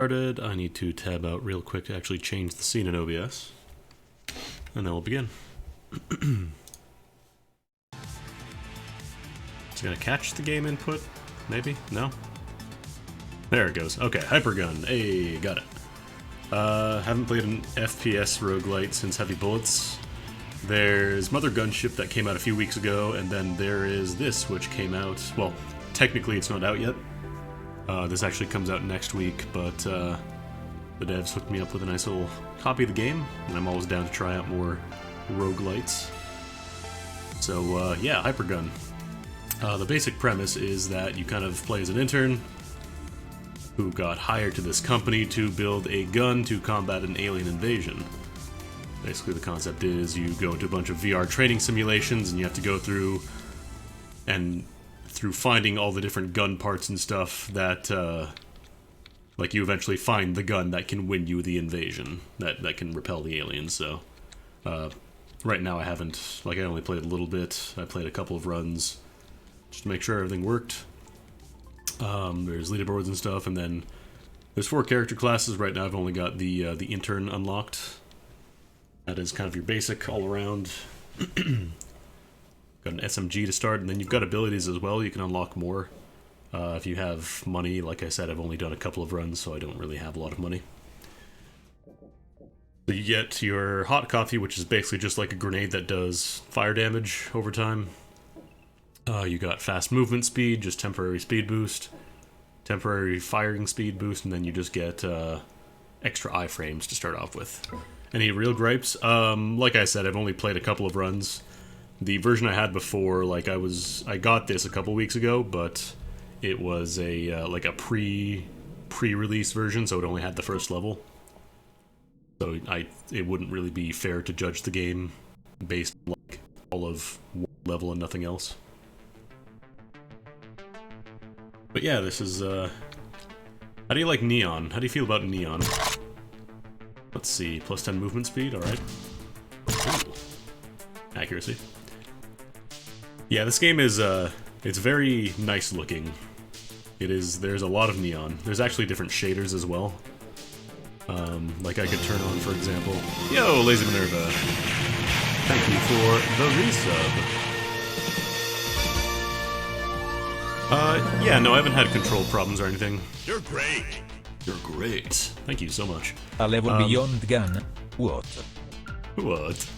Started. I need to tab out real quick to actually change the scene in OBS, and then we'll begin. It's gonna catch the game input, maybe? No? There it goes. Okay, Hypergun. Hey, got it. Haven't played an FPS roguelite since Heavy Bullets. There's Mother Gunship that came out a few weeks ago, and then there is this, which came out, well, technically it's not out yet. This actually comes out next week, but the devs hooked me up with a nice little copy of the game, and I'm always down to try out more roguelites. So, yeah, Hypergun. The basic premise is that you kind of play as an intern who got hired to this company to build a gun to combat an alien invasion. Basically, the concept is you go into a bunch of VR training simulations, and you have to go through finding all the different gun parts and stuff that, like, you eventually find the gun that can win you the invasion, that can repel the aliens. So, right now I haven't, like, I only played a little bit. I played a couple of runs just to make sure everything worked. There's leaderboards and stuff, and then there's 4 character classes. Right now I've only got the intern unlocked. That is kind of your basic all-around. Got an SMG to start, and then you've got abilities as well. You can unlock more if you have money. Like I said, I've only done a couple of runs, so I don't really have a lot of money. So you get your hot coffee, which is basically just like a grenade that does fire damage over time. You got fast movement speed, just temporary speed boost, temporary firing speed boost, and then you just get extra iframes to start off with. Any real gripes? Like I said, I've only played a couple of runs. The version I had before, like I got this a couple weeks ago, but it was a like a pre-release version, so it only had the first level. So it wouldn't really be fair to judge the game based on like all of one level and nothing else. But yeah, this is how do you like Neon? How do you feel about Neon? Let's see, plus 10 movement speed, alright. Accuracy. Yeah, this game is, it's very nice looking. There's a lot of neon. There's actually different shaders as well. Like I could turn on, for example... Yo, Lazy Minerva! Thank you for the resub. Yeah, no, I haven't had control problems or anything. You're great! You're great. Thank you so much. A level beyond gun. What? What?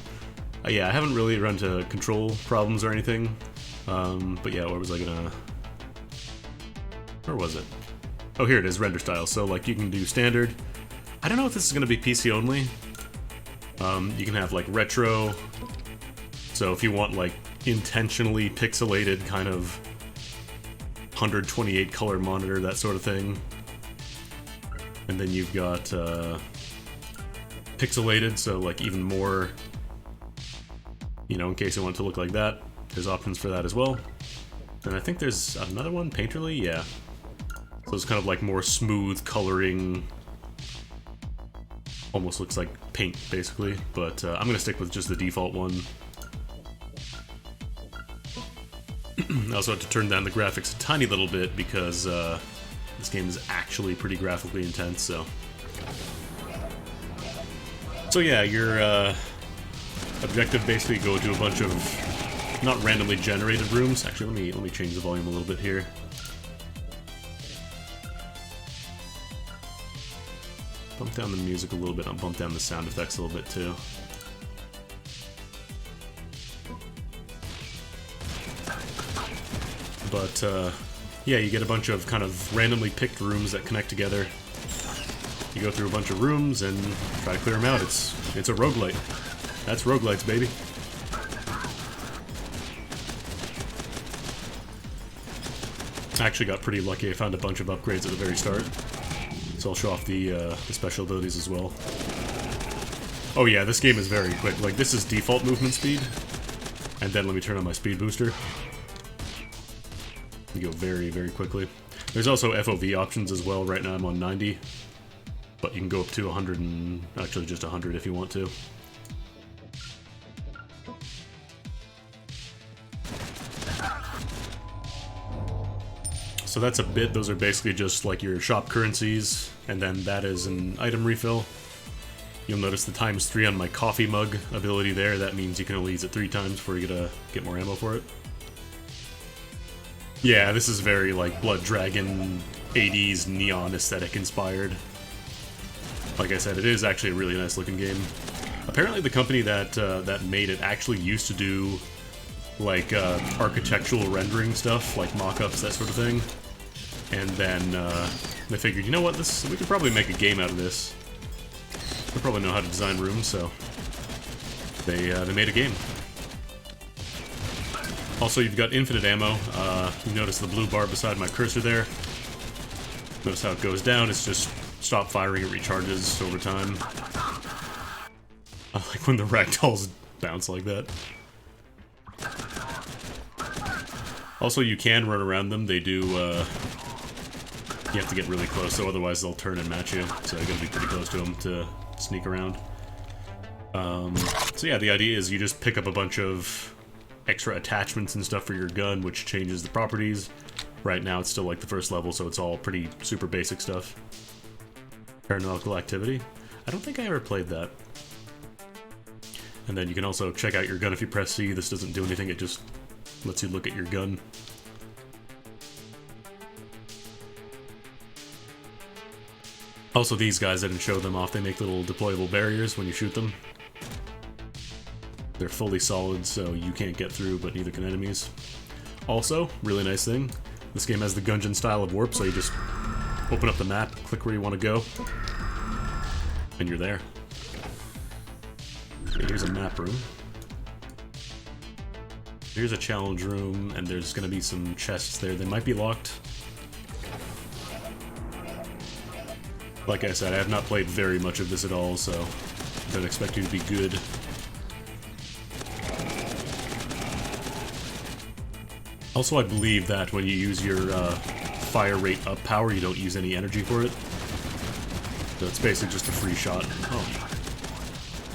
Yeah, I haven't really run into control problems or anything. But yeah, where was I gonna... Where was it? Oh, here it is, render style. So, like, you can do standard. I don't know if this is gonna be PC only. You can have, like, retro. So if you want, like, intentionally pixelated kind of 128 color monitor, that sort of thing. And then you've got pixelated, so like even more, you know, in case you want it to look like that. There's options for that as well. And I think there's another one, painterly, yeah. So it's kind of like more smooth coloring. Almost looks like paint, basically. But I'm gonna stick with just the default one. I also had to turn down the graphics a tiny little bit because this game is actually pretty graphically intense, so... So yeah, your objective basically go to a bunch of not randomly generated rooms. Actually, let me change the volume a little bit here. Bump down the music a little bit, I'll bump down the sound effects a little bit too. But, yeah, you get a bunch of kind of randomly picked rooms that connect together. You go through a bunch of rooms and try to clear them out. It's a roguelite. That's roguelites, baby. I actually got pretty lucky. I found a bunch of upgrades at the very start. So I'll show off the special abilities as well. Oh yeah, this game is very quick. Like, this is default movement speed. And then let me turn on my speed booster. You go very, very quickly. There's also FOV options as well. Right now I'm on 90. But you can go up to 100 and... actually just 100 if you want to. So that's a bit. Those are basically just like your shop currencies, and then that is an item refill. You'll notice the ×3 on my coffee mug ability there. That means you can only use it 3 times before you get more ammo for it. Yeah, this is very like Blood Dragon 80s neon aesthetic inspired. Like I said, it is actually a really nice looking game. Apparently the company that that made it actually used to do like architectural rendering stuff, like mock-ups, that sort of thing. And then they figured, you know what, we could probably make a game out of this. They probably know how to design rooms, so they made a game. Also, you've got infinite ammo. You notice the blue bar beside my cursor there. Notice how it goes down. It's just stop firing, it recharges over time. I like when the ragdolls bounce like that. Also, you can run around them. They do, you have to get really close, so otherwise they'll turn and match you. So you gotta be pretty close to them to sneak around. So yeah, the idea is you just pick up a bunch of extra attachments and stuff for your gun, which changes the properties. Right now it's still like the first level, so it's all pretty super basic stuff. Paranormal activity. I don't think I ever played that. And then you can also check out your gun if you press C. This doesn't do anything, it just lets you look at your gun. Also, these guys, I didn't show them off, they make little deployable barriers when you shoot them. They're fully solid, so you can't get through, but neither can enemies. Also, really nice thing, this game has the Gungeon style of warp, so you just open up the map, click where you want to go, and you're there. Okay, here's a map room. Here's a challenge room, and there's gonna be some chests there. They might be locked. Like I said, I have not played very much of this at all, so I don't expect you to be good. Also, I believe that when you use your fire rate up power, you don't use any energy for it. So it's basically just a free shot. Oh.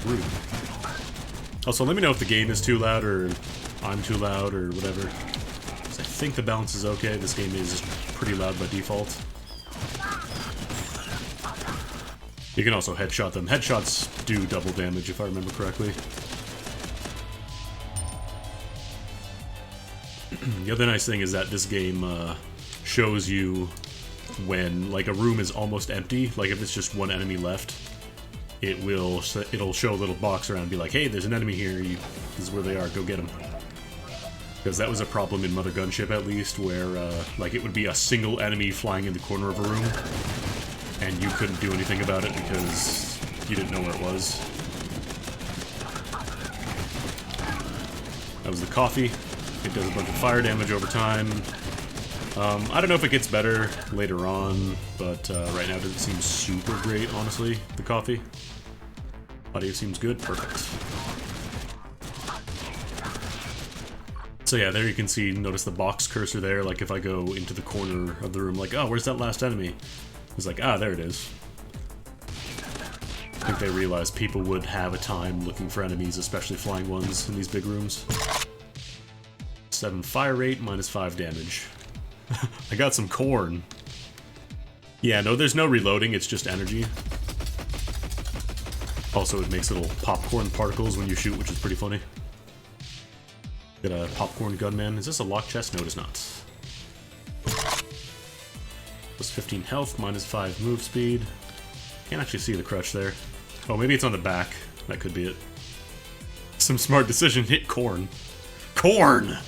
Rude. Also, let me know if the game is too loud, or I'm too loud, or whatever. 'Cause I think the balance is okay. This game is pretty loud by default. You can also headshot them. Headshots do double damage, if I remember correctly. The other nice thing is that this game shows you when, like, a room is almost empty. Like, if it's just one enemy left, it'll show a little box around and be like, hey, there's an enemy here, this is where they are, go get them. Because that was a problem in Mother Gunship, at least, where, like, it would be a single enemy flying in the corner of a room, and you couldn't do anything about it because you didn't know where it was. That was the coffee. It does a bunch of fire damage over time. I don't know if it gets better later on, but right now it doesn't seem super great, honestly, the coffee. Audio seems good. Perfect. So yeah, there you can see, notice the box cursor there, like if I go into the corner of the room, like, oh, where's that last enemy? It's like, ah, there it is. I think they realized people would have a time looking for enemies, especially flying ones in these big rooms. 7 fire rate, -5 damage. I got some corn. Yeah, no, there's no reloading, it's just energy. Also, it makes little popcorn particles when you shoot, which is pretty funny. Got a popcorn gunman. Is this a locked chest? No, it is not. Plus 15 health, -5 move speed. Can't actually see the crutch there. Oh, maybe it's on the back. That could be it. Some smart decision. Hit corn. Corn!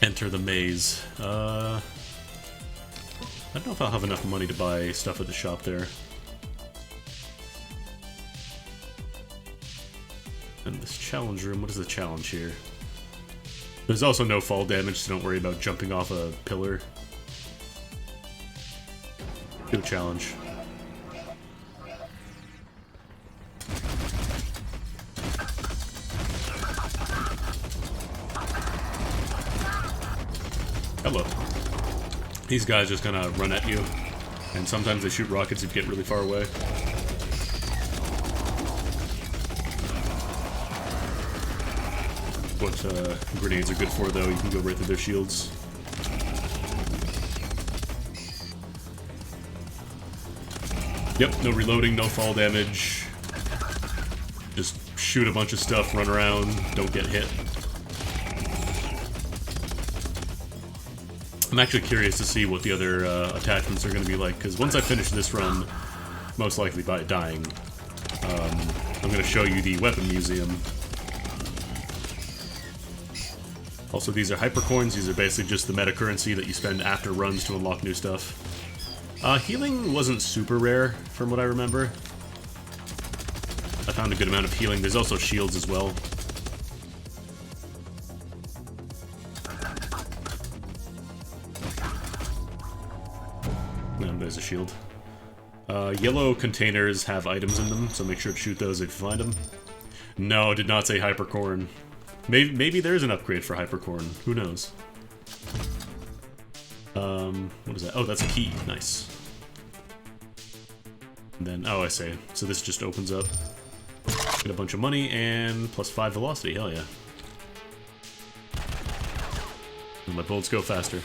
Enter the maze. I don't know if I'll have enough money to buy stuff at the shop there. And this challenge room, what is the challenge here? There's also no fall damage, so don't worry about jumping off a pillar. Do a challenge. Hello. These guys just gonna run at you, and sometimes they shoot rockets if you get really far away. what grenades are good for, though. You can go right through their shields. Yep, no reloading, no fall damage. Just shoot a bunch of stuff, run around, don't get hit. I'm actually curious to see what the other attachments are going to be like, because once I finish this run, most likely by dying, I'm going to show you the weapon museum. Also, these are hypercoins. These are basically just the meta currency that you spend after runs to unlock new stuff. Healing wasn't super rare, from what I remember. I found a good amount of healing. There's also shields as well. And there's a shield. Yellow containers have items in them, so make sure to shoot those if you find them. No, did not say hypercorn. Maybe there's an upgrade for hypercorn. Who knows? What is that? Oh, that's a key. Nice. And then, oh, I see. So this just opens up. Get a bunch of money and +5 velocity. Hell yeah. And my bullets go faster.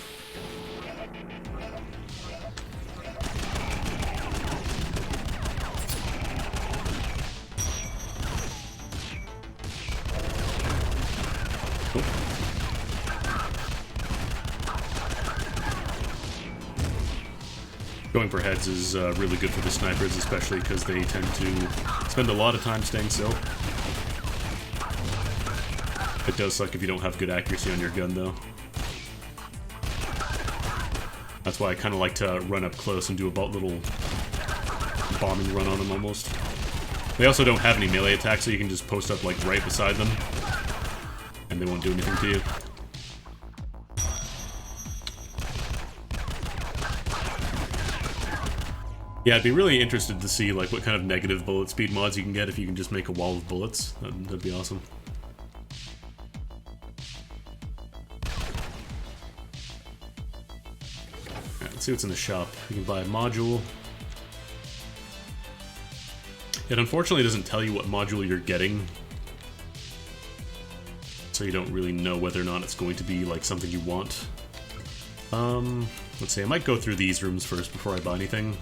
Going for heads is really good for the snipers, especially because they tend to spend a lot of time staying still. It does suck if you don't have good accuracy on your gun, though. That's why I kind of like to run up close and do a little bombing run on them, almost. They also don't have any melee attacks, so you can just post up, like, right beside them, and they won't do anything to you. Yeah, I'd be really interested to see like what kind of negative bullet speed mods you can get if you can just make a wall of bullets. That'd be awesome. Alright, let's see what's in the shop. You can buy a module. It unfortunately doesn't tell you what module you're getting, so you don't really know whether or not it's going to be like something you want. Let's see, I might go through these rooms first before I buy anything.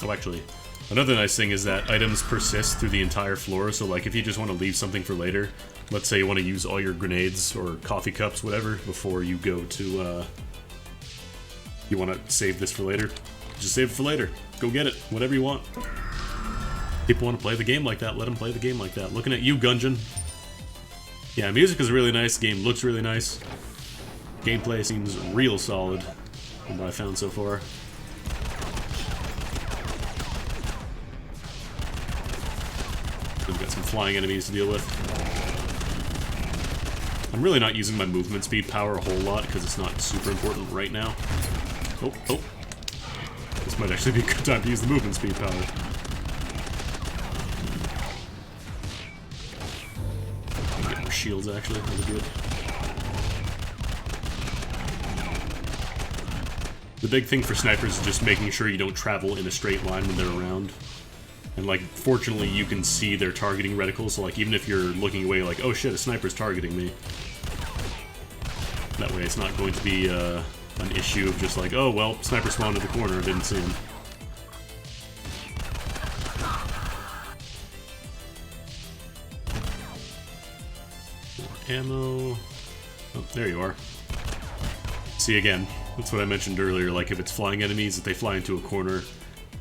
Oh, actually, another nice thing is that items persist through the entire floor, so like if you just want to leave something for later, let's say you want to use all your grenades or coffee cups, whatever, before you go to, you want to save this for later, just save it for later. Go get it, whatever you want. People want to play the game like that, let them play the game like that. Looking at you, Gungeon. Yeah, music is really nice, game looks really nice. Gameplay seems real solid, from what I found so far. We've got some flying enemies to deal with. I'm really not using my movement speed power a whole lot because it's not super important right now. Oh, oh. This might actually be a good time to use the movement speed power. Get more shields actually, that'll be good. The big thing for snipers is just making sure you don't travel in a straight line when they're around. And, like, fortunately you can see their targeting reticles, so, like, even if you're looking away, like, oh shit, a sniper's targeting me. That way it's not going to be an issue of just like, oh, well, sniper spawned in the corner, I didn't see him. More ammo. Oh, there you are. See, again, that's what I mentioned earlier, like, if it's flying enemies, if they fly into a corner,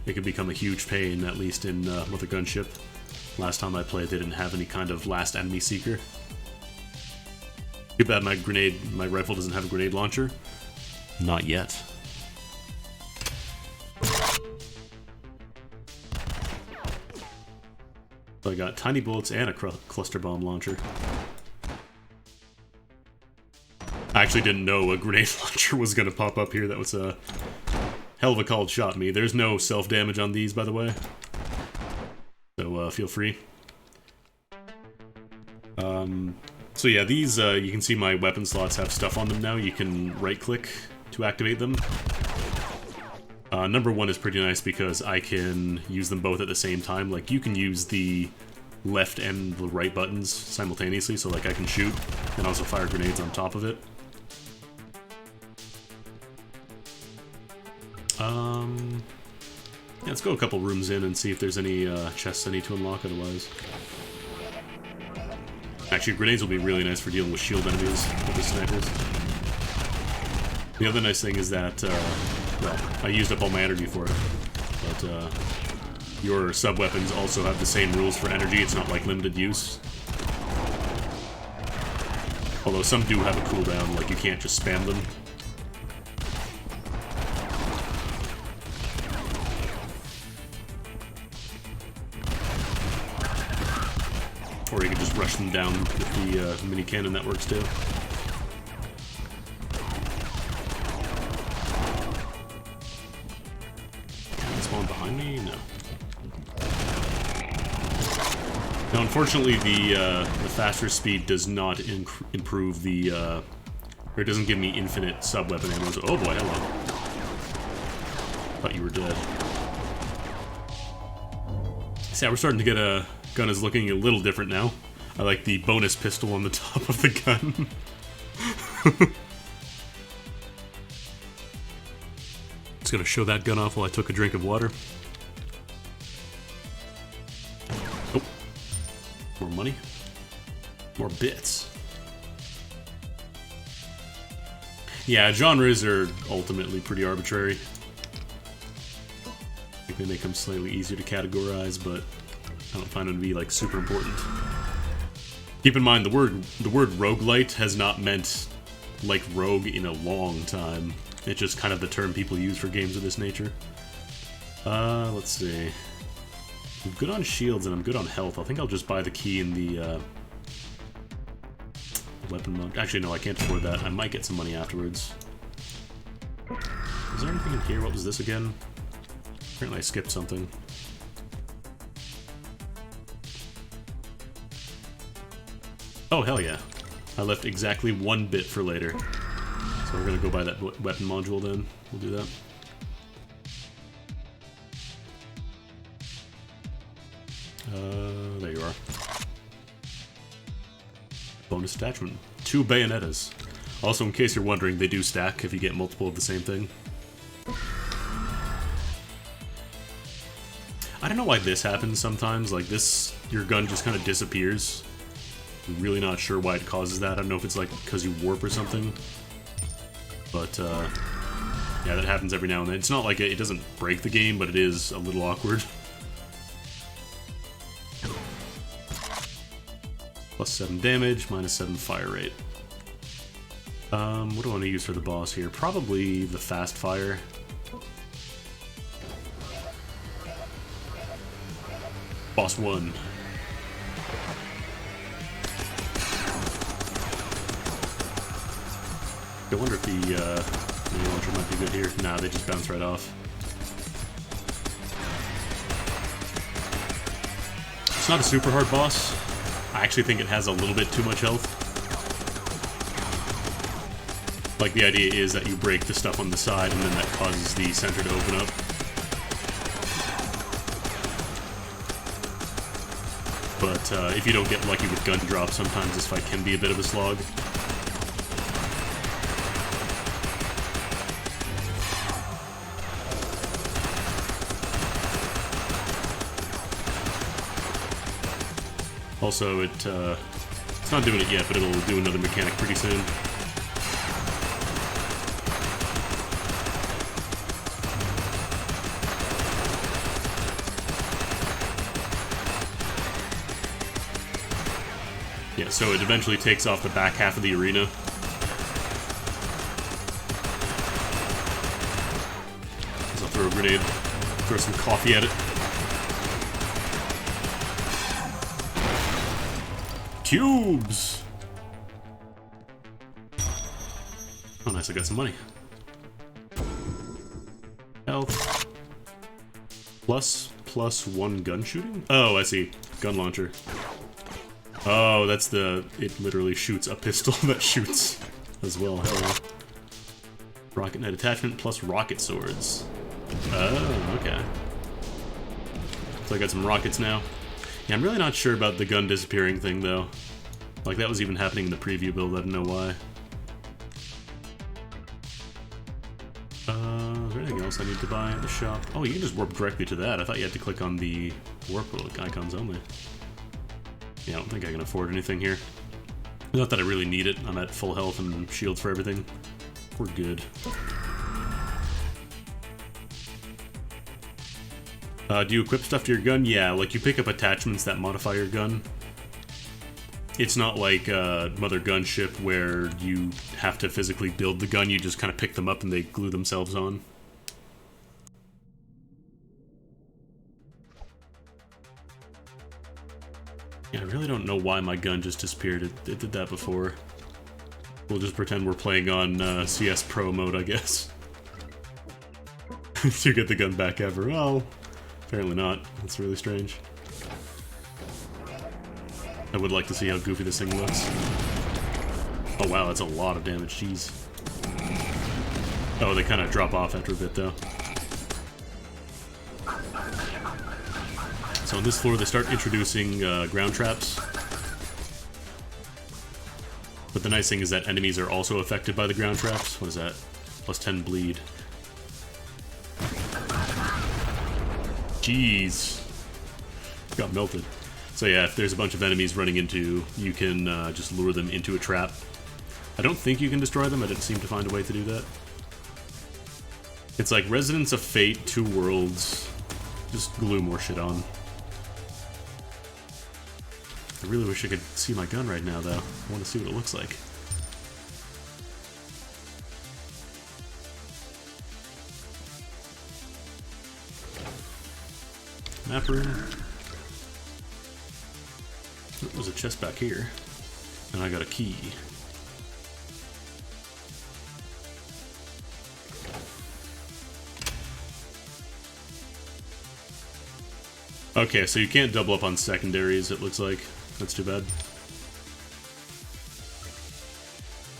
it can become a huge pain, at least in with a gunship. Last time I played, they didn't have any kind of last enemy seeker. Too bad my rifle doesn't have a grenade launcher. Not yet. So I got tiny bullets and a cluster bomb launcher. I actually didn't know a grenade launcher was gonna pop up here. That was a hell of a called shot me. There's no self-damage on these, by the way. So, feel free. So yeah, these, you can see my weapon slots have stuff on them now. You can right-click to activate them. Number one is pretty nice because I can use them both at the same time. Like, you can use the left and the right buttons simultaneously, so like I can shoot and also fire grenades on top of it. Yeah, let's go a couple rooms in and see if there's any chests I need to unlock otherwise. Actually, grenades will be really nice for dealing with shield enemies with the snipers. The other nice thing is that, well, I used up all my energy for it, but your sub-weapons also have the same rules for energy. It's not like limited use. Although some do have a cooldown, like you can't just spam them. Or you can just rush them down with the mini cannon that works too. Spawn behind me? No. Now, unfortunately, the faster speed does not improve the, or it doesn't give me infinite sub-weapon ammo. So, oh boy, hello. Thought you were dead. So yeah, we're starting to get a... Gun is looking a little different now. I like the bonus pistol on the top of the gun. Just gonna show that gun off while I took a drink of water. Oh. More money. More bits. Yeah, genres are ultimately pretty arbitrary. I think they make them slightly easier to categorize, but I don't find them to be, like, super important. Keep in mind, the word roguelite has not meant, like, rogue in a long time. It's just kind of the term people use for games of this nature. Let's see. I'm good on shields and I'm good on health. I think I'll just buy the key in the, weapon mode. Actually, no, I can't afford that. I might get some money afterwards. Is there anything in here? What was this again? Apparently I skipped something. Oh, hell yeah. I left exactly 1 bit for later. So we're gonna go buy that weapon module then. We'll do that. There you are. Bonus attachment. 2 bayonettas. Also, in case you're wondering, they do stack if you get multiple of the same thing. I don't know why this happens sometimes. Like this, your gun just kind of disappears. I'm really not sure why it causes that. I don't know if it's like because you warp or something. But yeah, that happens every now and then. It's not like it doesn't break the game, but it is a little awkward. Plus 7 damage, minus 7 fire rate. What do I want to use for the boss here? Probably the fast fire. Boss 1. I wonder if the mini launcher might be good here. Nah, they just bounce right off. It's not a super hard boss. I actually think it has a little bit too much health. Like, the idea is that you break the stuff on the side and then that causes the center to open up. But if you don't get lucky with gun drops, sometimes this fight can be a bit of a slog. Also, it's not doing it yet, but it'll do another mechanic pretty soon. Yeah, so it eventually takes off the back half of the arena. So I'll throw a grenade, throw some coffee at it. Cubes! Oh, nice, I got some money. Health. Plus 1 gun shooting? Oh, I see. Gun launcher. Oh, that's the... It literally shoots a pistol that shoots as well. Hell yeah. Rocket Knight attachment plus rocket swords. Oh, okay. So I got some rockets now. Yeah, I'm really not sure about the gun disappearing thing, though. Like, that was even happening in the preview build, I don't know why. Is there anything else I need to buy at the shop? Oh, you can just warp directly to that. I thought you had to click on the warp icons only. Yeah, I don't think I can afford anything here. Not that I really need it. I'm at full health and shields for everything. We're good. Do you equip stuff to your gun? Yeah, like you pick up attachments that modify your gun. It's not like Mother Gunship where you have to physically build the gun, you just kind of pick them up and they glue themselves on. Yeah, I really don't know why my gun just disappeared. It did that before. We'll just pretend we're playing on CS Pro mode, I guess. To get the gun back ever. Well, apparently not. That's really strange. I would like to see how goofy this thing looks. Oh wow, that's a lot of damage, jeez. Oh, they kind of drop off after a bit, though. So on this floor, they start introducing ground traps. But the nice thing is that enemies are also affected by the ground traps. What is that? Plus 10 bleed. Jeez. Got melted. So yeah, if there's a bunch of enemies running into, you can just lure them into a trap. I don't think you can destroy them. I didn't seem to find a way to do that. It's like Residents of Fate, 2 worlds. Just glue more shit on. I really wish I could see my gun right now, though. I want to see what it looks like. Map room. Oh, there's a chest back here. And I got a key. Okay, so you can't double up on secondaries, it looks like. That's too bad.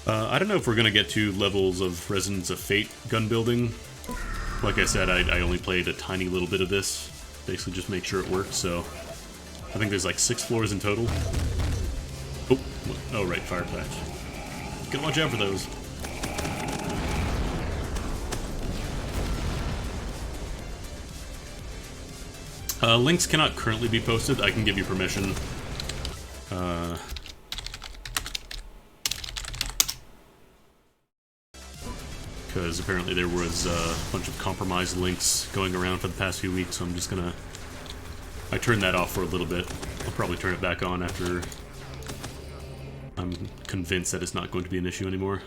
I don't know if we're going to get to levels of Residents of Fate gun building. Like I said, I only played a tiny little bit of this. Basically just make sure it works, so... I think there's like 6 floors in total. Oh right, fire patch. Gotta watch out for those. Links cannot currently be posted. I can give you permission. Because apparently there was a bunch of compromised links going around for the past few weeks, so I'm just gonna... I turned that off for a little bit. I'll probably turn it back on after I'm convinced that it's not going to be an issue anymore.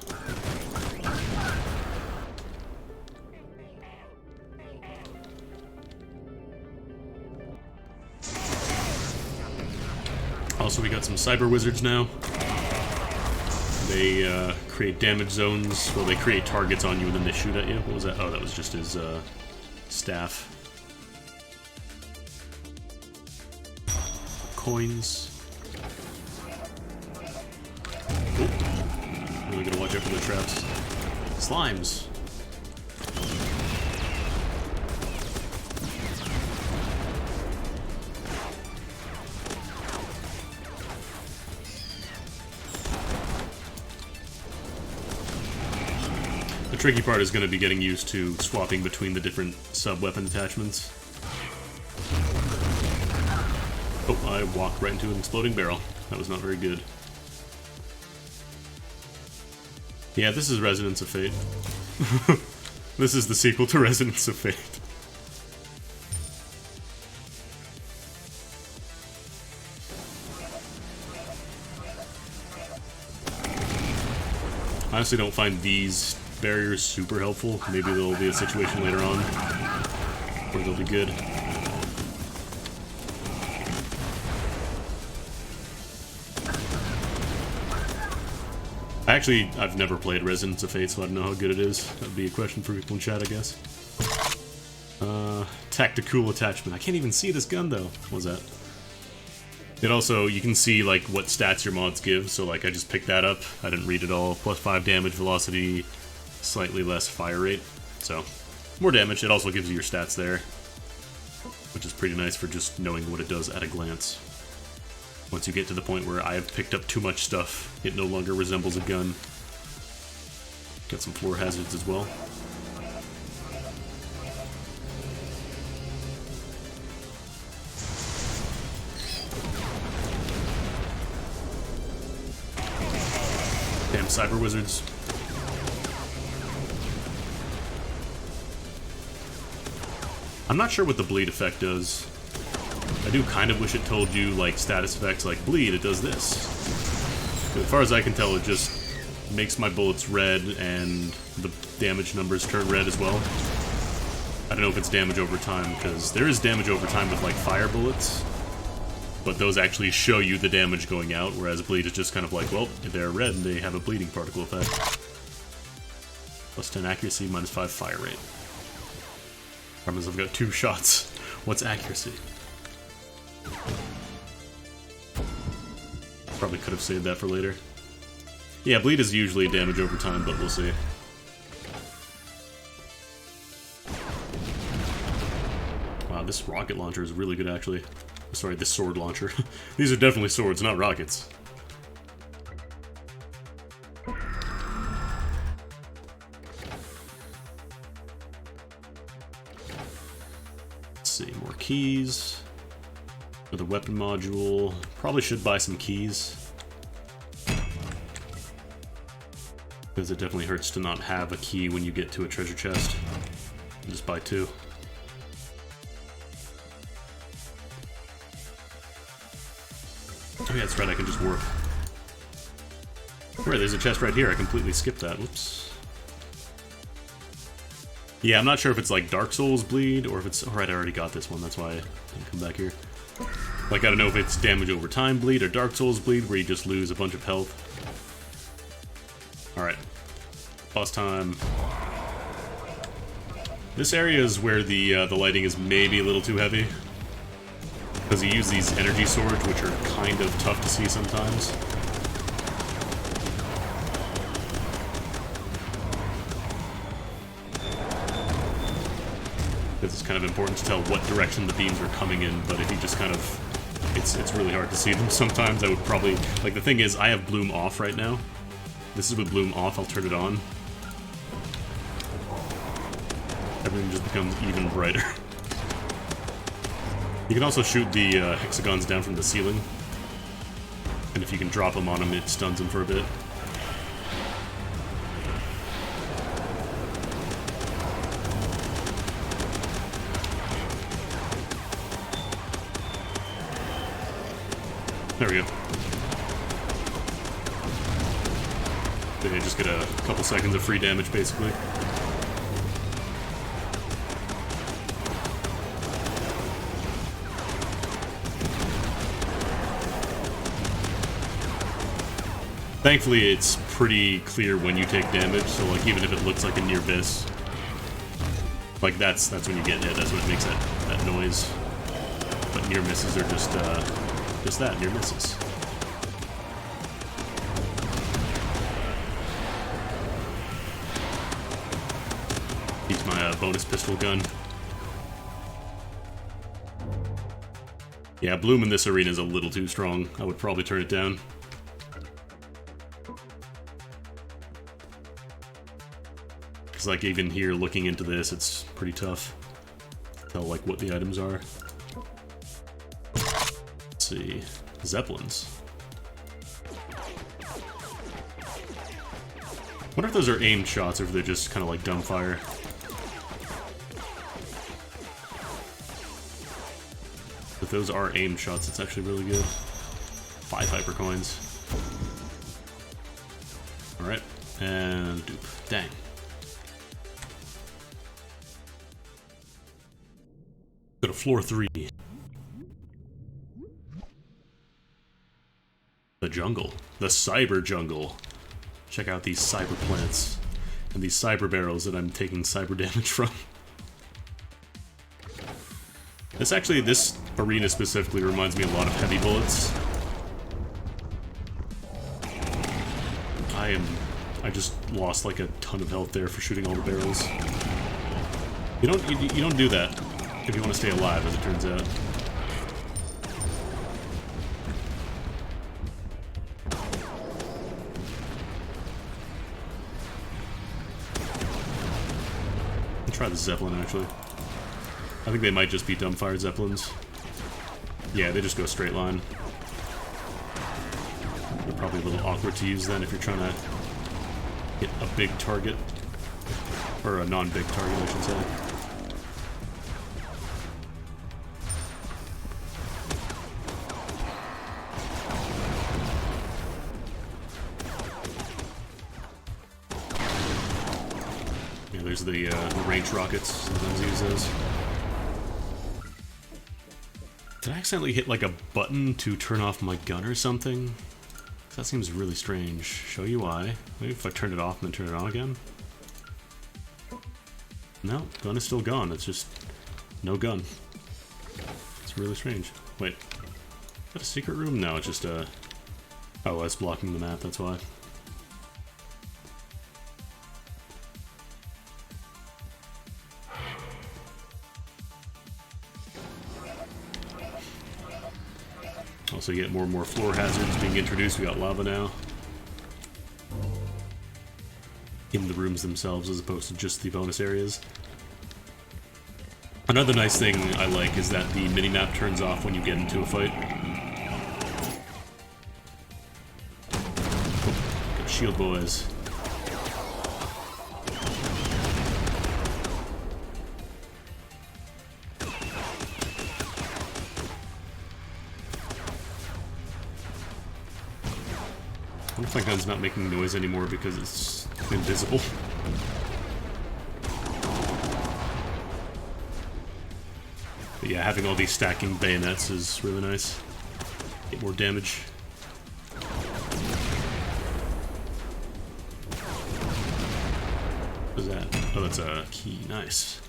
Also, we got some cyber wizards now. They create damage zones. Well, they create targets on you and then they shoot at you. What was that? Oh, that was just his staff. Coins. Oh, really gotta watch out for the traps. Slimes. The tricky part is going to be getting used to swapping between the different sub-weapon attachments. Oh, I walked right into an exploding barrel. That was not very good. Yeah, this is Residents of Fate. This is the sequel to Residents of Fate. I honestly don't find these barriers super helpful. Maybe there'll be a situation later on where they'll be good. Actually, I've never played Residents of Fate, so I don't know how good it is. That'd be a question for people in chat, I guess. Tactical attachment. I can't even see this gun, though. What was that? It also, you can see, like, what stats your mods give, so, like, I just picked that up. I didn't read it all. Plus 5 damage, velocity, slightly less fire rate. So, more damage. It also gives you your stats there, which is pretty nice for just knowing what it does at a glance. Once you get to the point where I have picked up too much stuff, it no longer resembles a gun. Got some floor hazards as well. Damn cyber wizards. I'm not sure what the bleed effect does. I do kind of wish it told you, like, status effects like bleed, it does this. But as far as I can tell, it just makes my bullets red and the damage numbers turn red as well. I don't know if it's damage over time, because there is damage over time with, like, fire bullets. But those actually show you the damage going out, whereas bleed is just kind of like, well, they're red and they have a bleeding particle effect. Plus 10 accuracy, minus 5 fire rate. Problem is I've got 2 shots. What's accuracy? Probably could have saved that for later. Yeah, bleed is usually damage over time, but we'll see. Wow, this rocket launcher is really good, actually. Sorry, this sword launcher. These are definitely swords, not rockets. Let's see, more keys. For the weapon module. Probably should buy some keys. Because it definitely hurts to not have a key when you get to a treasure chest. Just buy 2. Oh yeah, that's right, I can just warp. Right, there's a chest right here, I completely skipped that, whoops. Yeah, I'm not sure if it's like Dark Souls bleed, or if it's... Alright, I already got this one, that's why I didn't come back here. Like, I don't know if it's damage over time bleed, or Dark Souls bleed, where you just lose a bunch of health. Alright. Boss time. This area is where the lighting is maybe a little too heavy. Because you use these energy swords, which are kind of tough to see sometimes. Because it's kind of important to tell what direction the beams are coming in, but if you just kind of... It's really hard to see them sometimes. I would probably... Like, the thing is, I have bloom off right now. This is with bloom off, I'll turn it on. Everything just becomes even brighter. You can also shoot the hexagons down from the ceiling. And if you can drop them on them, it stuns them for a bit. There we go. They just get a couple seconds of free damage, basically. Thankfully, it's pretty clear when you take damage, so like even if it looks like a near miss, like that's when you get hit. That's what makes that noise. But near misses are just that, near misses. Use my bonus pistol gun. Yeah, bloom in this arena is a little too strong. I would probably turn it down. Because like even here, looking into this, it's pretty tough to tell like what the items are. Let's see, Zeppelins. Wonder if those are aimed shots or if they're just kind of like dumbfire. If those are aimed shots, it's actually really good. 5 hyper coins. Alright, and dupe. Dang. Go to floor 3. The jungle. The cyber jungle. Check out these cyber plants. And these cyber barrels that I'm taking cyber damage from. This arena specifically reminds me a lot of heavy bullets. I just lost like a ton of health there for shooting all the barrels. You don't do that if you want to stay alive, as it turns out. I'll try the Zeppelin, actually. I think they might just be dumbfired Zeppelins. Yeah, they just go straight line. They're probably a little awkward to use then if you're trying to hit a big target. Or a non-big target, I should say. Yeah, there's the range rockets. Sometimes use those. Did I accidentally hit like a button to turn off my gun or something? That seems really strange. Show you why. Maybe if I turn it off and then turn it on again? No, gun is still gone. It's just no gun. It's really strange. Wait, is that a secret room? No, it's just a... Oh, it's blocking the map, that's why. Also, you get more and more floor hazards being introduced. We got lava now. In the rooms themselves as opposed to just the bonus areas. Another nice thing I like is that the minimap turns off when you get into a fight. Got shield boys. I wonder if my gun's not making noise anymore because it's invisible. But yeah, having all these stacking bayonets is really nice. Get more damage. What is that? Oh, that's a key. Nice.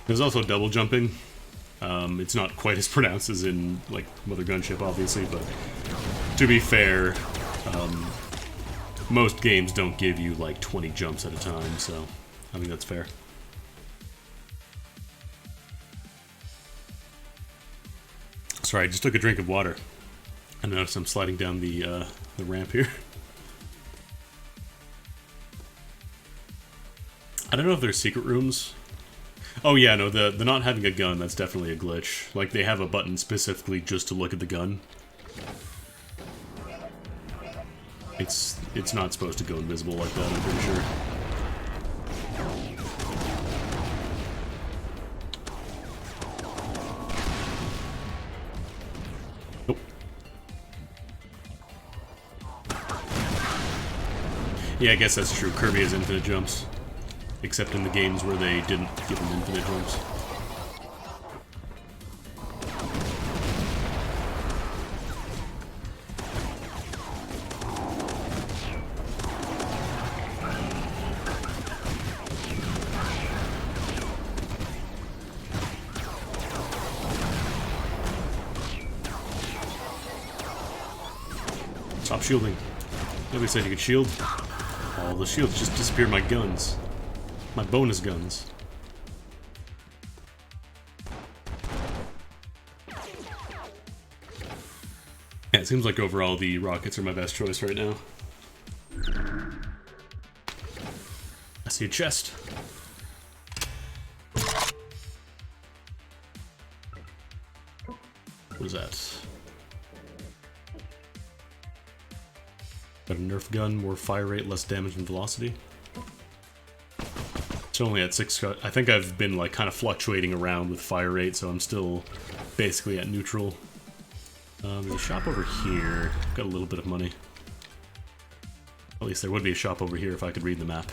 There's also double jumping. It's not quite as pronounced as in, like, Mother Gunship, obviously, but to be fair, most games don't give you, like, 20 jumps at a time, so I think that's fair. Sorry, I just took a drink of water. I noticed I'm sliding down the ramp here. I don't know if there's secret rooms. Oh yeah, no, the not having a gun, that's definitely a glitch. Like, they have a button specifically just to look at the gun. It's not supposed to go invisible like that, I'm pretty sure. Nope. Yeah, I guess that's true. Kirby has infinite jumps. Except in the games where they didn't give him infinite jumps. Stop shielding. Nobody said you could shield. All the shields just disappeared my guns. My bonus guns. Yeah, it seems like overall the rockets are my best choice right now. I see a chest. What is that? Got a Nerf gun, more fire rate, less damage and velocity. It's only at 6. I think I've been like kind of fluctuating around with fire rate, so I'm still basically at neutral. There's a shop over here. Got a little bit of money. At least there would be a shop over here if I could read the map.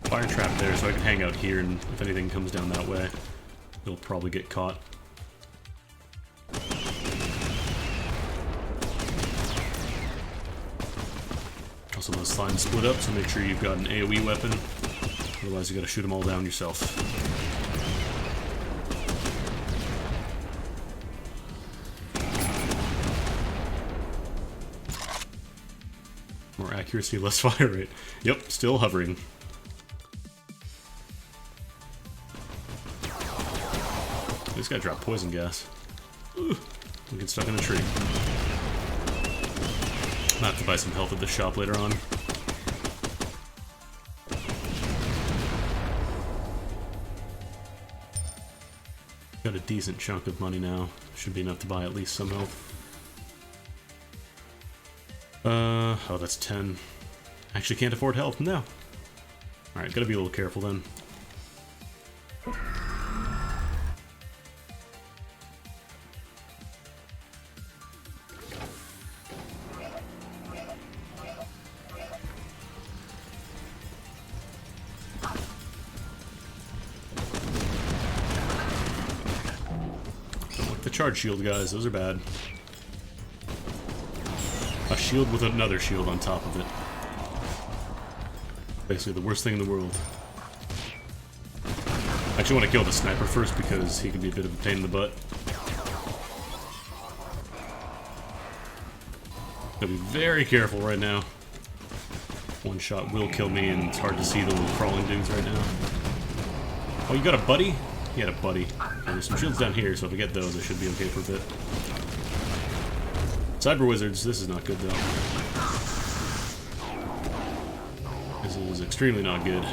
Fire trap there, so I can hang out here, and if anything comes down that way, it'll probably get caught. Also, those slimes split up, so make sure you've got an AoE weapon. Otherwise, you gotta shoot them all down yourself. More accuracy, less fire rate. Yep, still hovering. This guy dropped poison gas. Ooh, we get stuck in a tree. I'll have to buy some health at the shop later on. Got a decent chunk of money now. Should be enough to buy at least some health. Oh, that's 10. Actually can't afford health, no. Alright, gotta be a little careful then. Don't like the charge shield guys, those are bad. A shield with another shield on top of it. Basically the worst thing in the world. I actually want to kill the sniper first because he can be a bit of a pain in the butt. Gotta be very careful right now. One shot will kill me and it's hard to see the little crawling dudes right now. Oh, you got a buddy? He had a buddy. And there's some shields down here, so if I get those I should be okay for a bit. Cyber Wizards, this is not good though. This is extremely not good.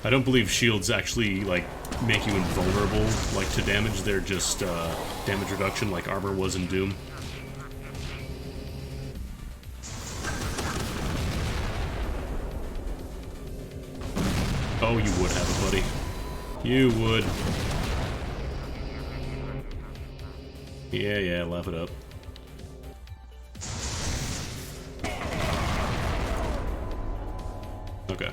I don't believe shields actually, like, make you invulnerable, like, to damage. They're just, damage reduction like armor was in Doom. Oh, you would have a buddy. You would. Yeah, laugh it up. Okay.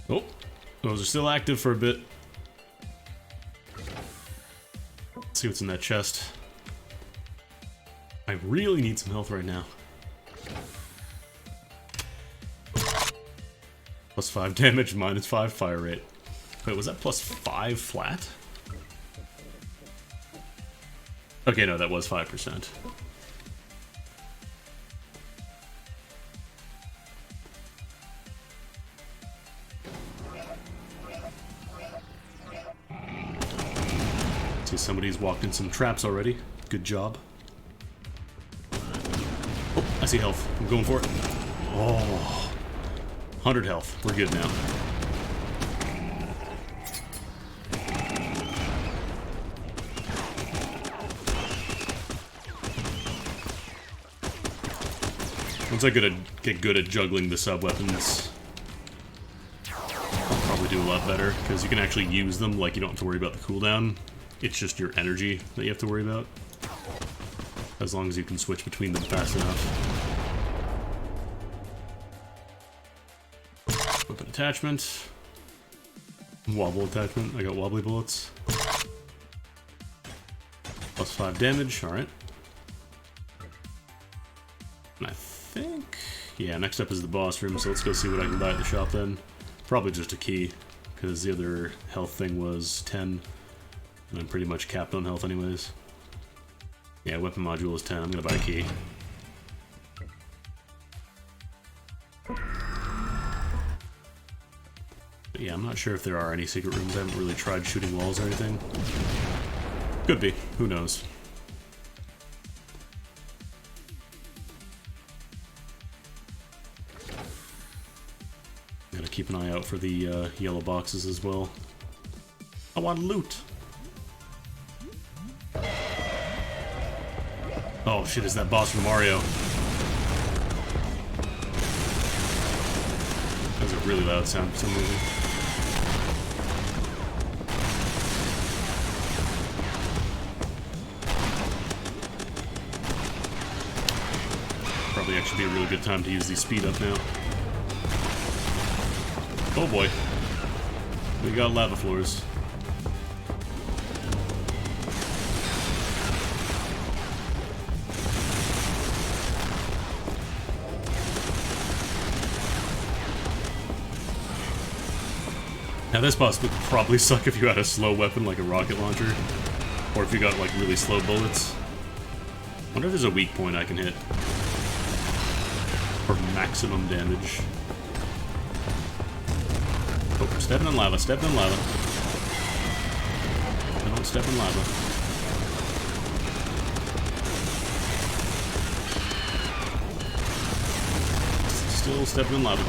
Oh, those are still active for a bit. Let's see what's in that chest. I really need some health right now. Plus 5 damage, minus 5 fire rate. Wait, was that plus 5 flat? Okay, no, that was 5%. See, somebody's walked in some traps already. Good job. Oh, I see health. I'm going for it. Oh, 100 health. We're good now. Once I get good at juggling the sub-weapons, I'll probably do a lot better, because you can actually use them, like you don't have to worry about the cooldown. It's just your energy that you have to worry about. As long as you can switch between them fast enough. Weapon attachment. Wobble attachment. I got wobbly bullets. Plus 5 damage, alright. And I think... yeah, next up is the boss room, so let's go see what I can buy at the shop then. Probably just a key, because the other health thing was 10. And I'm pretty much capped on health anyways. Yeah, weapon module is 10. I'm gonna buy a key. But yeah, I'm not sure if there are any secret rooms. I haven't really tried shooting walls or anything. Could be. Who knows? Gotta keep an eye out for the yellow boxes as well. I want loot! Oh shit, is that boss from Mario? That was a really loud sound for some reason. Probably actually be a really good time to use these speed up now. Oh boy. We got lava floors. Now this boss would probably suck if you had a slow weapon like a rocket launcher, or if you got like really slow bullets. I wonder if there's a weak point I can hit for maximum damage. Oh, stepping in lava, stepping in lava. Don't step in lava. Still stepping in lava.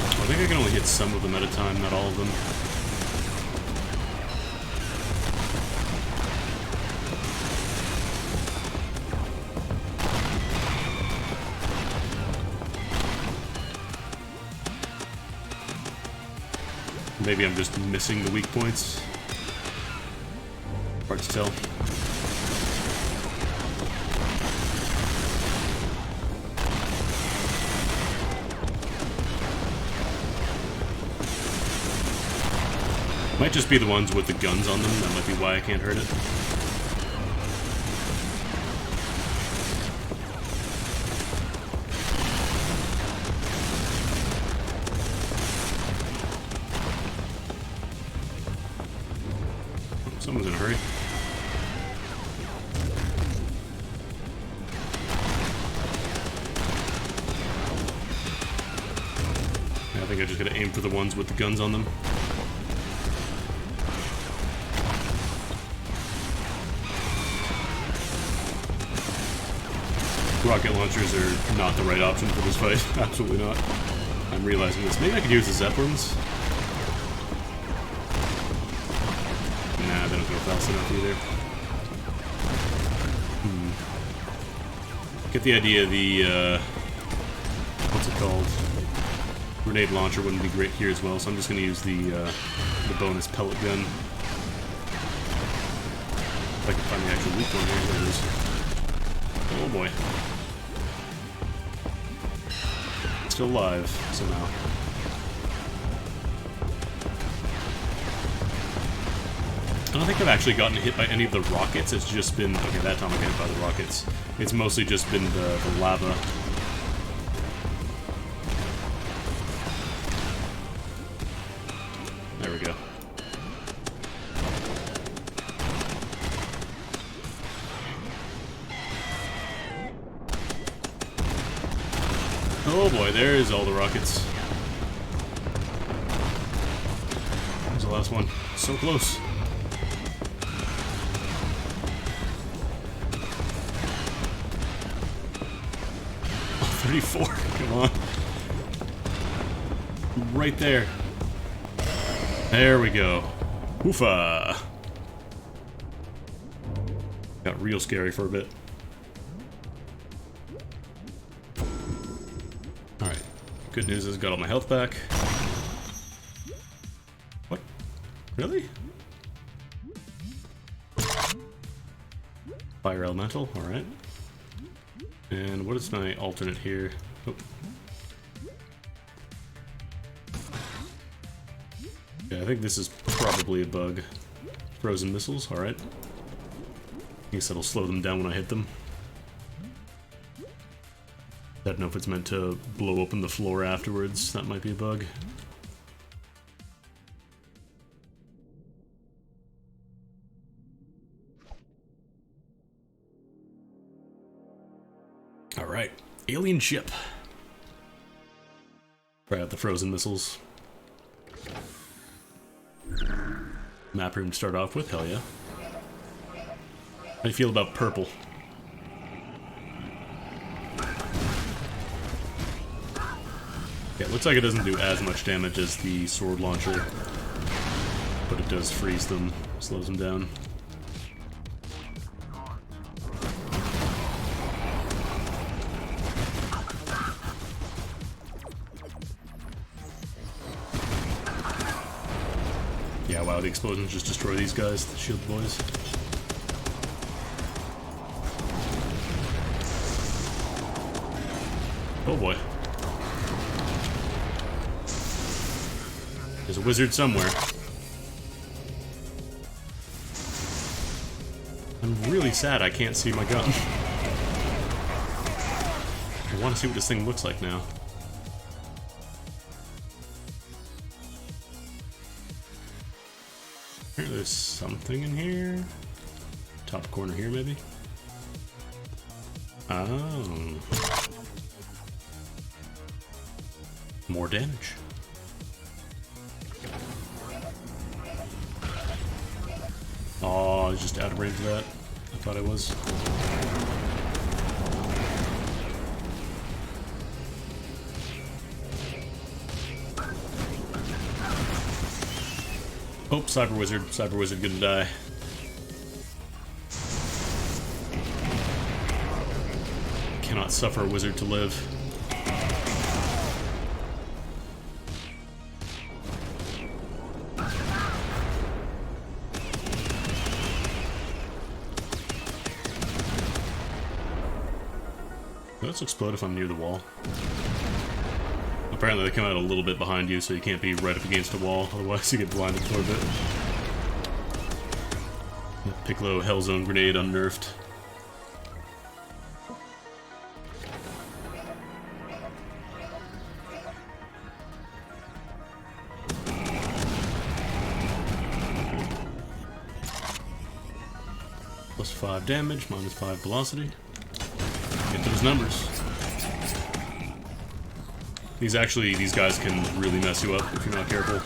I think I can only hit some of them at a time, not all of them. Maybe I'm just missing the weak points. Hard to tell. Might just be the ones with the guns on them. That might be why I can't hurt it. Someone's in a hurry. Yeah, I think I just gotta aim for the ones with the guns on them. Rocket launchers are not the right option for this fight. Absolutely not. I'm realizing this. Maybe I could use the Zeppelins? Nah, they don't go fast enough either. Get the idea the, what's it called? Grenade launcher wouldn't be great here as well, so I'm just going to use the bonus pellet gun. If I can find the actual weak one here. There it is. Oh boy. Still alive, somehow. I don't think I've actually gotten hit by any of the rockets. It's just been... Okay, that time I got hit by the rockets. It's mostly just been the lava. There we go. Oh boy, there's all the rockets. There's the last one. So close. Oh, 34. Come on. Right there. There we go. Oofa. Got real scary for a bit. Alright. Good news is I got all my health back. What? Really? Fire elemental, alright. And what is my alternate here? Oh. Yeah, I think this is probably a bug. Frozen missiles, alright. I guess that'll slow them down when I hit them. I don't know if it's meant to blow open the floor afterwards. That might be a bug. Alright, alien ship. Try out the frozen missiles. Map room to start off with, hell yeah. How do you feel about purple? Yeah, it looks like it doesn't do as much damage as the sword launcher, but it does freeze them, slows them down. Yeah, wow, the explosions just destroy these guys, the shield boys. Oh boy. There's a wizard somewhere. I'm really sad I can't see my gun. I want to see what this thing looks like now. There's something in here. Top corner here, maybe? Oh. More damage. Oh, I was just out of range of that. I thought I was. Oh, Cyber Wizard. Cyber Wizard gonna die. Cannot suffer a wizard to live. Let's explode if I'm near the wall. Apparently they come out a little bit behind you, so you can't be right up against a wall, otherwise you get blinded for a bit. Piccolo Hellzone Grenade unnerfed. Plus 5 damage, minus 5 velocity. Get those numbers. These guys can really mess you up if you're not careful.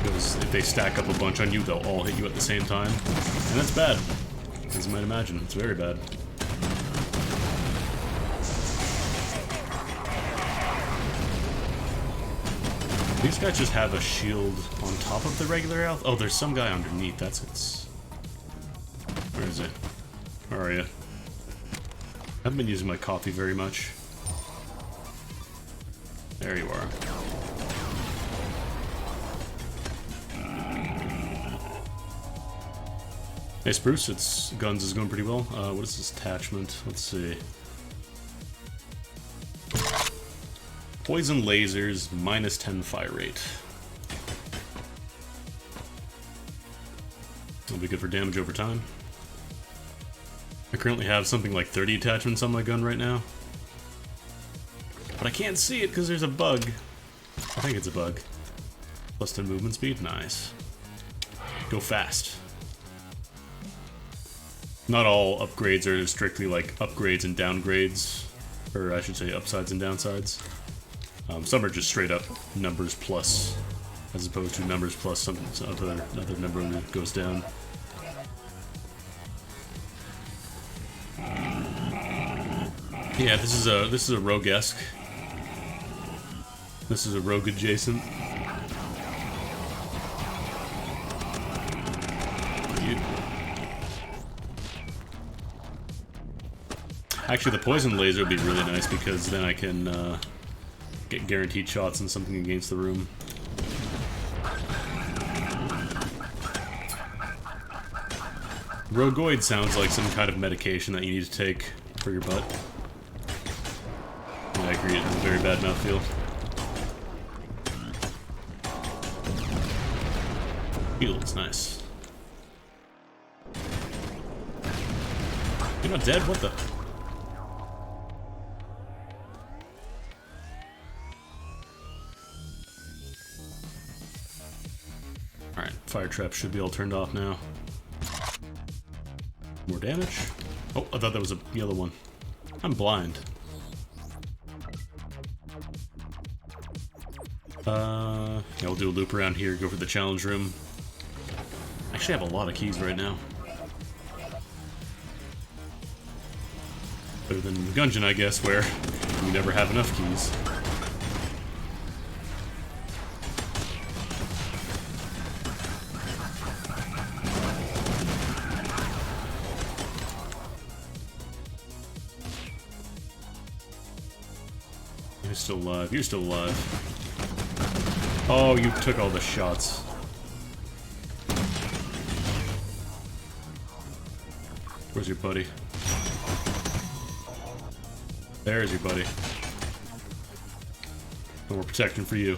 Because if they stack up a bunch on you, they'll all hit you at the same time. And that's bad. As you might imagine, it's very bad. These guys just have a shield on top of the regular health. Oh, there's some guy underneath. That's its. Where is it? Where are you? I haven't been using my coffee very much. There you are. Hey Spruce, its guns is going pretty well. What is this attachment? Let's see. Poison lasers, minus 10 fire rate. That'll be good for damage over time. I currently have something like 30 attachments on my gun right now. But I can't see it because there's a bug. I think it's a bug. Plus 10 movement speed, nice. Go fast. Not all upgrades are strictly like upgrades and downgrades. Or I should say upsides and downsides. Some are just straight up numbers plus, as opposed to numbers plus some other number when it goes down. Yeah, this is a rogue-esque. This is a rogue adjacent. Actually, the poison laser would be really nice because then I can get guaranteed shots and something against the room. Rogoid sounds like some kind of medication that you need to take for your butt. And I agree, it has a very bad mouthfeel. Feels nice. You're not dead? What the? Alright, fire trap should be all turned off now. More damage. Oh, I thought that was a yellow one. I'm blind. Yeah, we'll do a loop around here, go for the challenge room. I actually have a lot of keys right now. Better than the Gungeon, I guess, where we never have enough keys. You're still alive. You're still alive. Oh, you took all the shots. Where's your buddy? There's your buddy. No more protection for you.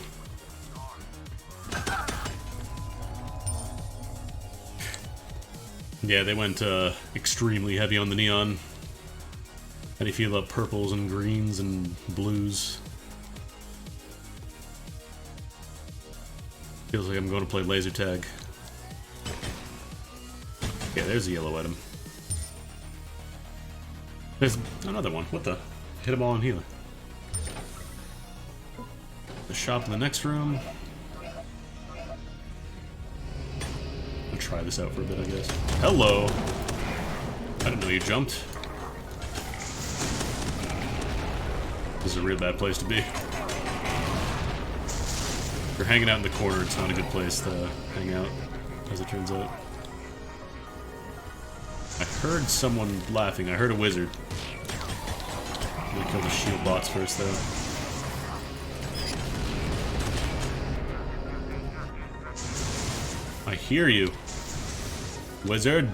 Yeah, they went extremely heavy on the neon. How do you feel about purples and greens and blues? Feels like I'm going to play laser tag. Yeah, there's a yellow item. There's another one. What the? Hit them all in healer. The shop in the next room. I'll try this out for a bit, I guess. Hello! I didn't know you jumped. This is a real bad place to be. If you're hanging out in the corner, it's not a good place to hang out, as it turns out. I heard someone laughing. I heard a wizard. I'm gonna kill the shield bots first, though. I hear you, wizard.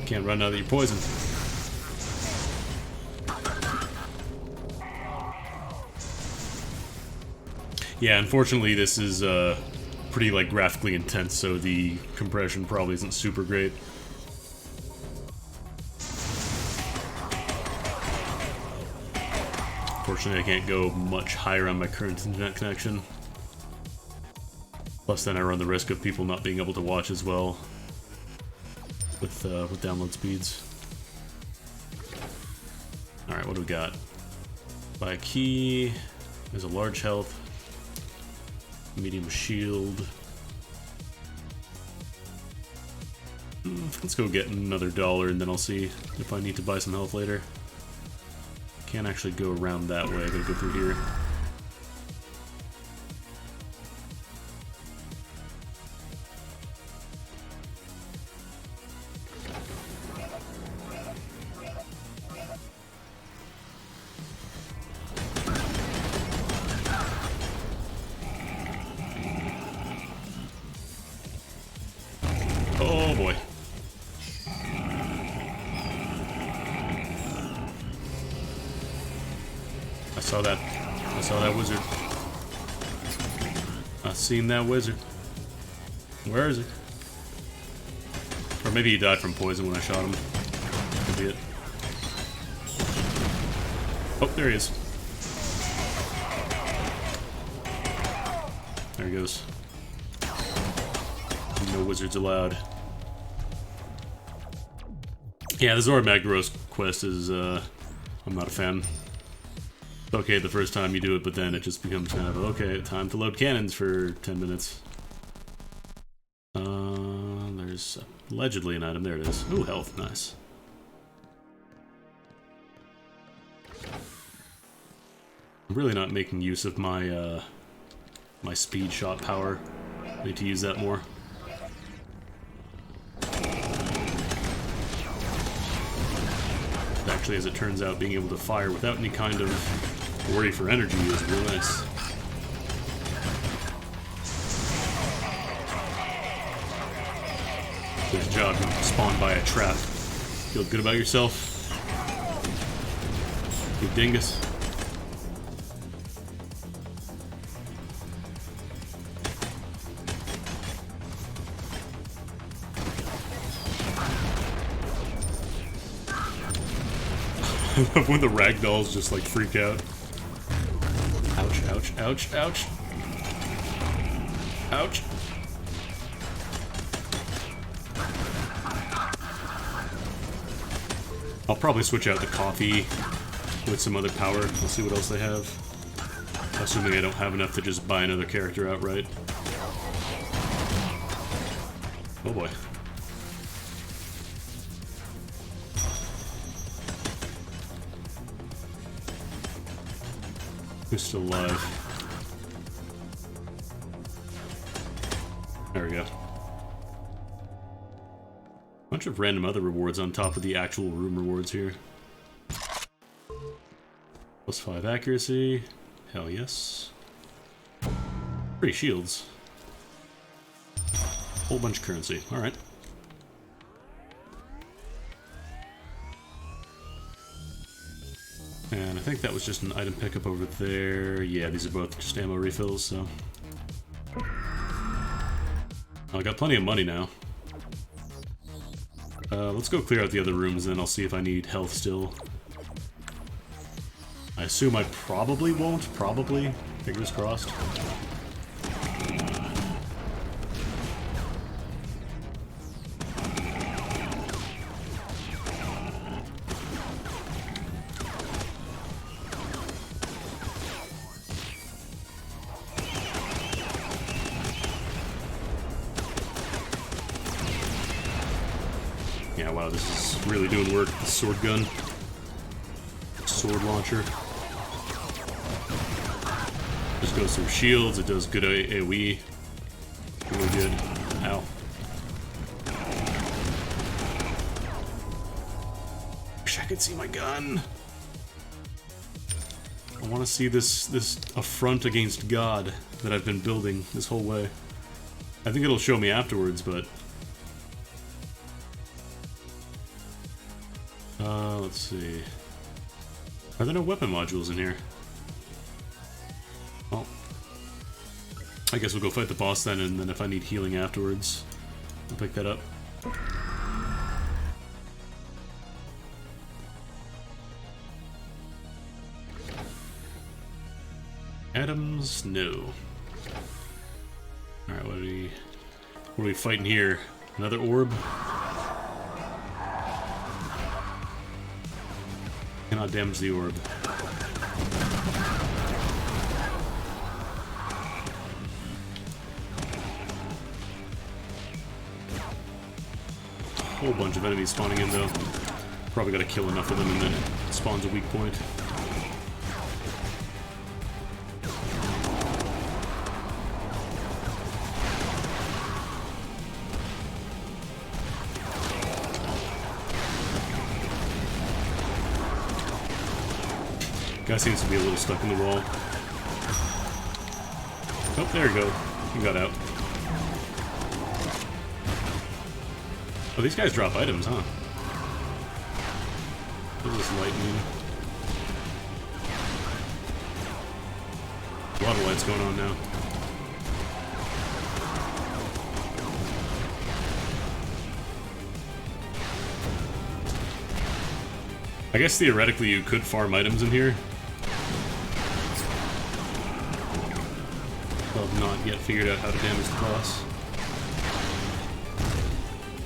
Can't run now that you're poisoned. Yeah, unfortunately this is pretty like graphically intense, so the compression probably isn't super great. Fortunately, I can't go much higher on my current internet connection. Plus, then I run the risk of people not being able to watch as well with download speeds. All right, what do we got? Buy a key. There's a large health, medium shield. Let's go get another $1, and then I'll see if I need to buy some health later. Can't actually go around that way, I gotta go through here. Oh boy. I saw that wizard. I seen that wizard. Where is he? Or maybe he died from poison when I shot him. Could be it. Oh, there he is. There he goes. No wizards allowed. Yeah, the Zora Magdaros quest is, I'm not a fan. Okay, the first time you do it, but then it just becomes kind of, okay, time to load cannons for 10 minutes. There's allegedly an item. There it is. Ooh, health. Nice. I'm really not making use of my, my speed shot power. I need to use that more. Actually, as it turns out, being able to fire without any kind of worry for energy is really nice. Good job, spawned by a trap. Feel good about yourself? You dingus. I love when the ragdolls just like freak out. Ouch, ouch, ouch, ouch. Ouch. I'll probably switch out the coffee with some other power. Let's see what else they have. Assuming I don't have enough to just buy another character outright. Oh boy. Who's still alive? There we go. Bunch of random other rewards on top of the actual room rewards here. +5 accuracy. Hell yes. Free shields. Whole bunch of currency. Alright. And I think that was just an item pickup over there. Yeah, these are both just ammo refills, so... I got plenty of money now. Let's go clear out the other rooms, and then I'll see if I need health still. I assume I probably won't. Probably. Fingers crossed. Yeah, wow, this is really doing work. The sword gun. Sword launcher. Just goes through shields, it does good AoE. Really good. Ow. Wish I could see my gun. I want to see this affront against God that I've been building this whole way. I think it'll show me afterwards, but... let's see... Are there no weapon modules in here? Well... I guess we'll go fight the boss then, and then if I need healing afterwards, I'll pick that up. Atoms? No. Alright, what are we fighting here? Another orb? Cannot damage the orb. Whole bunch of enemies spawning in though. Probably gotta kill enough of them and then it spawns a weak point. Guy seems to be a little stuck in the wall. Oh, there you go. He got out. Oh, these guys drop items, huh? What is this lightning? A lot of lights going on now. I guess theoretically you could farm items in here. I've not yet figured out how to damage the boss.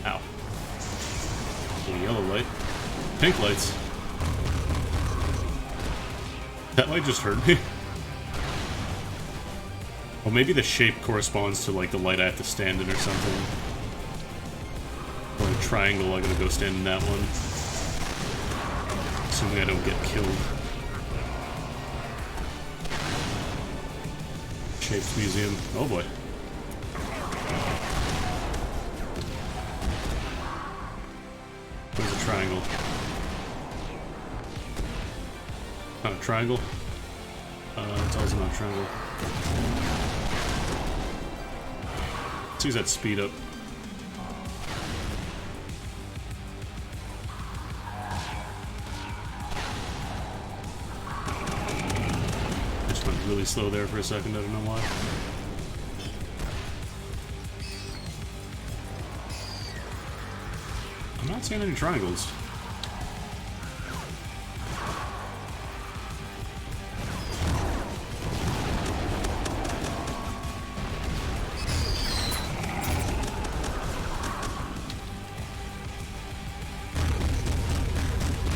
Ow. A yellow light. Pink lights. That light just hurt me. Well, maybe the shape corresponds to like the light I have to stand in or something. Or a triangle, I gotta go stand in that one. Assuming I don't get killed. Shapes Museum. Oh boy. Where's a triangle? Not a triangle. It's also not a triangle. Let's use that speed up. Really slow there for a second, I don't know why. I'm not seeing any triangles.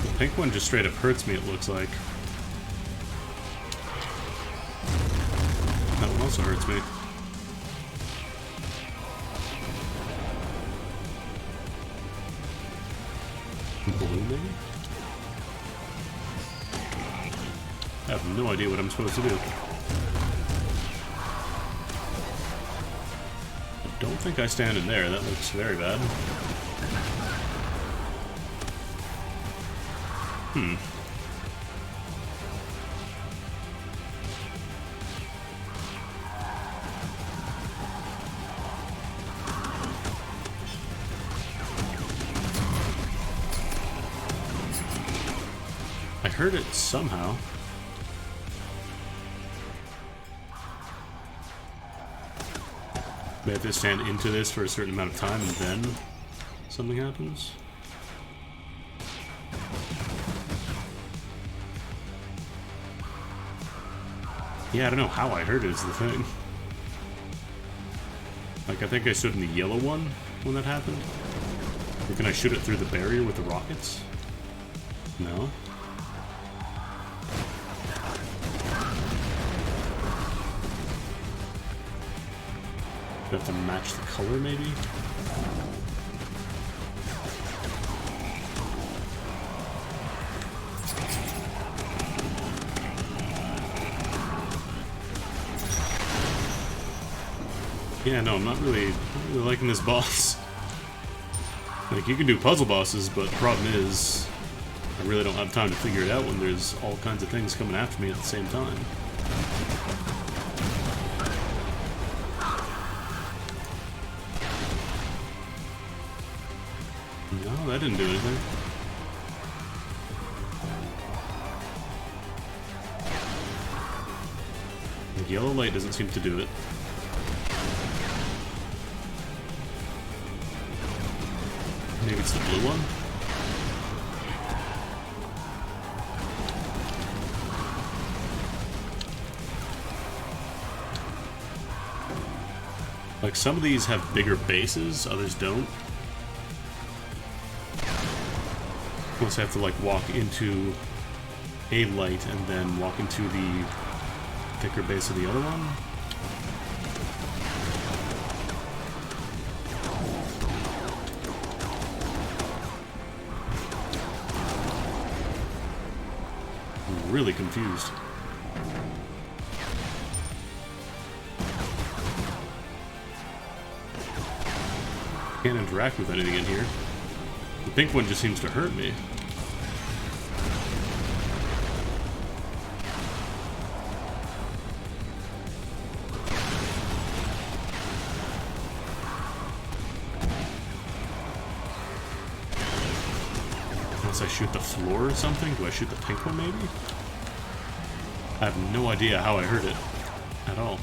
The pink one just straight up hurts me, it looks like. Also hurts me. Blue, maybe? I have no idea what I'm supposed to do. I don't think I stand in there. That looks very bad. I heard it somehow. May have to stand into this for a certain amount of time and then something happens. Yeah, I don't know how I heard it is the thing. Like, I think I stood in the yellow one when that happened. Or can I shoot it through the barrier with the rockets? No? Do I have to match the color, maybe? Yeah, no, I'm not really liking this boss. Like, you can do puzzle bosses, but the problem is, I really don't have time to figure it out when there's all kinds of things coming after me at the same time. No, that didn't do anything. The yellow light doesn't seem to do it. Maybe it's the blue one? Like, some of these have bigger bases, others don't. Unless I have to, like, walk into a light and then walk into the thicker base of the other one. I'm really confused. Can't interact with anything in here. The pink one just seems to hurt me. Unless I shoot the floor or something? Do I shoot the pink one maybe? I have no idea how I hurt it at all.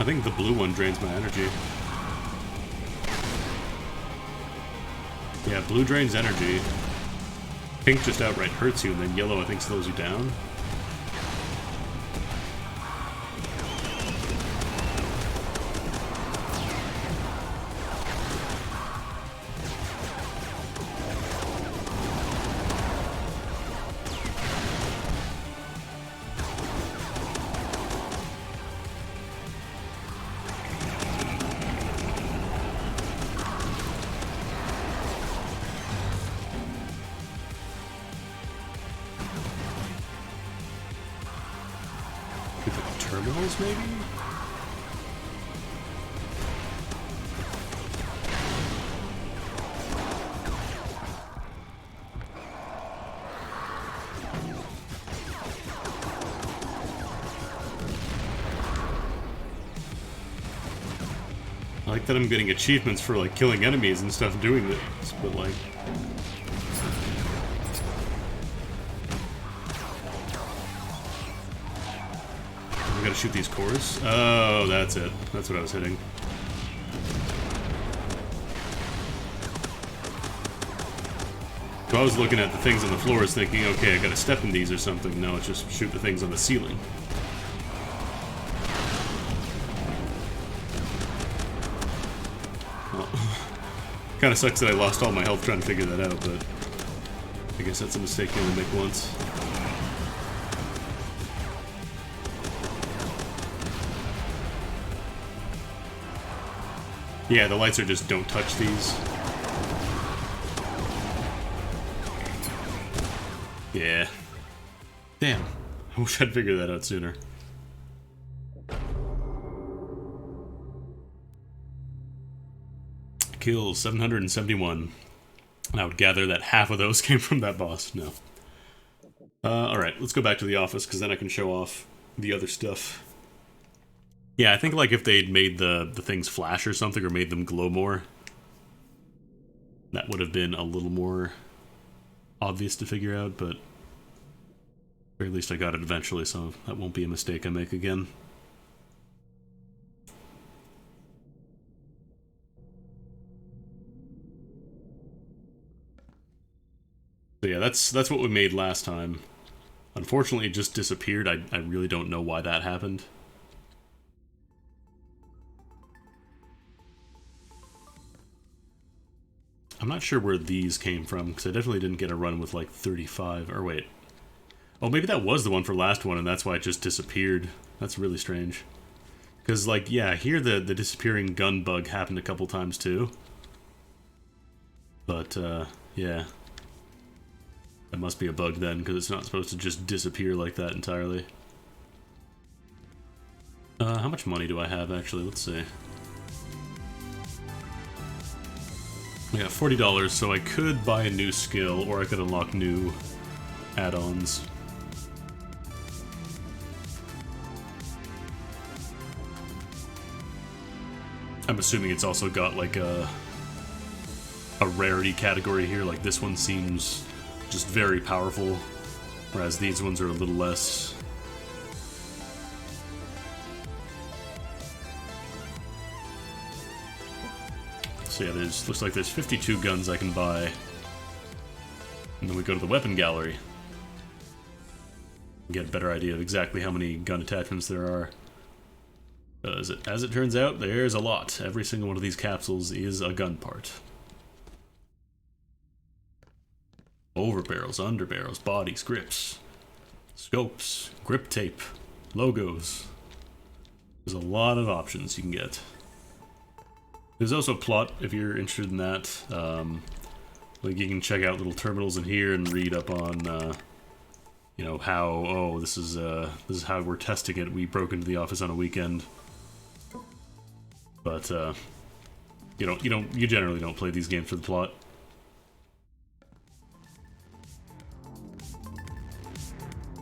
I think the blue one drains my energy. Yeah, blue drains energy. Pink just outright hurts you, and then yellow I think slows you down. Terminals, maybe? I like that I'm getting achievements for, like, killing enemies and stuff doing this, but, like... I gotta shoot these cores? Oh, that's it. That's what I was hitting. So I was looking at the things on the floors thinking, okay, I gotta step in these or something. No, it's just shoot the things on the ceiling. Well, kinda sucks that I lost all my health trying to figure that out, but I guess that's a mistake you only make once. Yeah, the lights are just don't touch these. Yeah. Damn. I wish I'd figured that out sooner. Kills 771. And I would gather that half of those came from that boss. No. Alright, let's go back to the office, because then I can show off the other stuff. Yeah, I think, like, if they'd made the things flash or something, or made them glow more, that would have been a little more obvious to figure out, but or at least I got it eventually, so that won't be a mistake I make again. So yeah, that's what we made last time. Unfortunately, it just disappeared. I really don't know why that happened. I'm not sure where these came from, because I definitely didn't get a run with, like, 35, or wait. Oh, maybe that was the one for last one, and that's why it just disappeared. That's really strange. Because, like, yeah, here the disappearing gun bug happened a couple times, too. But, yeah. That must be a bug then, because it's not supposed to just disappear like that entirely. How much money do I have, actually? Let's see. I got $40, so I could buy a new skill, or I could unlock new add-ons. I'm assuming it's also got, like, a rarity category here. Like, this one seems just very powerful, whereas these ones are a little less. So yeah, looks like there's 52 guns I can buy. And then we go to the weapon gallery. Get a better idea of exactly how many gun attachments there are. As it turns out, there's a lot. Every single one of these capsules is a gun part. Overbarrels, underbarrels, bodies, grips, scopes, grip tape, logos. There's a lot of options you can get. There's also a plot if you're interested in that. Like you can check out little terminals in here and read up on, you know, how this is how we're testing it. We broke into the office on a weekend, but you generally don't play these games for the plot.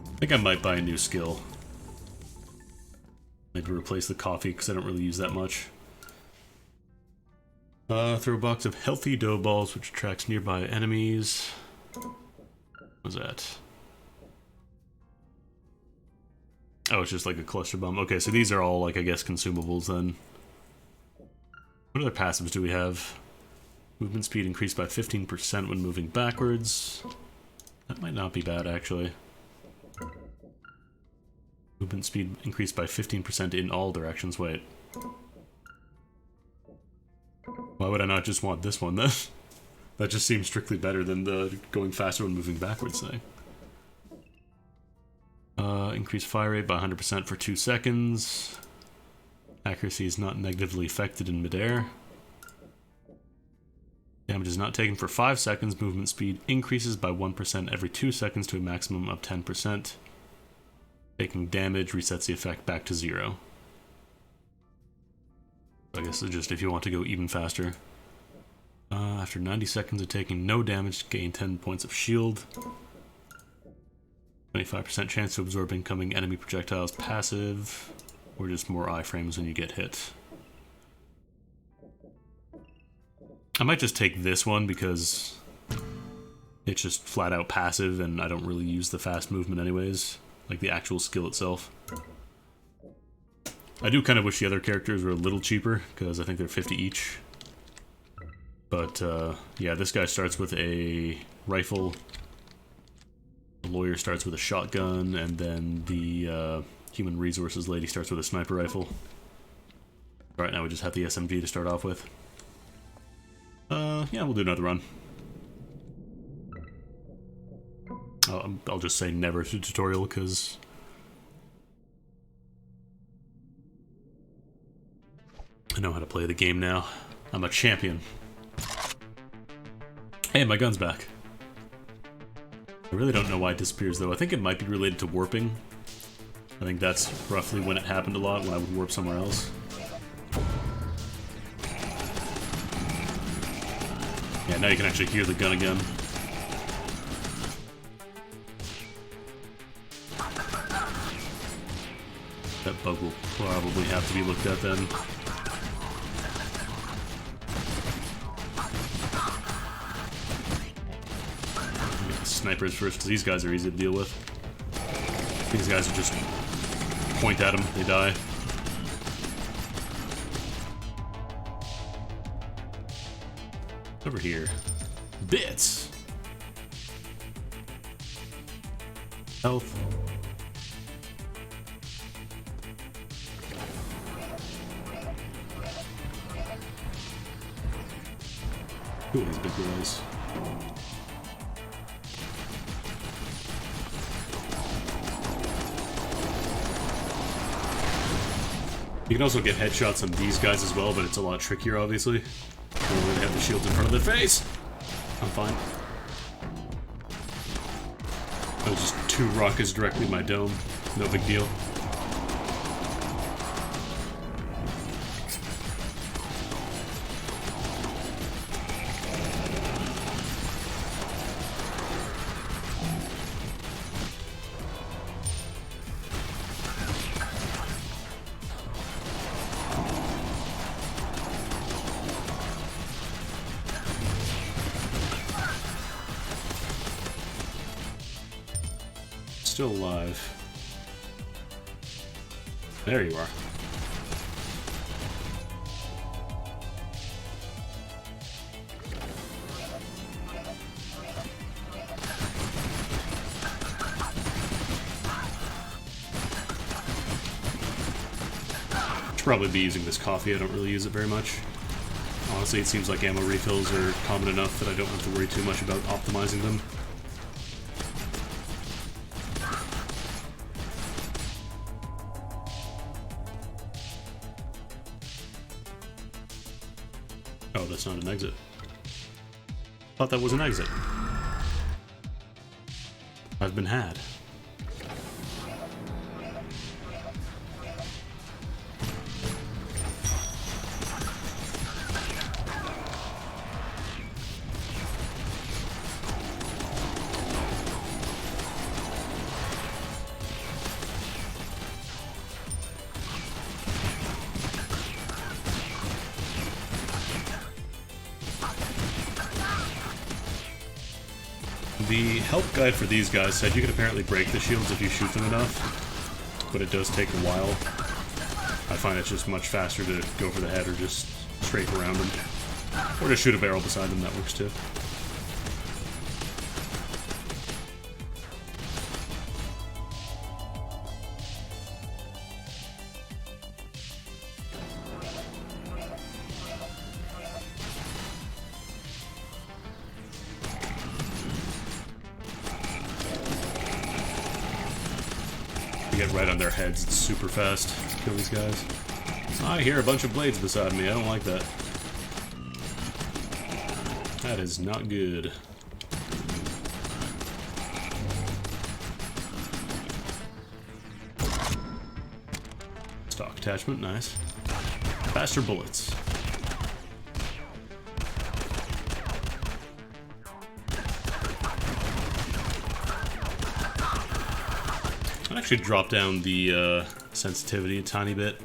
I think I might buy a new skill. Maybe replace the coffee because I don't really use that much. Throw a box of healthy dough balls, which attracts nearby enemies. What was that? Oh, it's just like a cluster bomb. Okay, so these are all, like, I guess, consumables then. What other passives do we have? Movement speed increased by 15% when moving backwards. That might not be bad, actually. Movement speed increased by 15% in all directions. Wait. Why would I not just want this one then? That just seems strictly better than the going faster when moving backwards thing. Increase fire rate by 100% for 2 seconds. Accuracy is not negatively affected in midair. Damage is not taken for 5 seconds. Movement speed increases by 1% every 2 seconds to a maximum of 10%. Taking damage resets the effect back to 0. I guess it's just if you want to go even faster. After 90 seconds of taking no damage, gain 10 points of shield. 25% chance to absorb incoming enemy projectiles passive, or just more iframes when you get hit. I might just take this one because it's just flat out passive and I don't really use the fast movement anyways, like the actual skill itself. I do kind of wish the other characters were a little cheaper, because I think they're 50 each. But, yeah, this guy starts with a rifle, the lawyer starts with a shotgun, and then the human resources lady starts with a sniper rifle. Right now we just have the SMG to start off with. Yeah, we'll do another run. I'll just say never to tutorial, because I know how to play the game now. I'm a champion. Hey, my gun's back. I really don't know why it disappears, though. I think it might be related to warping. I think that's roughly when it happened a lot, when I would warp somewhere else. Yeah, now you can actually hear the gun again. That bug will probably have to be looked at then. Snipers first, because these guys are easy to deal with. These guys are just point at them, they die. Over here. Bits! Health. Ooh, these big guys. You can also get headshots on these guys as well, but it's a lot trickier, obviously. They have the shields in front of their face. I'm fine. That was just 2 rockets directly in my dome. No big deal. Still alive. There you are. Should probably be using this coffee. I don't really use it very much. Honestly, it seems like ammo refills are common enough that I don't have to worry too much about optimizing them. Oh, that's not an exit. Thought that was an exit. I've been had. The help guide for these guys said you can apparently break the shields if you shoot them enough, but it does take a while. I find it's just much faster to go for the head or just strafe around them. Or just shoot a barrel beside them, that works too. Get right on their heads, it's super fast to kill these guys. I hear a bunch of blades beside me, I don't like that. That is not good. Stock attachment, nice. Faster bullets. Actually drop down the sensitivity a tiny bit.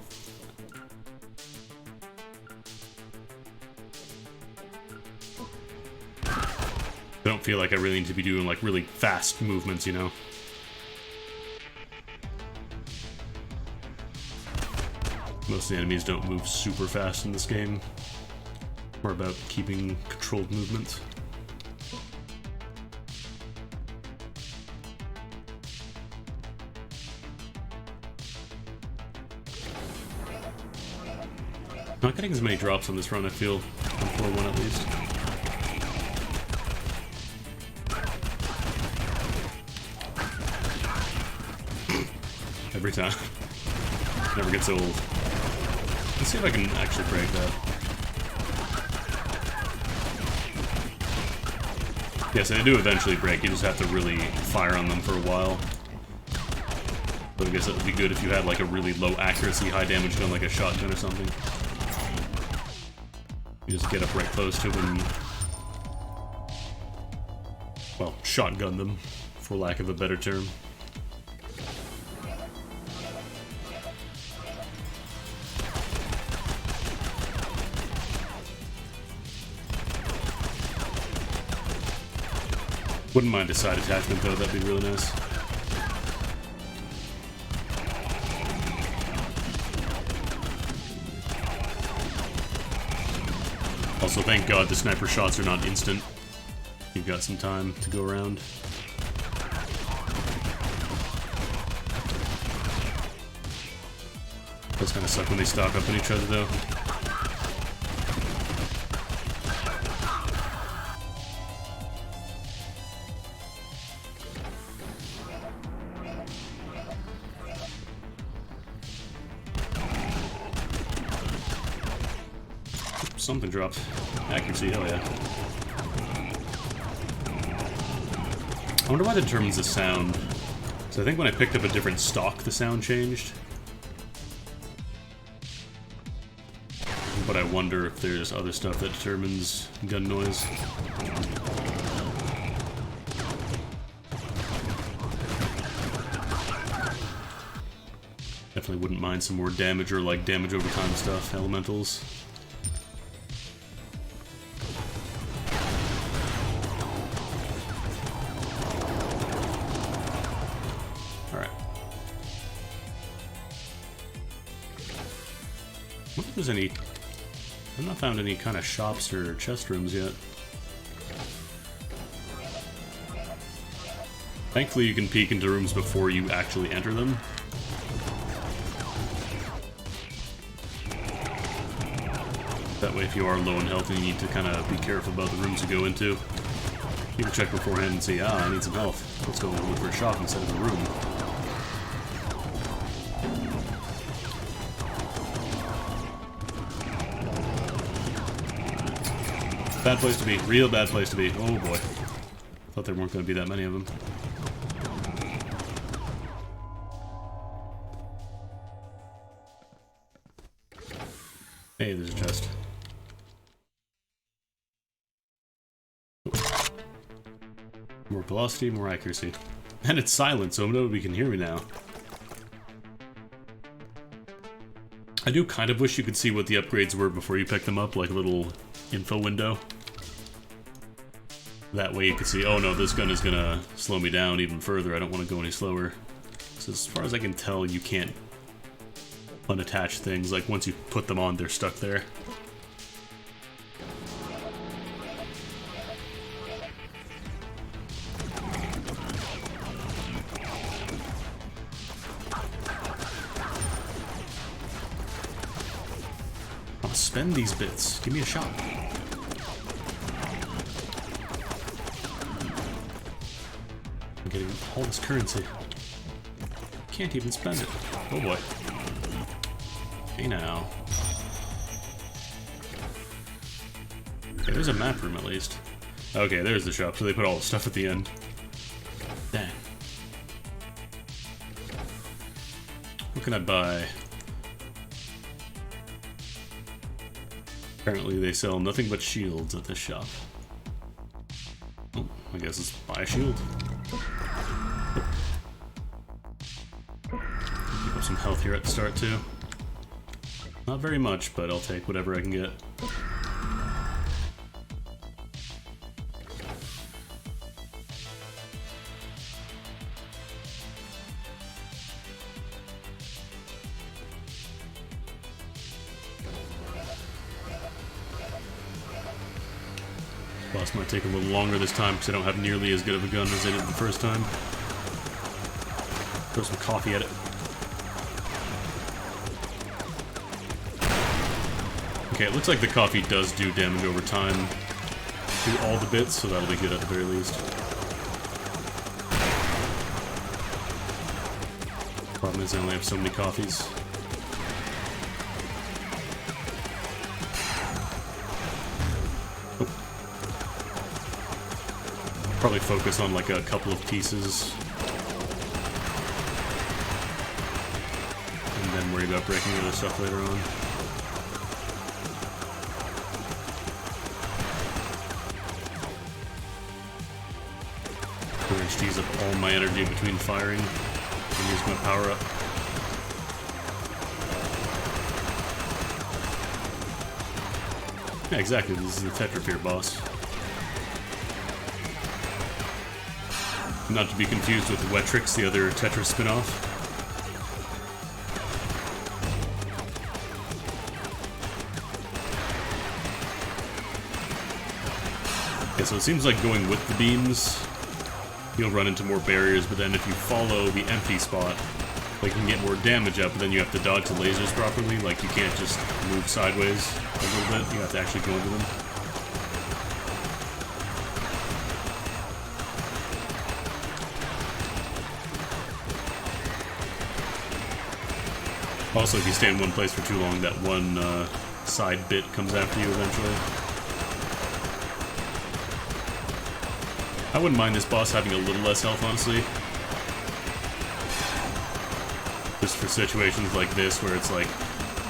I don't feel like I really need to be doing like really fast movements, you know? Most of the enemies don't move super fast in this game. More about keeping controlled movement. Not getting as many drops on this run, I feel. On 4-1 at least. Every time. Never gets old. Let's see if I can actually break that. Yes, they do eventually break. You just have to really fire on them for a while. But I guess it would be good if you had like a really low accuracy, high damage gun like a shotgun or something. You just get up right close to them and, well, shotgun them, for lack of a better term. Wouldn't mind a side attachment though, that'd be really nice. Also, thank God the sniper shots are not instant. You've got some time to go around. Does kind of suck when they stock up on each other though. Something dropped. Accuracy, hell yeah. wonder what determines the sound. So I think when I picked up a different stock, the sound changed. But I wonder if there's other stuff that determines gun noise. Definitely wouldn't mind some more damage or like damage over time stuff, elementals. Alright. I wonder if there's any... I've not found any kind of shops or chest rooms yet. Thankfully you can peek into rooms before you actually enter them. That way if you are low in health and you need to kind of be careful about the rooms you go into, you can check beforehand and see, I need some health. Let's go look for a shop instead of a room. Bad place to be. Real bad place to be. Oh boy. Thought there weren't going to be that many of them. Hey, there's a chest. More velocity, more accuracy. And it's silent, so nobody can hear me now. I do kind of wish you could see what the upgrades were before you pick them up, like a little info window. That way you could see, oh no, this gun is gonna slow me down even further, I don't want to go any slower. So as far as I can tell, you can't unattach things, like once you put them on, they're stuck there. I'll spend these bits, give me a shot. I'm getting all this currency. Can't even spend it. Oh boy. Hey now. Okay, there's a map room at least. Okay, there's the shop, so they put all the stuff at the end. Dang. What can I buy? Apparently they sell nothing but shields at this shop. Oh, I guess let's buy a shield. Keep up some health here at the start too. Not very much, but I'll take whatever I can get. Boss might take a little longer this time because I don't have nearly as good of a gun as I did the first time. Throw some coffee at it. Okay, it looks like the coffee does do damage over time to all the bits, so that'll be good at the very least. Problem is I only have so many coffees. Oh. Probably focus on like a couple of pieces. And then worry about breaking other stuff later on. To use up all my energy between firing and use my power up. Yeah, exactly. This is the Tetraphere boss. Not to be confused with Wetrix, the other Tetra spin-off. Okay, so it seems like going with the beams, you'll run into more barriers, but then if you follow the empty spot, like you can get more damage up, but then you have to dodge the lasers properly, like you can't just move sideways a little bit, you have to actually go into them. Also, if you stay in one place for too long, that one side bit comes after you eventually. I wouldn't mind this boss having a little less health, honestly. Just for situations like this, where it's like,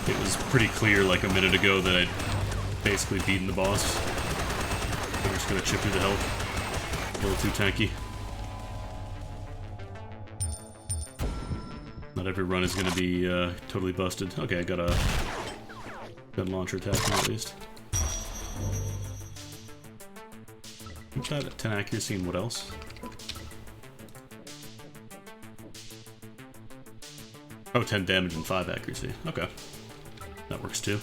it was pretty clear like a minute ago that I'd basically beaten the boss. I'm just gonna chip through the health. A little too tanky. Not every run is gonna be totally busted. Okay, I got a launcher attack now at least. What's that? 10 accuracy and what else? Oh, 10 damage and 5 accuracy. Okay. That works too.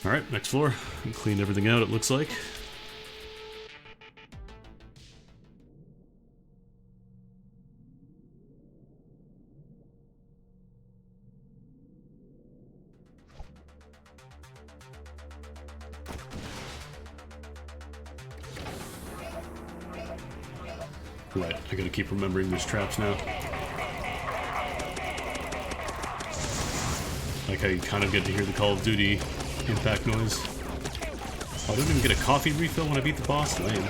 Alright, next floor. And clean everything out, it looks like. Right, I gotta keep remembering there's traps now. Like how you kind of get to hear the Call of Duty impact noise. Oh, I don't even get a coffee refill when I beat the boss? Lame.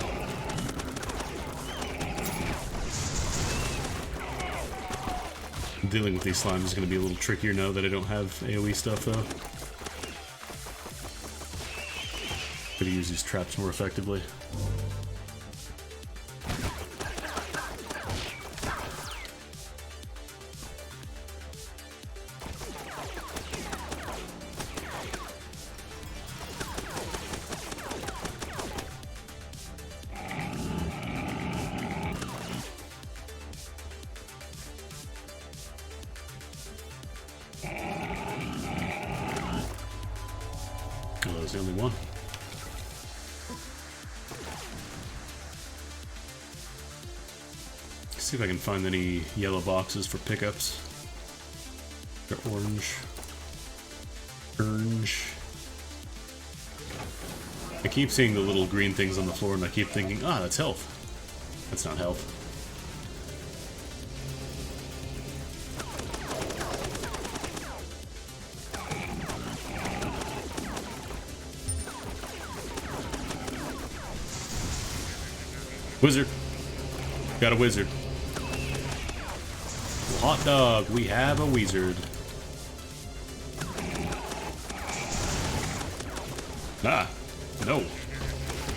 Dealing with these slimes is going to be a little trickier now that I don't have AoE stuff, though. Gotta use these traps more effectively. Oh, that was the only one. Let's see if I can find any yellow boxes for pickups. They're orange. Orange. I keep seeing the little green things on the floor and I keep thinking, ah, that's health. That's not health. Wizard. Got a wizard. Hot dog, we have a wizard. Ah, no.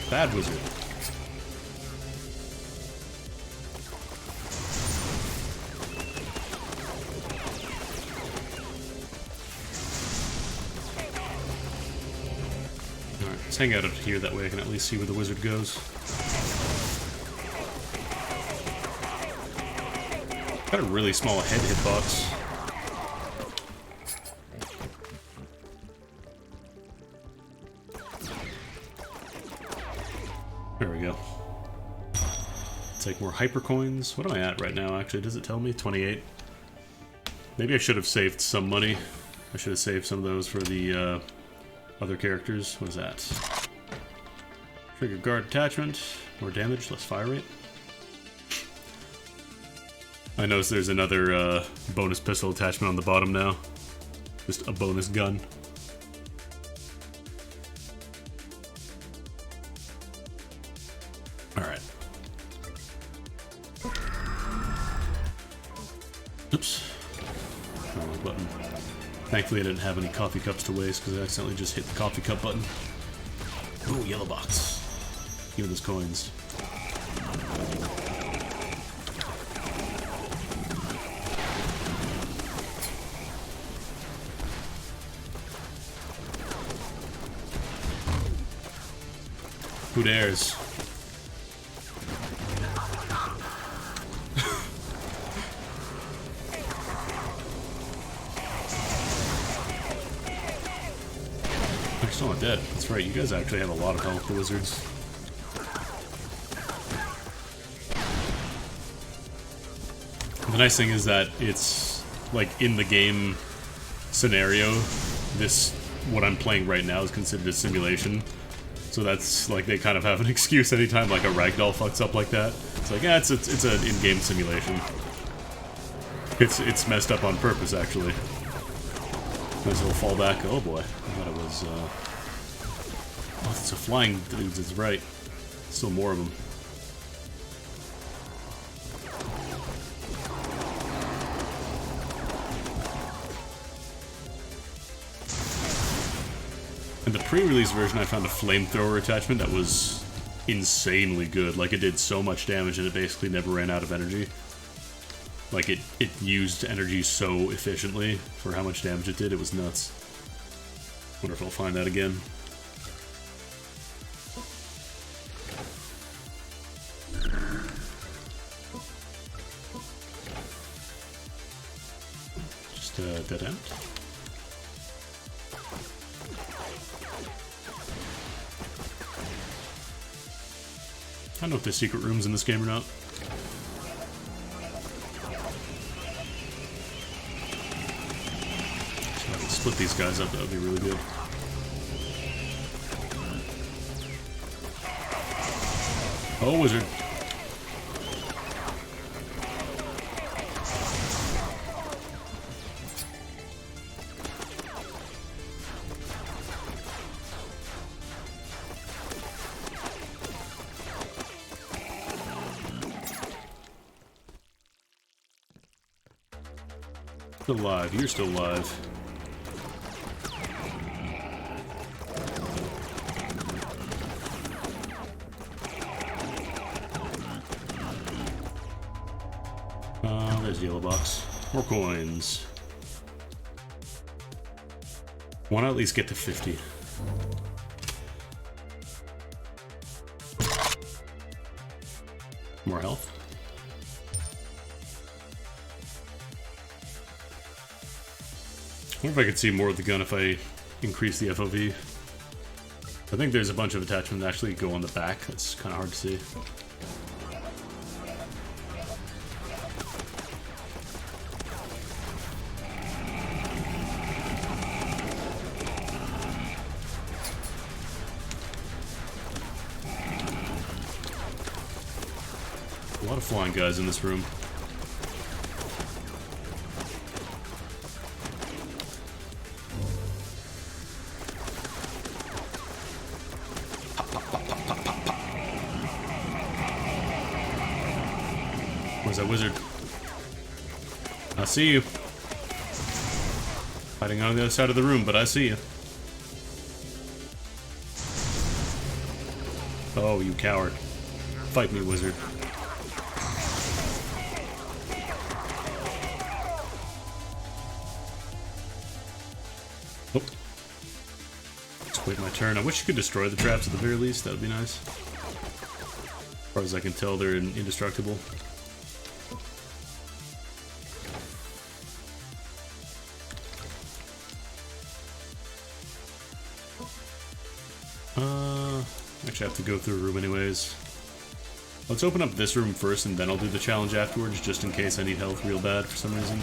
Bad wizard. Alright, let's hang out up here, that way I can at least see where the wizard goes. Got a really small head hitbox. There we go. Take more hyper coins. What am I at right now, actually? Does it tell me? 28. Maybe I should have saved some money. I should have saved some of those for the other characters. What is that? Trigger guard attachment. More damage, less fire rate. I noticed there's another bonus pistol attachment on the bottom now. Just a bonus gun. Alright. Oops. Wrong button. Thankfully I didn't have any coffee cups to waste because I accidentally just hit the coffee cup button. Ooh, yellow box. Give me those coins. Who dares? They're still not dead. That's right, you guys actually have a lot of health, the wizards. The nice thing is that it's, like, in the game scenario, what I'm playing right now is considered a simulation. So that's, like, they kind of have an excuse anytime, like, a ragdoll fucks up like that. It's like, yeah, it's an in-game simulation. It's messed up on purpose, actually. Nice little fallback. Oh boy. I thought it was, oh, it's a flying dude, it's right. Still more of them. In the pre-release version, I found a flamethrower attachment that was insanely good. Like, it did so much damage and it basically never ran out of energy. Like, it used energy so efficiently for how much damage it did. It was nuts. Wonder if I'll find that again. Just a dead end. I don't know if there's secret rooms in this game or not. So I can split these guys up, that would be really good. Oh, wizard. Still alive. You're still alive. There's the yellow box. More coins. Want to at least get to 50. More health. I wonder if I could see more of the gun if I increase the FOV. I think there's a bunch of attachments that actually go on the back. That's kind of hard to see. A lot of flying guys in this room. Where's that wizard? I see you. Hiding on the other side of the room, but I see you. Oh, you coward. Fight me, wizard. Oh. Let's wait my turn. I wish you could destroy the traps at the very least. That would be nice. As far as I can tell, they're indestructible. Actually, I have to go through a room anyways. Let's open up this room first, and then I'll do the challenge afterwards, just in case I need health real bad for some reason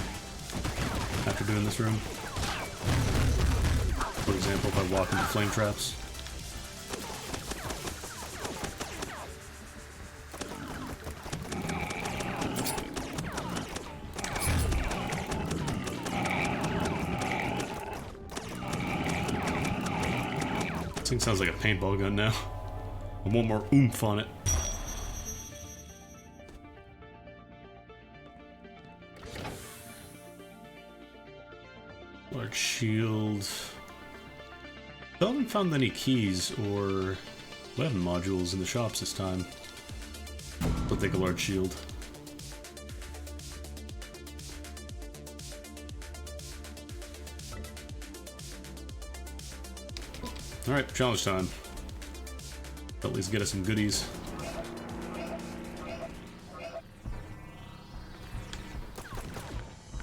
after doing this room. For example, if I walk into flame traps. This thing sounds like a paintball gun now. I want more oomph on it. Large shield. I haven't found any keys or weapon modules in the shops this time. I'll take a large shield. Alright, challenge time. At least get us some goodies.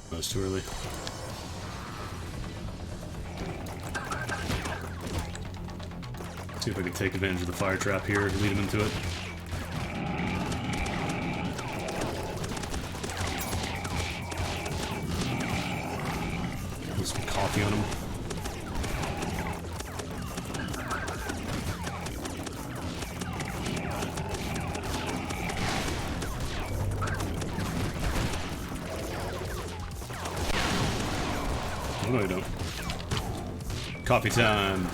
That was too early. See if I can take advantage of the fire trap here and lead him into it. Put some coffee on him. Oh, no, you don't. Coffee time.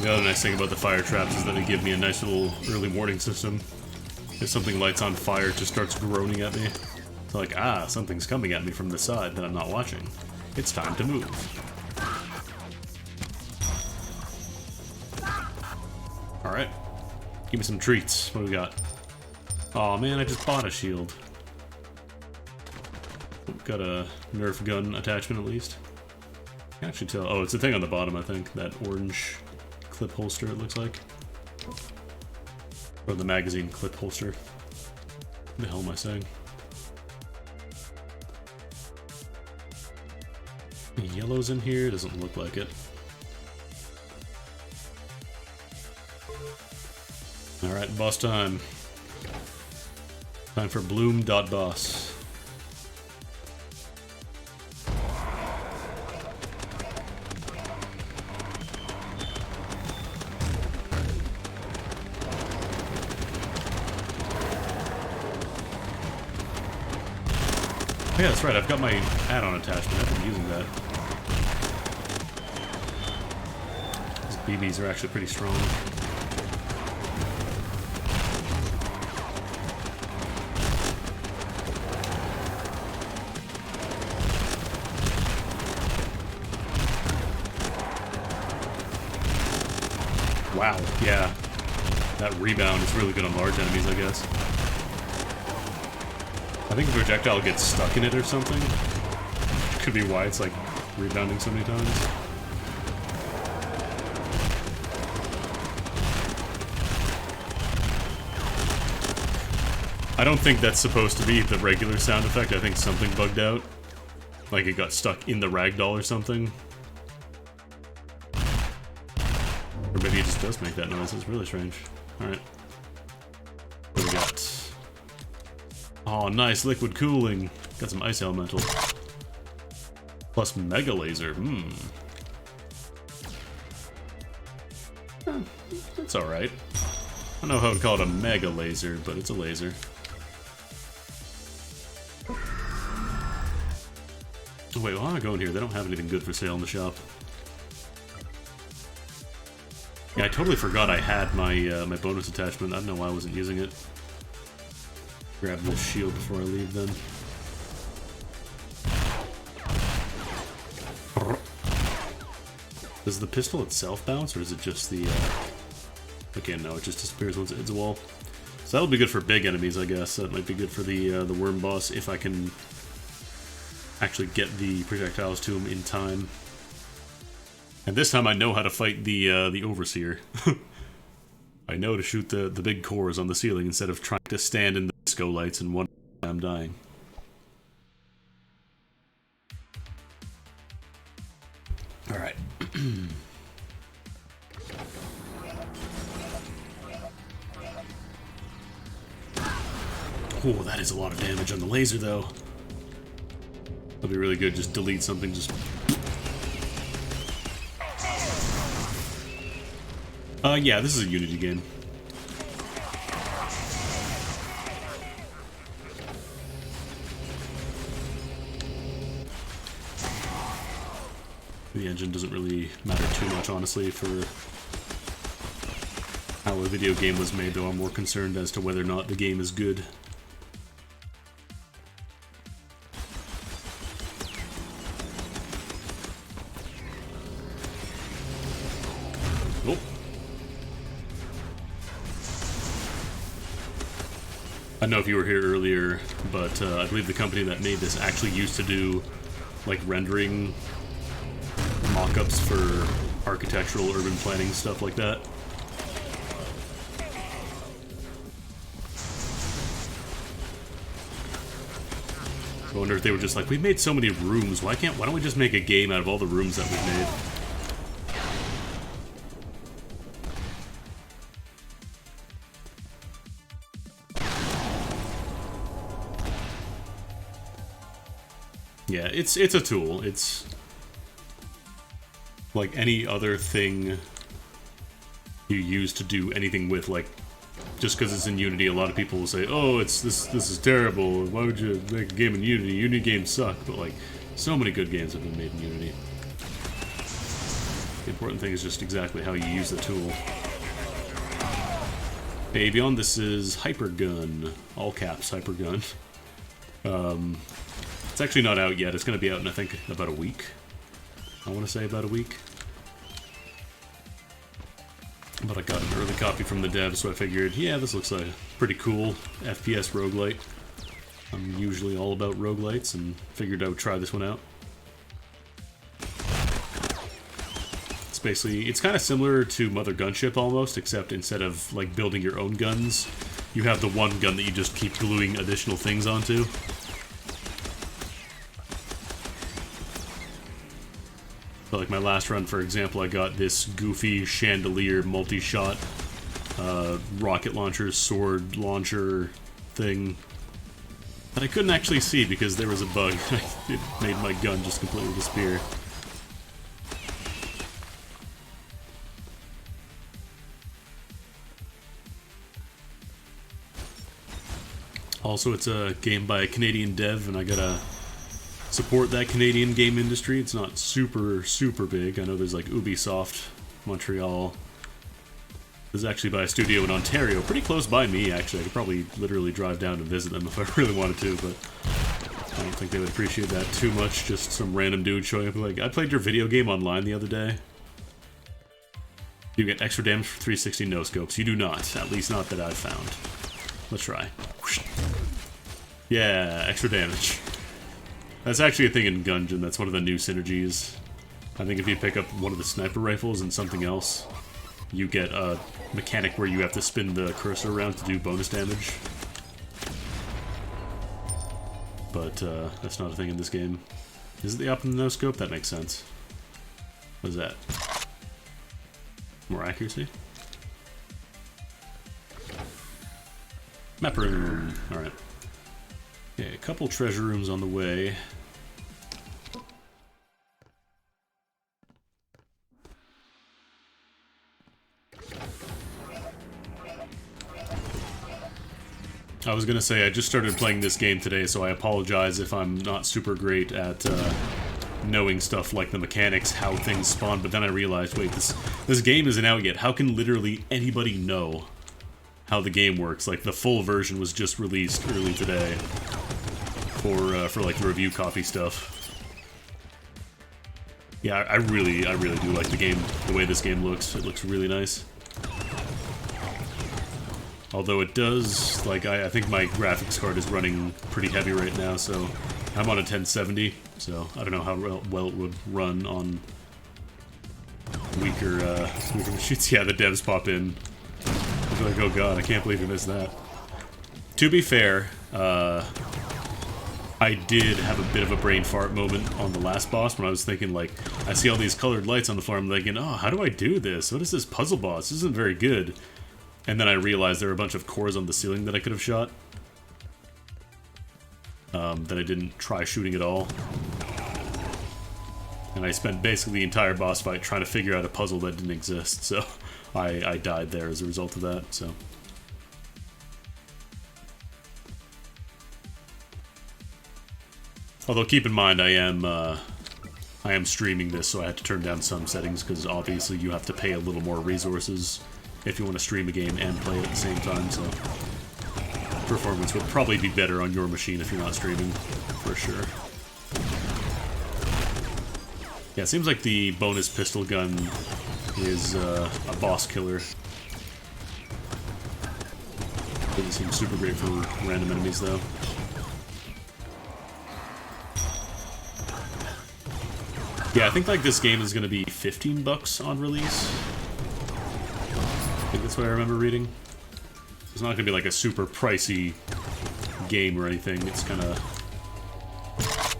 The other nice thing about the fire traps is that they give me a nice little early warning system. If something lights on fire, it just starts groaning at me. It's like, ah, something's coming at me from the side that I'm not watching. It's time to move. Alright. Give me some treats. What do we got? Aw, man, I just bought a shield. Got a Nerf gun attachment at least. I can actually tell. Oh, it's the thing on the bottom, I think. That orange clip holster, it looks like. Or the magazine clip holster. What the hell am I saying? Any yellows in here? Doesn't look like it. Alright, boss time. Time for Bloom.boss. Yeah, that's right, I've got my add-on attachment. I've been using that. These BBs are actually pretty strong. Wow, yeah. That rebound is really good on large enemies, I guess. I think the projectile gets stuck in it or something. Could be why it's like rebounding so many times. I don't think that's supposed to be the regular sound effect. I think something bugged out. Like it got stuck in the ragdoll or something. Or maybe it just does make that noise. It's really strange. Alright. What do we got? Oh, nice liquid cooling. Got some ice elemental. Plus mega laser. That's alright. I don't know how to call it a mega laser, but it's a laser. Oh, wait, why am I going here? They don't have anything good for sale in the shop. Yeah, I totally forgot I had my my bonus attachment. I don't know why I wasn't using it. Grab this shield before I leave then. Does the pistol itself bounce, or is it just the... Okay, no, it just disappears once it hits a wall. So that'll be good for big enemies, I guess. That might be good for the worm boss, if I can actually get the projectiles to him in time. And this time I know how to fight the Overseer. I know to shoot the big cores on the ceiling instead of trying to stand in the disco lights and wonder why I'm dying. Alright. Oh, that is a lot of damage on the laser, though. That'll be really good. Just delete something, just... yeah, this is a Unity game. The engine doesn't really matter too much, honestly, for how a video game was made, though I'm more concerned as to whether or not the game is good. Oh. I don't know if you were here earlier, but I believe the company that made this actually used to do, like, rendering mock-ups for architectural, urban planning, stuff like that. I wonder if they were just like, we've made so many rooms, why don't we just make a game out of all the rooms that we've made? Yeah, it's a tool. It's like any other thing you use to do anything with, like, just because it's in Unity, a lot of people will say, oh, this is terrible, why would you make a game in Unity? Unity games suck, but like, so many good games have been made in Unity. The important thing is just exactly how you use the tool. Hey, beyond this is Hypergun. All caps, Hypergun. It's actually not out yet. It's going to be out in, I think, about a week. I want to say about a week. But I got an early copy from the dev, so I figured, yeah, this looks like a pretty cool FPS roguelite. I'm usually all about roguelites, and figured I would try this one out. It's basically, it's kind of similar to Mother Gunship almost, except instead of like building your own guns, you have the one gun that you just keep gluing additional things onto. So like my last run, for example, I got this goofy chandelier multi-shot rocket launcher, sword launcher thing that I couldn't actually see because there was a bug. It made my gun just completely disappear. Also, it's a game by a Canadian dev, and I gotta support that Canadian game industry. It's not super, super big. I know there's like Ubisoft, Montreal. This is actually by a studio in Ontario, pretty close by me, actually. I could probably literally drive down and visit them if I really wanted to, but I don't think they would appreciate that too much. Just some random dude showing up like, I played your video game online the other day. You get extra damage for 360 no-scopes. You do not, at least not that I've found. Let's try. Yeah, extra damage. That's actually a thing in Gungeon. That's one of the new synergies. I think if you pick up one of the sniper rifles and something else, you get a mechanic where you have to spin the cursor around to do bonus damage. But that's not a thing in this game. Is it the up and the no scope? That makes sense. What is that? More accuracy? Map room. Alright. Okay, a couple treasure rooms on the way. I was gonna say, I just started playing this game today, so I apologize if I'm not super great at knowing stuff like the mechanics, how things spawn, but then I realized, wait, this game isn't out yet. How can literally anybody know how the game works? Like, the full version was just released early today for like the review copy stuff. Yeah, I really do like the game, the way this game looks. It looks really nice. Although it does, like, I think my graphics card is running pretty heavy right now, so I'm on a 1070, so I don't know how well it would run on weaker machines. Yeah, the devs pop in. I'm like, oh god, I can't believe you missed that. To be fair, I did have a bit of a brain fart moment on the last boss when I was thinking, like, I see all these colored lights on the floor, I'm thinking, oh, how do I do this? What is this puzzle boss? This isn't very good. And then I realized there were a bunch of cores on the ceiling that I could have shot. That I didn't try shooting at all. And I spent basically the entire boss fight trying to figure out a puzzle that didn't exist, so I died there as a result of that, so. Although keep in mind, I am streaming this, so I had to turn down some settings, because obviously you have to pay a little more resources if you want to stream a game and play it at the same time, so performance would probably be better on your machine if you're not streaming, for sure. Yeah, it seems like the bonus pistol gun is a boss killer. Doesn't seem super great for random enemies, though. Yeah, I think like this game is going to be $15 on release. I think that's what I remember reading. It's not going to be like a super pricey game or anything. It's kind of...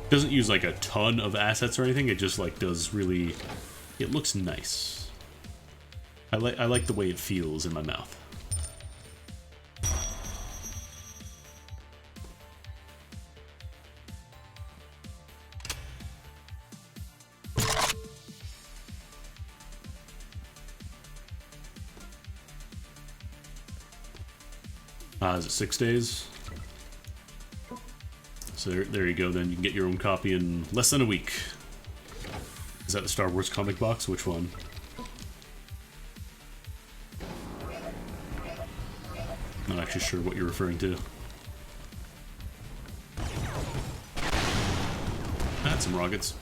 doesn't use like a ton of assets or anything. It just like does really... it looks nice. I like the way it feels in my mouth. Is it 6 days? So there you go, then you can get your own copy in less than a week. Is that the Star Wars comic box? Which one? actually sure what you're referring to. That's some rockets.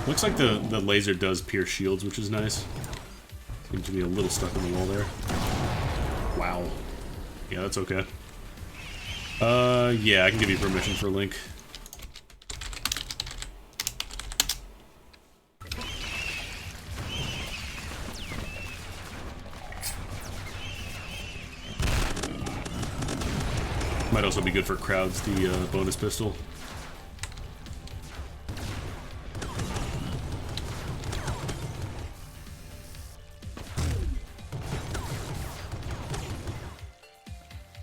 Looks like the laser does pierce shields, which is nice. Seems to be a little stuck in the wall there. Wow. Yeah, that's okay. Yeah, I can give you permission for Link. Might also be good for crowds, the bonus pistol.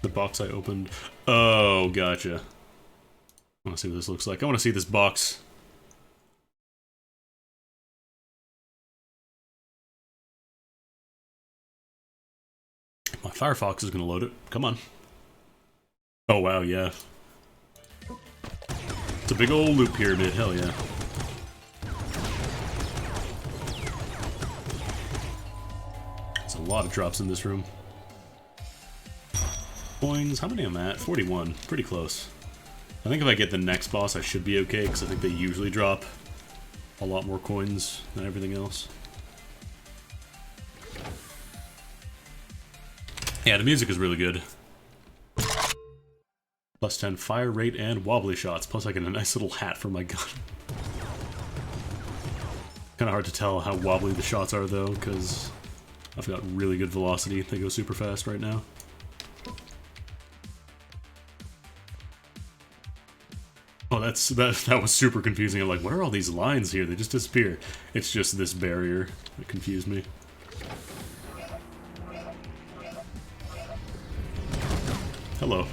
The box I opened. Oh, gotcha. I want to see what this looks like. I want to see this box. My Firefox is going to load it. Come on. Oh, wow, yeah. It's a big old loot pyramid. Hell yeah. There's a lot of drops in this room. Coins, how many am I at? 41. Pretty close. I think if I get the next boss, I should be okay, because I think they usually drop a lot more coins than everything else. Yeah, the music is really good. Plus 10 fire rate and wobbly shots, plus I get a nice little hat for my gun. Kinda hard to tell how wobbly the shots are, though, because I've got really good velocity. They go super fast right now. Oh, that was super confusing. I'm like, what are all these lines here? They just disappear. It's just this barrier that confused me. Hello.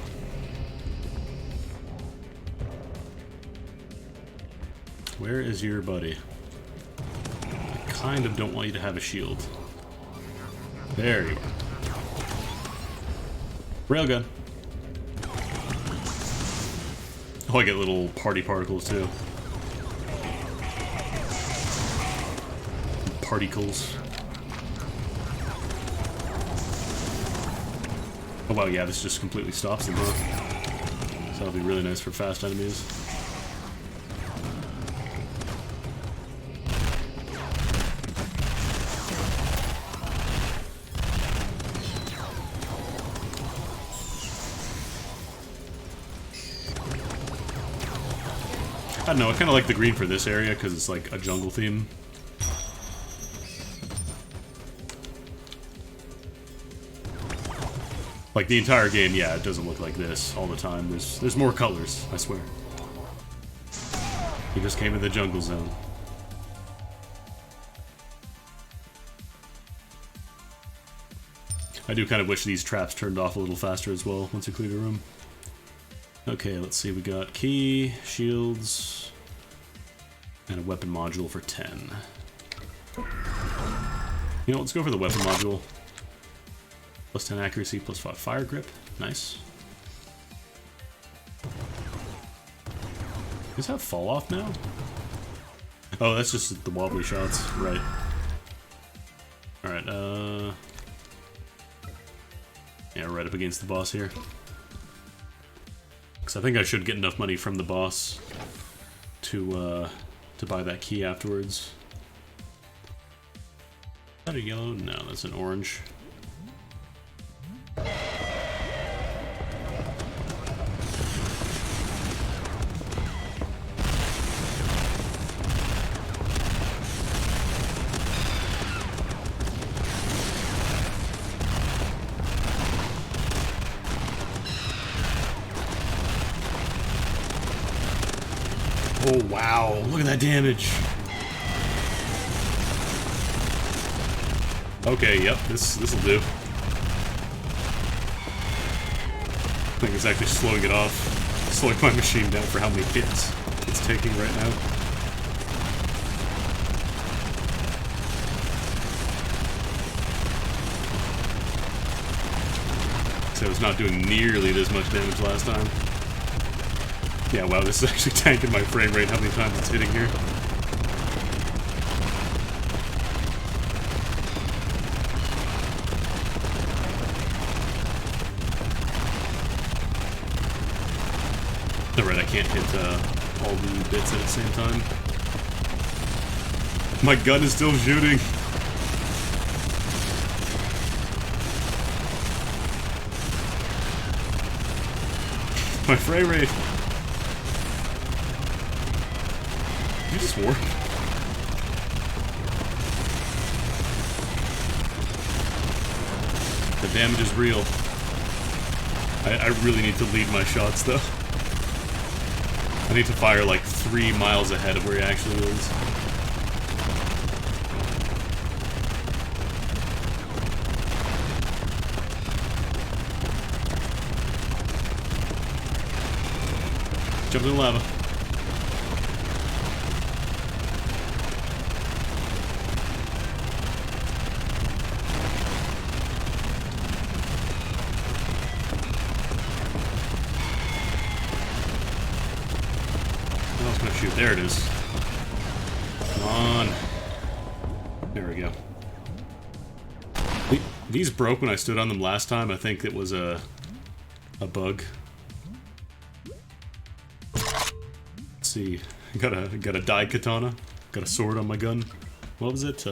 Where is your buddy? I kind of don't want you to have a shield. There you are. Railgun. Oh, I get little party particles too. Particles. Oh wow, yeah, this just completely stops them, huh? So that'll be really nice for fast enemies. I don't know, I kind of like the green for this area because it's like a jungle theme. Like the entire game, yeah, it doesn't look like this all the time. There's more colors, I swear. He just came to the jungle zone. I do kind of wish these traps turned off a little faster as well once you clear the room. Okay, let's see, we got key, shields, and a weapon module for 10. You know, let's go for the weapon module. Plus 10 accuracy, plus 5 fire grip. Nice. Does that fall off now? Oh, that's just the wobbly shots, right. Alright, yeah, right up against the boss here. Because I think I should get enough money from the boss to buy that key afterwards. Is that a yellow? No, that's an orange. Oh wow, look at that damage. Okay, yep, this'll do. I think it's actually slowing it off. Slowing my machine down for how many hits it's taking right now. So it's not doing nearly this much damage last time. Yeah, wow, this is actually tanking my frame rate, how many times it's hitting here. Alright, I can't hit all the bits at the same time. My gun is still shooting. My frame rate. You just warp. The damage is real. I really need to lead my shots though. I need to fire like 3 miles ahead of where he actually is. Jump in the lava. I was gonna shoot. There it is. Come on. There we go. These broke when I stood on them last time. I think it was a bug. See, got a dye katana, got a sword on my gun. What was it?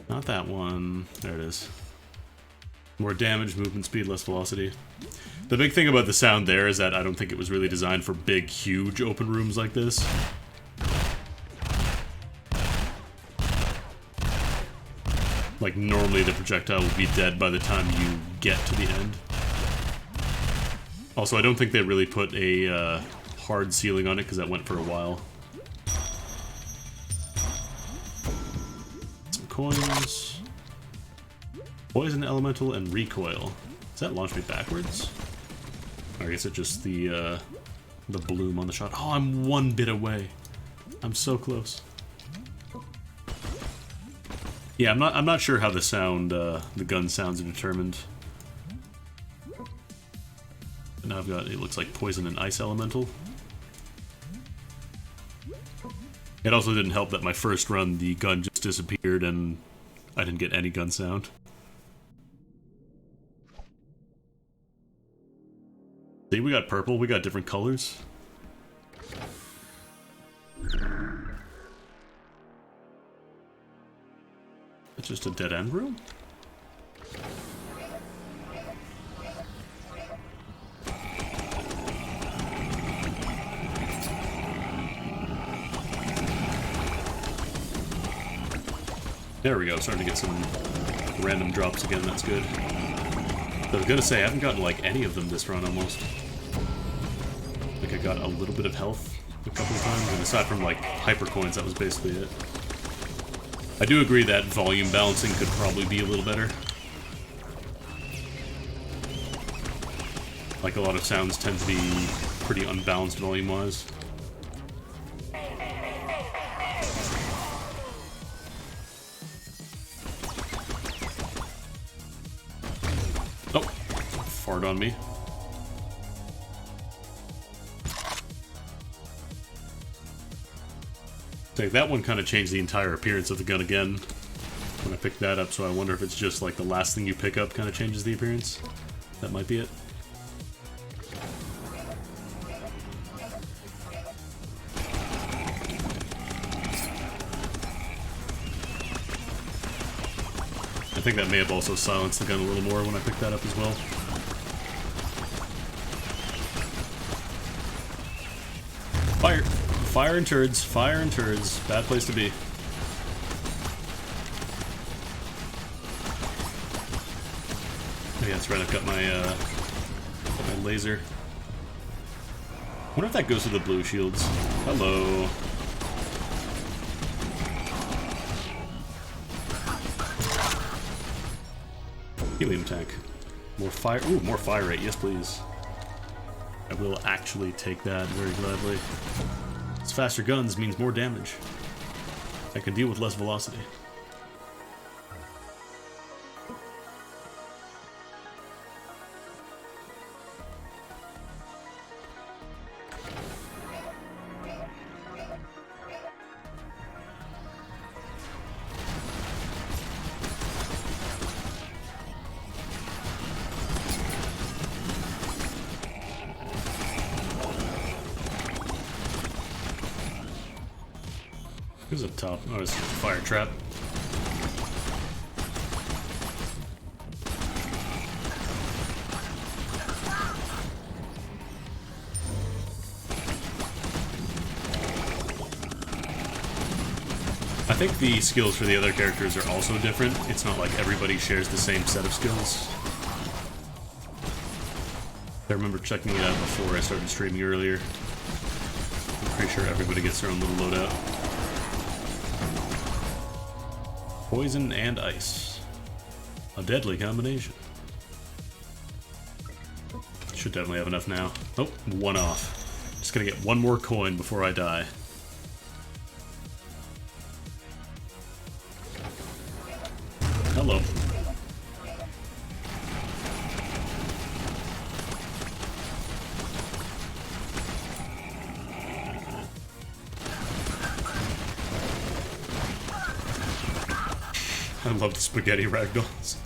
Not that one. There it is. More damage, movement speed, less velocity. The big thing about the sound there is that I don't think it was really designed for big, huge open rooms like this. Like, normally the projectile would be dead by the time you get to the end. Also, I don't think they really put a hard ceiling on it because that went for a while. Some coins. Poison elemental and recoil. Does that launch me backwards? Or I guess it's just the bloom on the shot. Oh, I'm 1 bit away. I'm so close. Yeah, I'm not sure how the sound, the gun sounds are determined. And now I've got, it looks like poison and ice elemental. It also didn't help that my first run, the gun just disappeared and I didn't get any gun sound. See, we got purple, we got different colors. It's just a dead end room? There we go, starting to get some random drops again, that's good. I was gonna say, I haven't gotten like any of them this run almost. Like I got a little bit of health a couple of times, and aside from like hyper coins, that was basically it. I do agree that volume balancing could probably be a little better. Like a lot of sounds tend to be pretty unbalanced volume-wise. Oh, fart on me. Like that one kind of changed the entire appearance of the gun again when I picked that up, so I wonder if it's just like the last thing you pick up kind of changes the appearance. That might be it. I think that may have also silenced the gun a little more when I picked that up as well. Fire! Fire and turds, fire and turds. Bad place to be. Oh, yeah, that's right, I've got my laser. I wonder if that goes to the blue shields. Hello. Helium tank. More fire. Ooh, more fire rate. Yes, please. I will actually take that very gladly. It's faster guns means more damage. I can deal with less velocity. Who's up top? Oh, it's a fire trap. I think the skills for the other characters are also different. It's not like everybody shares the same set of skills. I remember checking it out before I started streaming earlier. I'm pretty sure everybody gets their own little loadout. Poison and ice. A deadly combination. Should definitely have enough now. Oh, one off. Just gonna get one more coin before I die. Hello. I love the spaghetti ragdolls.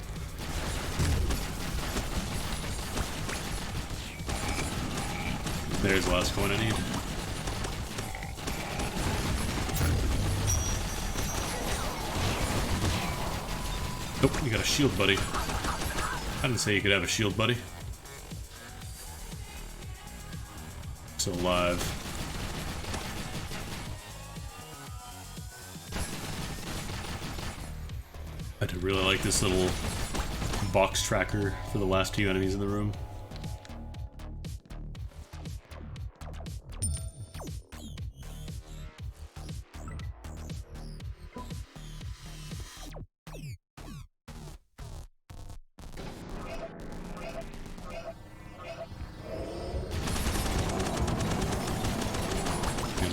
There's the last coin I need. Nope, you got a shield, buddy. I didn't say you could have a shield, buddy. Still alive. I do really like this little box tracker for the last few enemies in the room.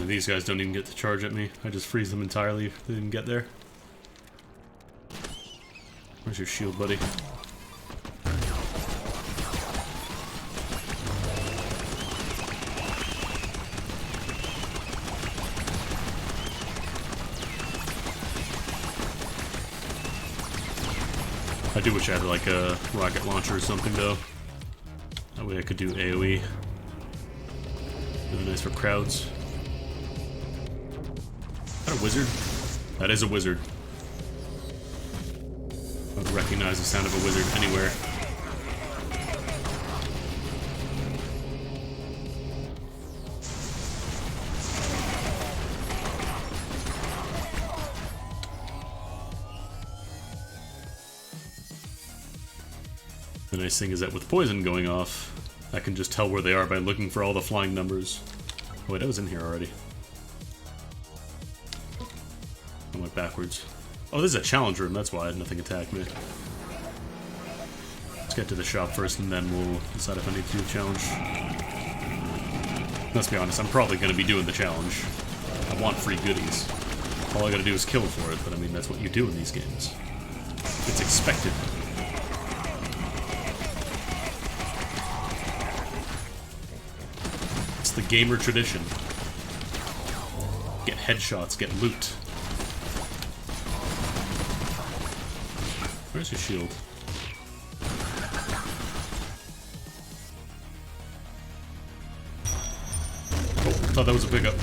These guys don't even get to charge at me. I just freeze them entirely if they didn't get there. Where's your shield, buddy? I do wish I had like a rocket launcher or something though. That way I could do AoE. Really nice for crowds. Is that a wizard? That is a wizard. I would recognize the sound of a wizard anywhere. The nice thing is that with poison going off, I can just tell where they are by looking for all the flying numbers. Oh wait, I was in here already. I went backwards. Oh, this is a challenge room, that's why nothing attacked me. Let's get to the shop first and then we'll decide if I need to do a challenge. Let's be honest, I'm probably going to be doing the challenge. I want free goodies. All I gotta do is kill for it, but I mean, that's what you do in these games. It's expected. It's the gamer tradition. Get headshots, get loot. Where's your shield? Oh, thought that was a pickup.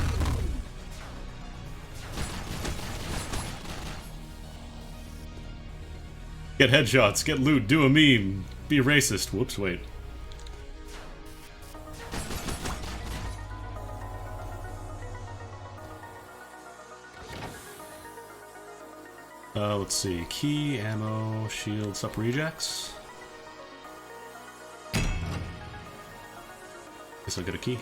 Get headshots, get loot, do a meme, be racist. Whoops, wait. Let's see. Key, ammo, shield, sup rejects. Guess I'll get a key.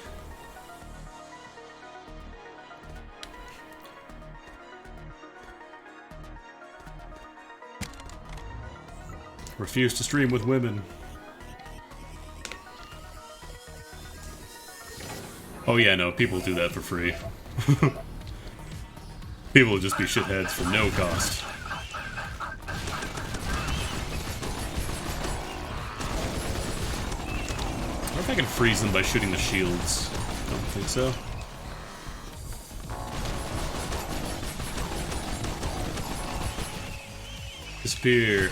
Refuse to stream with women. Oh yeah, no, people do that for free. People will just be shitheads for no cost. I wonder if I can freeze them by shooting the shields. I don't think so. Disappear.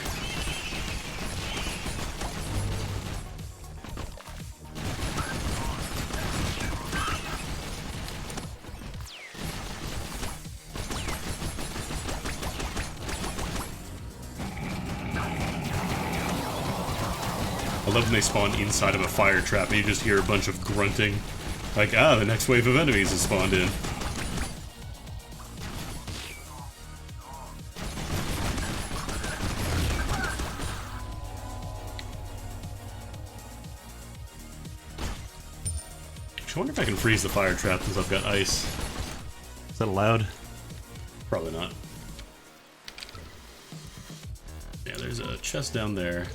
I love when they spawn inside of a fire trap and you just hear a bunch of grunting. Like, ah, the next wave of enemies has spawned in. I wonder if I can freeze the fire trap since I've got ice. Is that allowed? Probably not. Yeah, there's a chest down there.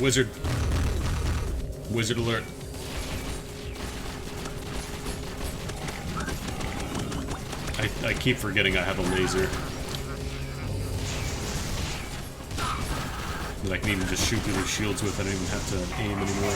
Wizard. Wizard alert. I keep forgetting I have a laser. That I can even just shoot through the shields with. I don't even have to aim anymore.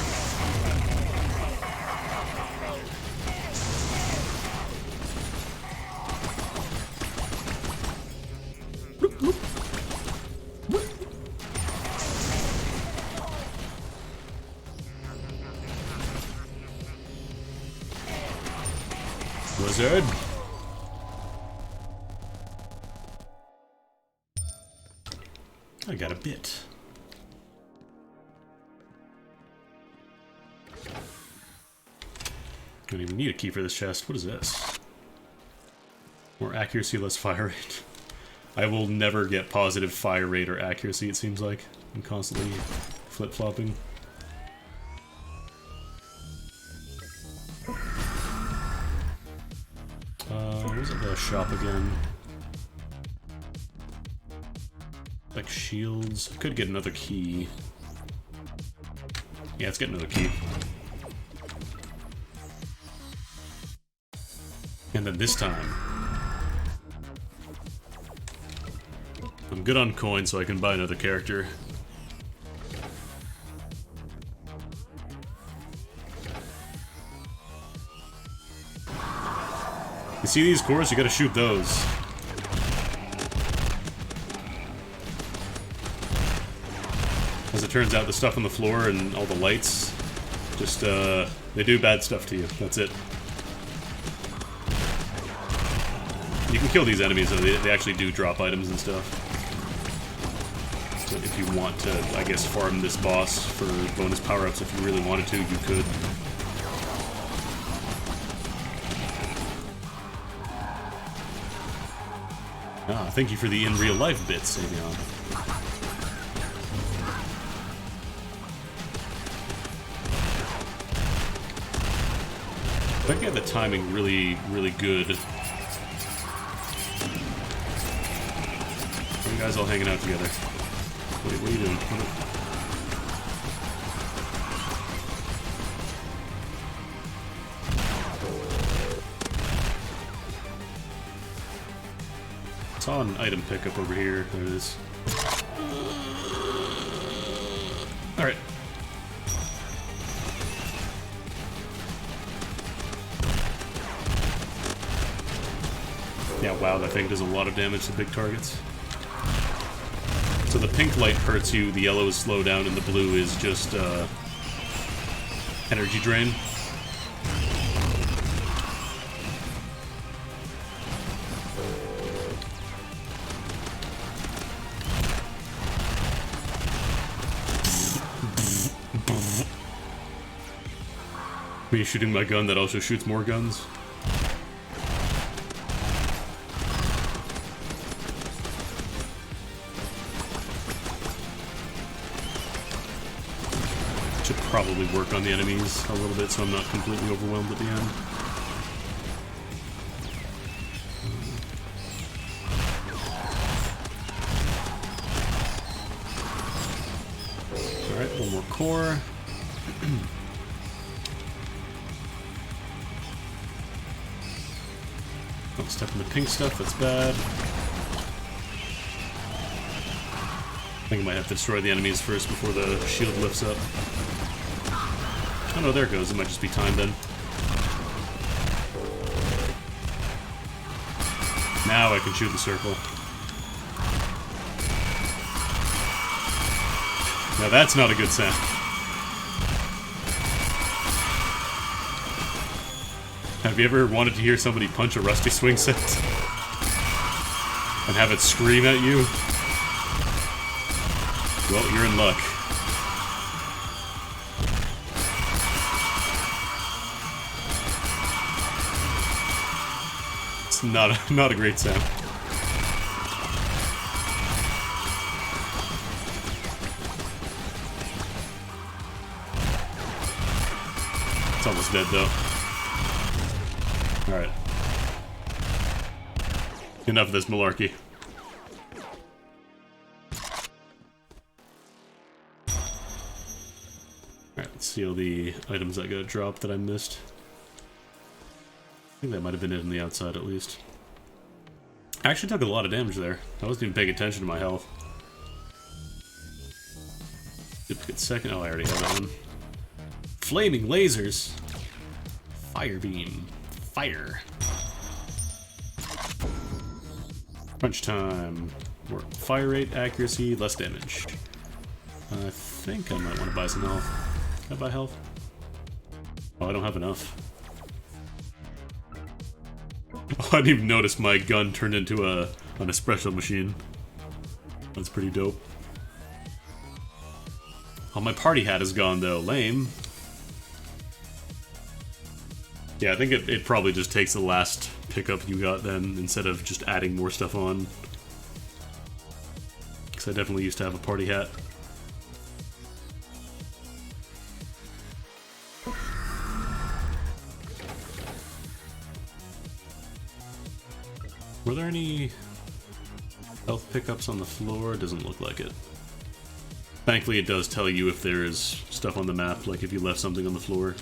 Wizard! I got a bit. Don't even need a key for this chest. What is this? More accuracy, less fire rate. I will never get positive fire rate or accuracy, it seems like. I'm constantly flip-flopping. Where's the shop again? Like shields. I could get another key. Yeah, let's get another key. And then this time, I'm good on coins, so I can buy another character. You see these cores? You gotta shoot those. As it turns out, the stuff on the floor and all the lights, just, they do bad stuff to you. That's it. You can kill these enemies, though. They actually do drop items and stuff. So if you want to, I guess, farm this boss for bonus power-ups, if you really wanted to, you could. Ah, thank you for the in-real-life bits, Savion. I think I had the timing really, really good. You guys all hanging out together. What are you doing? I saw an item pickup over here. There it is. Alright. Yeah, wow, that thing does a lot of damage to big targets. So the pink light hurts you, the yellow is slow down, and the blue is just, energy drain. Me shooting my gun that also shoots more guns. Should probably work on the enemies a little bit so I'm not completely overwhelmed at the end. Alright, one more core. Don't step in the pink stuff, that's bad. I think I might have to destroy the enemies first before the shield lifts up. Oh no, there it goes. It might just be time then. Now I can shoot the circle. Now that's not a good sound. Have you ever wanted to hear somebody punch a rusty swing set? And have it scream at you? Well, you're in luck. It's not a great sound. It's almost dead though. Alright. Enough of this malarkey. Alright, let's see all the items I got dropped that I missed. I think that might have been it on the outside at least. I actually took a lot of damage there. I wasn't even paying attention to my health. Duplicate second. Oh, I already have that one. Flaming lasers. Fire beam. Fire. Crunch time. More fire rate, accuracy, less damage. I think I might want to buy some health. Can I buy health? Oh, I don't have enough. Oh, I didn't even notice my gun turned into an espresso machine. That's pretty dope. Oh, my party hat is gone though. Lame. Yeah, I think it probably just takes the last pickup you got then, instead of just adding more stuff on. Because I definitely used to have a party hat. Were there any health pickups on the floor? Doesn't look like it. Thankfully it does tell you if there is stuff on the map, like if you left something on the floor.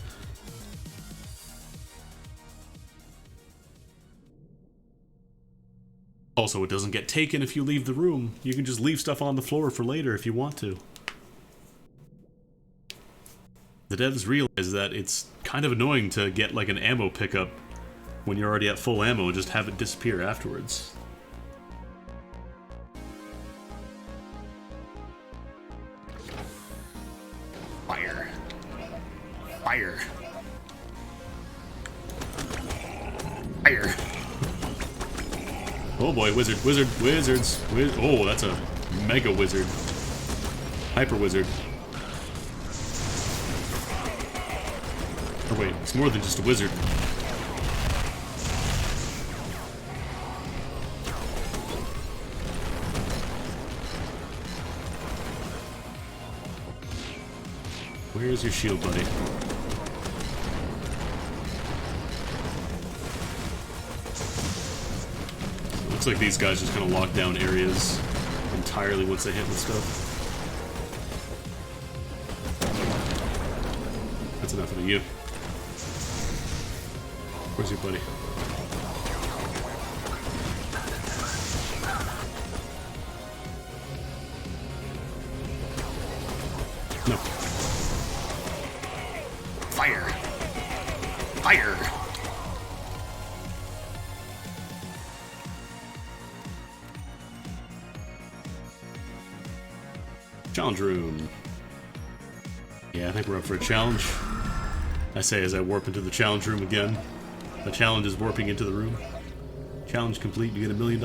Also, it doesn't get taken if you leave the room. You can just leave stuff on the floor for later if you want to. The devs realize that it's kind of annoying to get like an ammo pickup when you're already at full ammo and just have it disappear afterwards. Fire. Fire. Fire. Oh boy, wizards. Oh, that's a mega wizard. Hyper wizard. Oh wait, it's more than just a wizard. Where's your shield, buddy? Looks like these guys just kind of lock down areas entirely once they hit with stuff. That's enough of you. Where's your buddy? No. Fire! Fire! Challenge room. Yeah, I think we're up for a challenge. I say as I warp into the challenge room again. The challenge is warping into the room. Challenge complete, you get $1 million.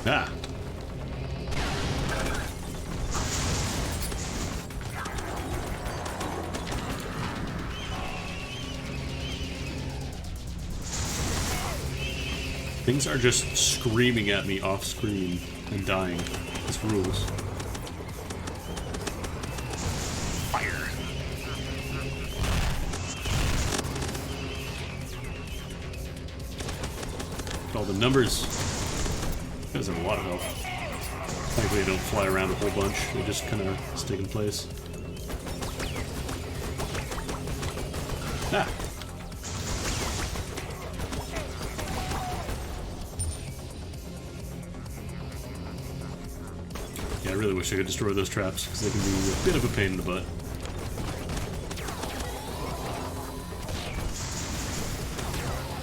Ah! Things are just screaming at me off screen and dying. This rules. Fire. All the numbers. You guys have a lot of health. Thankfully they don't fly around a whole bunch. They just kind of stick in place. Ah! Yeah, I really wish I could destroy those traps, because they can be a bit of a pain in the butt.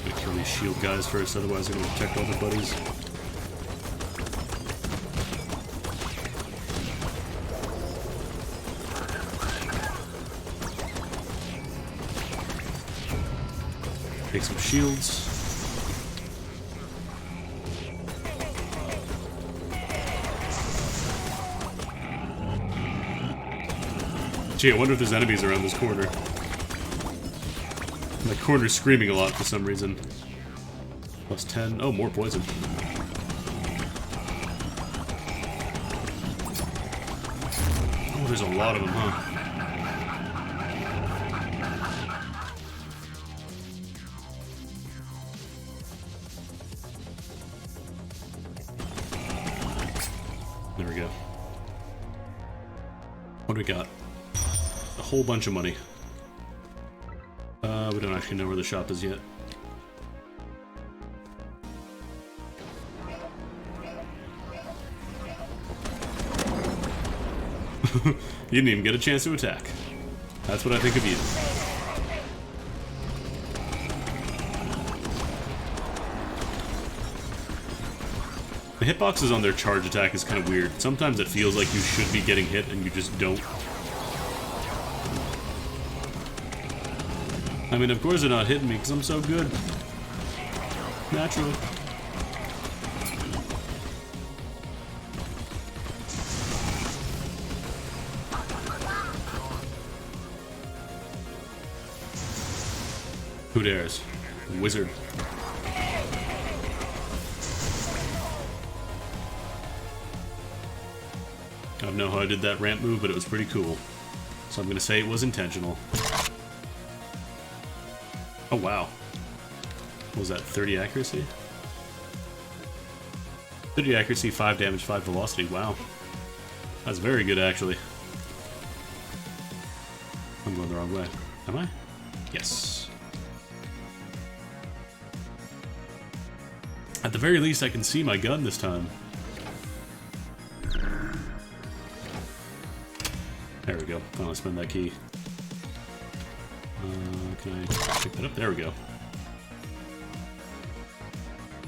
I'm gonna kill these shield guys first, otherwise they're gonna protect all their buddies. Take some shields. Gee, I wonder if there's enemies around this corner. My corner's screaming a lot for some reason. Plus 10. Oh, more poison. Oh, there's a lot of them, huh? There we go. What do we got? A whole bunch of money. We don't actually know where the shop is yet. You didn't even get a chance to attack. That's what I think of you. The hitboxes on their charge attack is kind of weird. Sometimes it feels like you should be getting hit and you just don't. I mean, of course they're not hitting me because I'm so good. Naturally. Who dares? Wizard. I don't know how I did that ramp move, but it was pretty cool. So I'm gonna say it was intentional. Oh wow. What was that, 30 accuracy? 30 accuracy, 5 damage, 5 velocity, wow. That's very good actually. I'm going the wrong way. Am I? Yes. At the very least I can see my gun this time. There we go. Finally spend that key. Can I pick that up? There we go.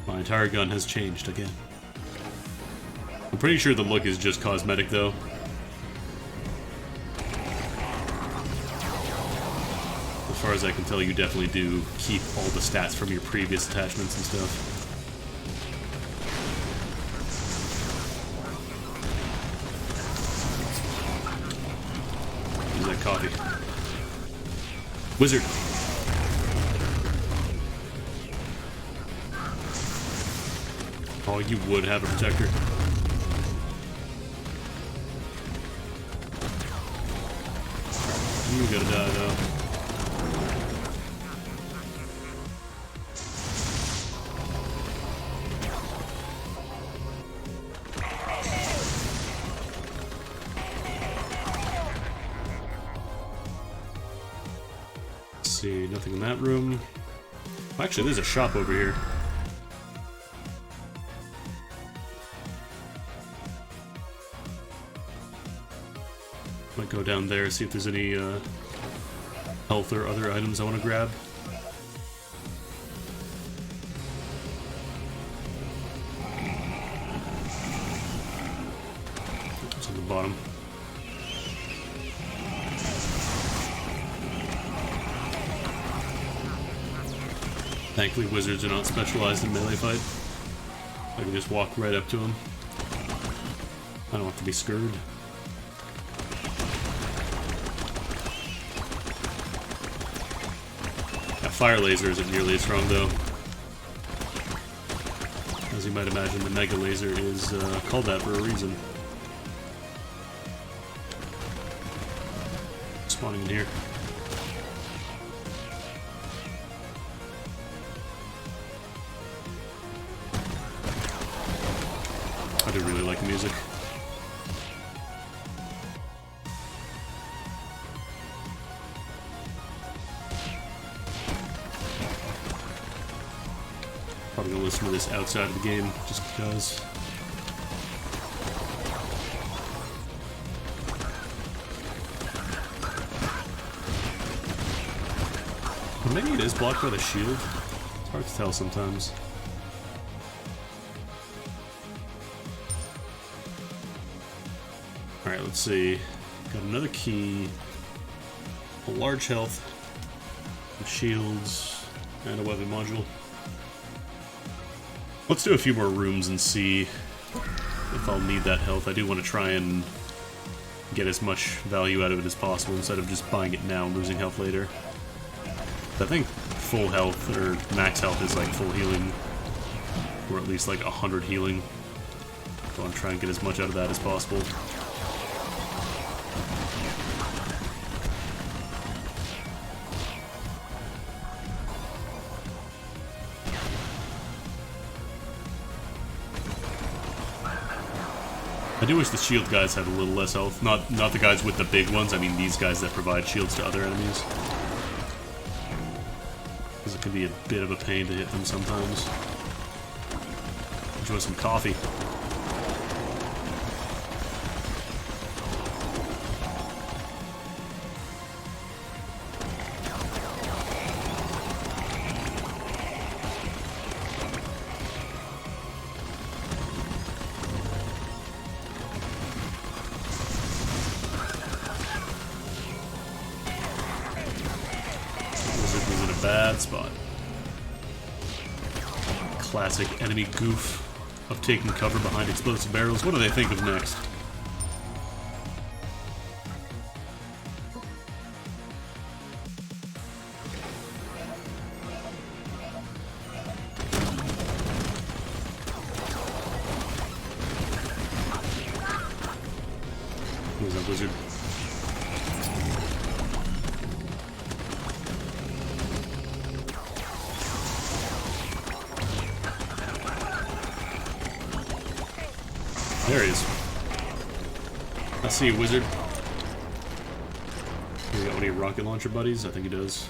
My entire gun has changed again. I'm pretty sure the look is just cosmetic though. As far as I can tell, you definitely do keep all the stats from your previous attachments and stuff. Use that coffee. Wizard. Oh, you would have a protector. You gotta die though. See, nothing in that room. Actually, there's a shop over here. Might go down there, see if there's any health or other items I want to grab. It's on the bottom. Thankfully, wizards are not specialized in melee fight. I can just walk right up to them. I don't have to be scared. That fire laser isn't nearly as strong, though. As you might imagine, the mega laser is called that for a reason. Spawning in here. I do really like the music. Probably gonna listen to this outside of the game, just because. Or maybe it is blocked by the shield. It's hard to tell sometimes. Alright, let's see. Got another key. A large health. Some shields. And a weapon module. Let's do a few more rooms and see if I'll need that health. I do want to try and get as much value out of it as possible instead of just buying it now and losing health later. I think full health, or max health, is like full healing. Or at least like 100 healing. So I'm trying to get as much out of that as possible. I do wish the shield guys had a little less health. Not the guys with the big ones, I mean these guys that provide shields to other enemies. Because it can be a bit of a pain to hit them sometimes. Enjoy some coffee. Wizard was in a bad spot. Classic enemy goof of taking cover behind explosive barrels. What do they think of next? Who's that wizard? There he is. I see you, wizard. He got any rocket launcher buddies? I think he does.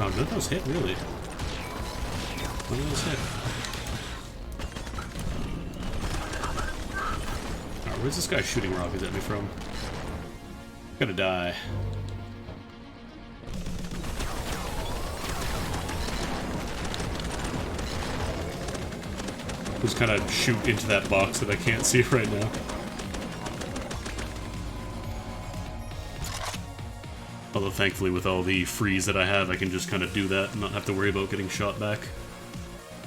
Oh, none of those hit, really? None of those hit. Alright, where's this guy shooting rockets at me from? Gonna die. Just kind of shoot into that box that I can't see right now. Although thankfully with all the freeze that I have, I can just kind of do that and not have to worry about getting shot back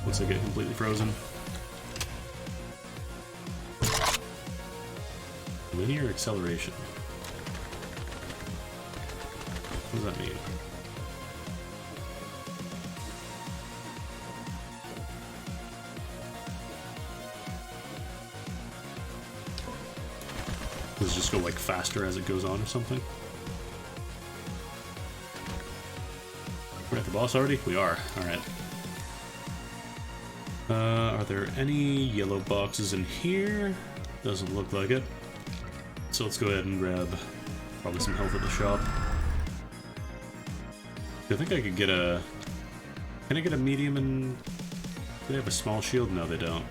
once I get completely frozen. Linear acceleration. What does that mean? Does it just go like faster as it goes on or something? We're at the boss already? We are. Alright. Are there any yellow boxes in here? Doesn't look like it. So let's go ahead and grab probably some health at the shop. I think I could get a... Can I get a medium and... Do they have a small shield? No, they don't.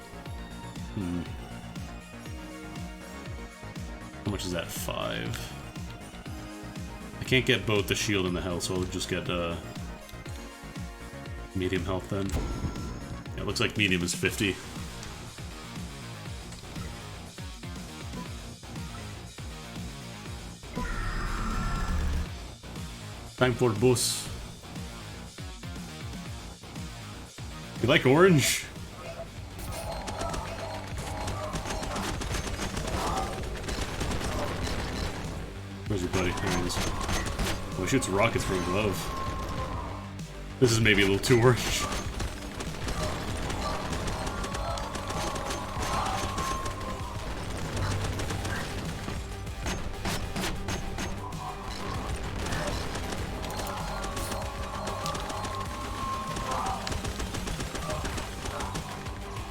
How much is that? 5. I can't get both the shield and the health, so I'll just get medium health then. Yeah, it looks like medium is 50. Time for boss. You like orange? Where's your buddy? There he is. Oh, he shoots rockets from a glove. This is maybe a little too orange.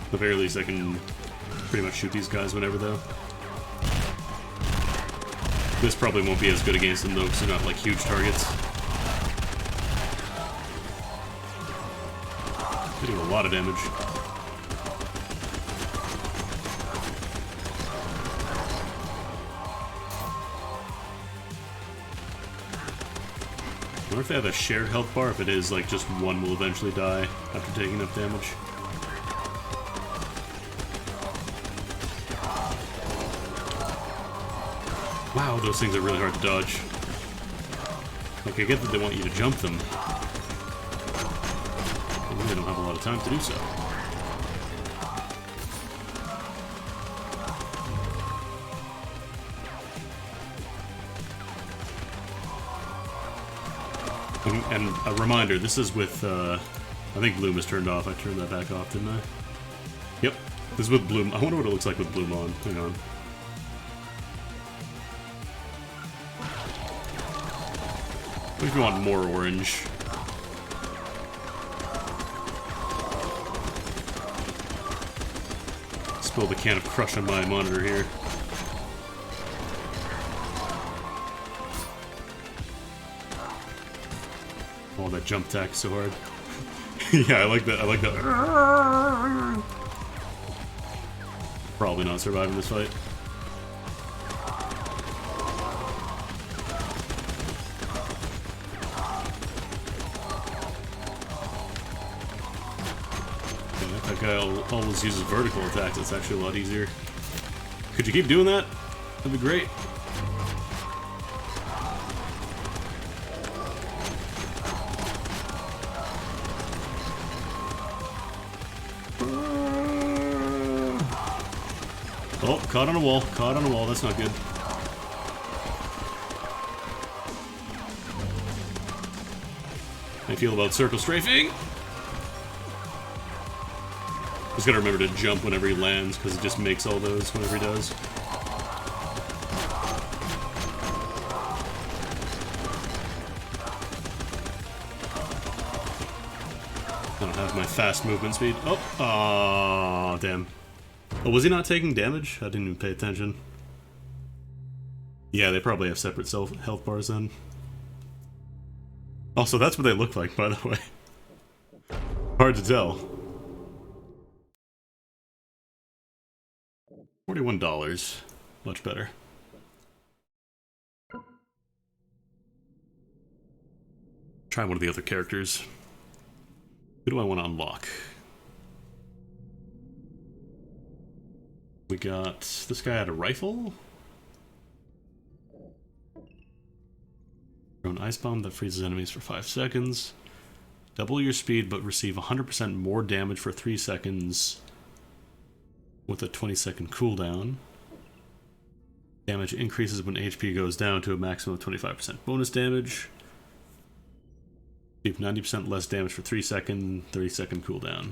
At the very least, I can pretty much shoot these guys whenever, though. This probably won't be as good against them, though, because they're not, like, huge targets. They do a lot of damage. I wonder if they have a shared health bar. If it is, like, just one will eventually die after taking enough damage. Wow, those things are really hard to dodge. Like, I get that they want you to jump them. But they don't have a lot of time to do so. And a reminder, this is with, I think Bloom is turned off. I turned that back off, didn't I? Yep. This is with Bloom. I wonder what it looks like with Bloom on. Hang on. What if you want more orange? Spilled a can of Crush on my monitor here. Oh, that jump attack is so hard. Yeah, I like that. I like that. Probably not surviving this fight. Yeah, that guy always uses vertical attacks. It's actually a lot easier. Could you keep doing that? That'd be great. Oh, caught on a wall. Caught on a wall. That's not good. How do you feel about circle strafing? Just gotta remember to jump whenever he lands, because it just makes all those whenever he does. I don't have my fast movement speed. Oh, aw, damn. Oh, was he not taking damage? I didn't even pay attention. Yeah, they probably have separate health bars then. Also, that's what they look like, by the way. Hard to tell. $41. Much better. Try one of the other characters. Who do I want to unlock? We got... this guy had a rifle? Throw an ice bomb that freezes enemies for 5 seconds. Double your speed, but receive 100% more damage for 3 seconds with a 20-second cooldown. Damage increases when HP goes down to a maximum of 25% bonus damage. Receive 90% less damage for 3 seconds, 30-second cooldown.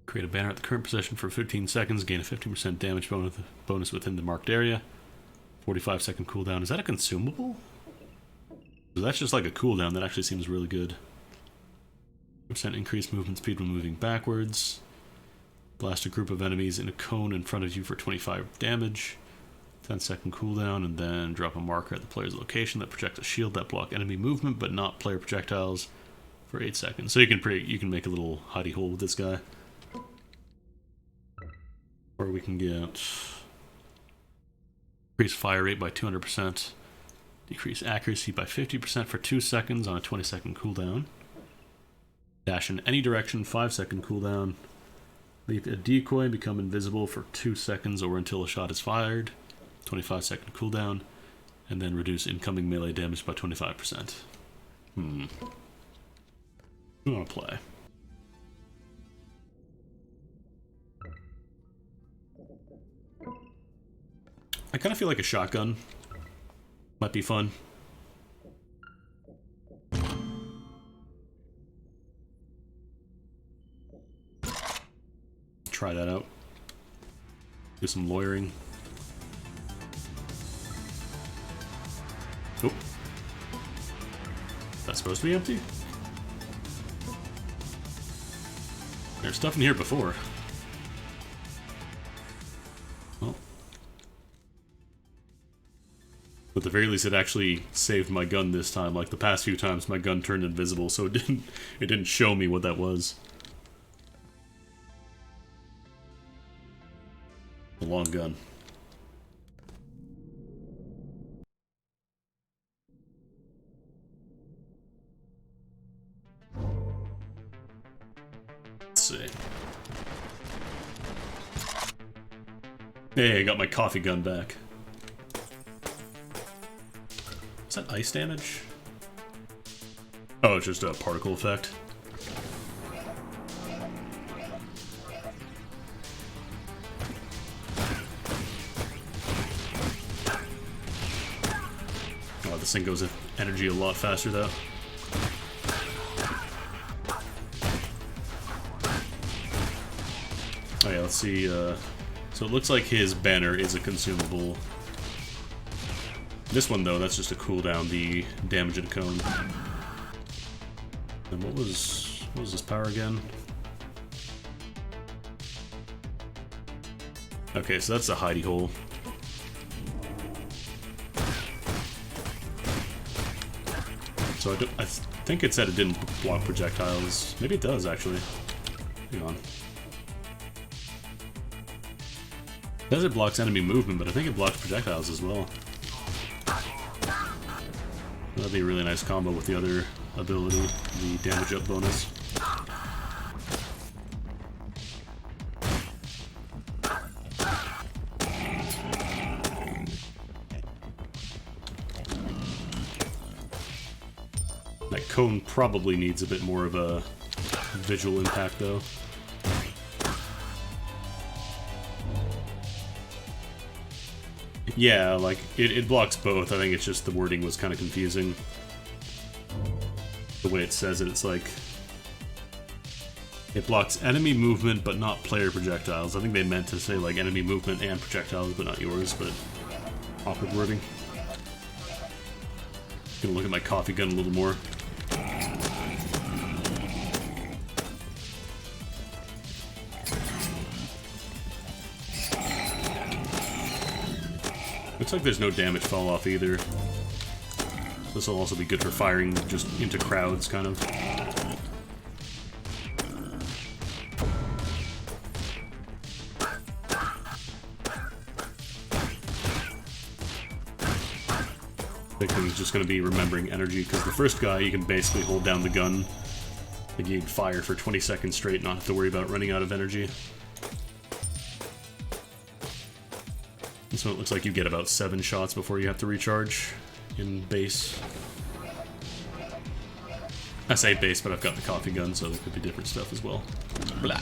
Create a banner at the current position for 15 seconds, gain a 15% damage bonus within the marked area. 45-second cooldown. Is that a consumable? So that's just like a cooldown. That actually seems really good. % increased movement speed when moving backwards. Blast a group of enemies in a cone in front of you for 25 damage. 10-second cooldown, and then drop a marker at the player's location that projects a shield that block enemy movement but not player projectiles for 8 seconds. So you can make a little hidey hole with this guy. Or we can get increase fire rate by 200%, decrease accuracy by 50% for 2 seconds on a 20-second cooldown. Dash in any direction, 5-second cooldown. Leave a decoy, become invisible for 2 seconds or until a shot is fired. 25-second cooldown. And then reduce incoming melee damage by 25%. I want to play. I kind of feel like a shotgun might be fun. Try that out. Do some lawyering. Oh. That's supposed to be empty? There's stuff in here before. Well. At the very least, it actually saved my gun this time. Like the past few times, my gun turned invisible, so it didn't show me what that was. A long gun. Let's see. Hey, I got my coffee gun back. Is that ice damage? Oh, it's just a particle effect. Oh, this thing goes with energy a lot faster though. Oh yeah, let's see, so it looks like his banner is a consumable. This one though, that's just a cooldown, the damage and cone. And what was this power again? Okay, so that's a hidey hole. So I think it said it didn't block projectiles. Maybe it does, actually. Hang on. It says it blocks enemy movement, but I think it blocks projectiles as well. That'd be a really nice combo with the other ability, the damage up bonus. That cone probably needs a bit more of a visual impact, though. Yeah, like, it blocks both. I think it's just the wording was kind of confusing. The way it says it, it's like... It blocks enemy movement, but not player projectiles. I think they meant to say, like, enemy movement and projectiles, but not yours, but... Awkward wording. Gonna look at my coffee gun a little more. Looks like there's no damage fall off either. This will also be good for firing just into crowds, kind of. Big thing is just going to be remembering energy, because the first guy you can basically hold down the gun. Like you'd fire for 20 seconds straight, not have to worry about running out of energy. So it looks like you get about 7 shots before you have to recharge in base. I say base, but I've got the coffee gun, so there could be different stuff as well. Blah.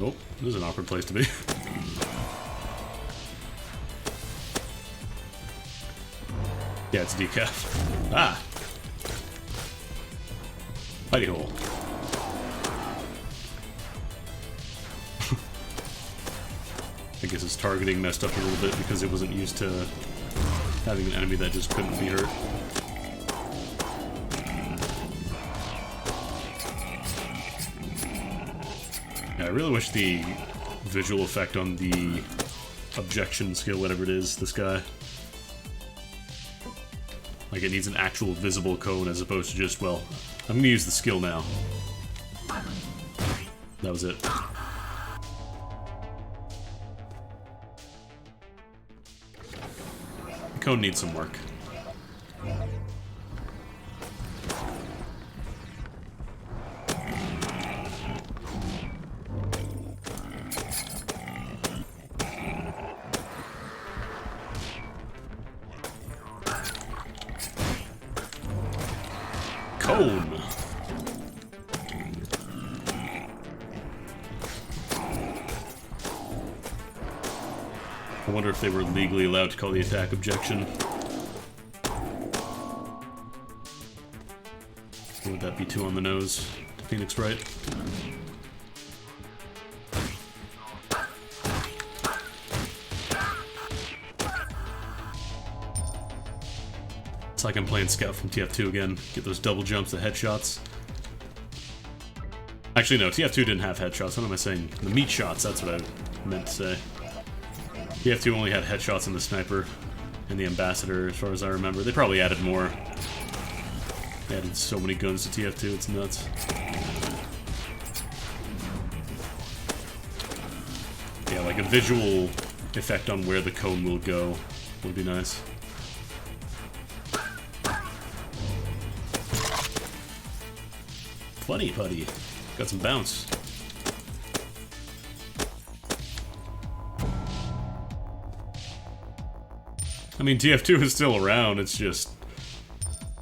Oh, this is an awkward place to be. Yeah, it's decaf. Ah! Hidey hole. I guess his targeting messed up a little bit because it wasn't used to having an enemy that just couldn't be hurt. Yeah, I really wish the visual effect on the objection skill, whatever it is, this guy. Like it needs an actual visible cone as opposed to just, well, I'm gonna use the skill now. That was it. The cone needs some work. Cone! I wonder if they were legally allowed to call the attack objection. Would that be too on the nose to Phoenix Wright? It's like I'm playing Scout from TF2 again. Get those double jumps, the headshots. Actually, no, TF2 didn't have headshots. What am I saying? The meat shots, that's what I meant to say. TF2 only had headshots in the sniper and the ambassador, as far as I remember. They probably added more. They added so many guns to TF2, it's nuts. Yeah, like a visual effect on where the cone will go would be nice. Funny putty. Got some bounce. I mean, TF2 is still around, it's just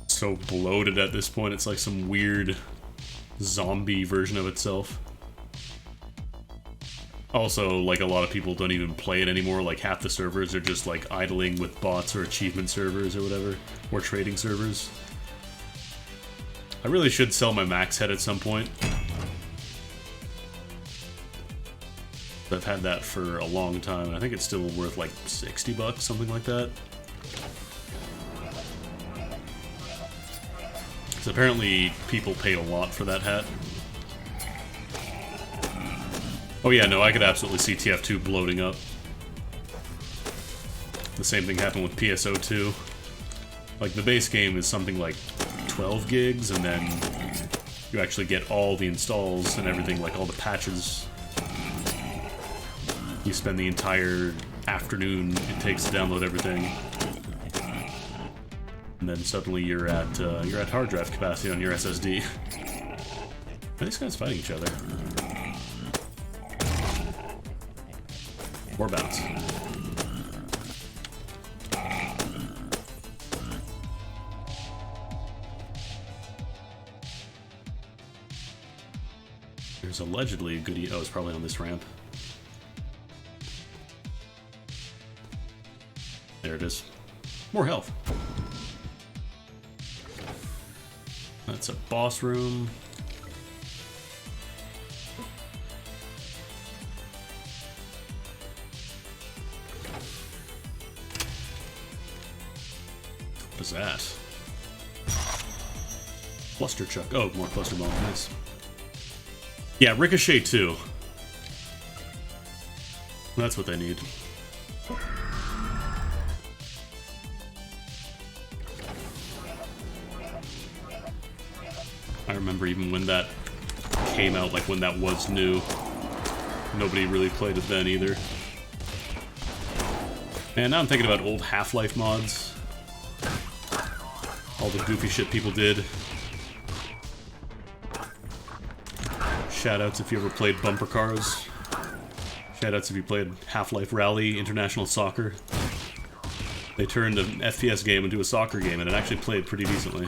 so bloated at this point, it's like some weird zombie version of itself. Also, like, a lot of people don't even play it anymore, like half the servers are just like idling with bots or achievement servers or whatever, or trading servers. I really should sell my max head at some point. I've had that for a long time, and I think it's still worth like 60 bucks, something like that. So apparently people paid a lot for that hat. Oh yeah, no, I could absolutely see TF2 bloating up. The same thing happened with PSO2. Like, the base game is something like 12 gigs, and then you actually get all the installs and everything, like all the patches. You spend the entire afternoon it takes to download everything. And then suddenly you're at hard drive capacity on your SSD. Are these guys fighting each other? More bounce. There's allegedly a goodie. Oh, it's probably on this ramp. There it is. More health. That's a boss room. What is that? Cluster chuck. Oh, more cluster bomb. Nice. Yeah, Ricochet too. That's what they need. I remember even when that came out, like when that was new. Nobody really played it then either. And now I'm thinking about old Half-Life mods. All the goofy shit people did. Shoutouts if you ever played bumper cars. Shoutouts if you played Half-Life Rally International Soccer. They turned an FPS game into a soccer game, and it actually played pretty decently.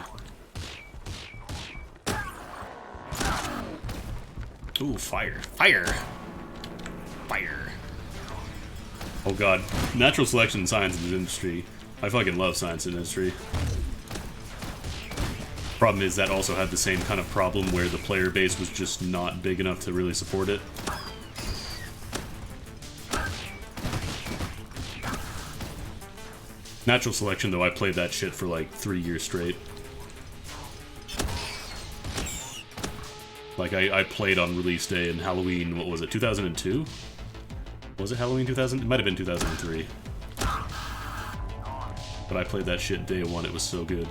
Ooh, fire. Fire! Fire. Oh god. Natural selection and science in this industry. I fucking love science industry. Problem is that also had the same kind of problem where the player base was just not big enough to really support it. Natural selection, though, I played that shit for like 3 years straight. Like, I played on release day in Halloween, what was it, 2002? Was it Halloween 2000? It might have been 2003. But I played that shit day one, it was so good.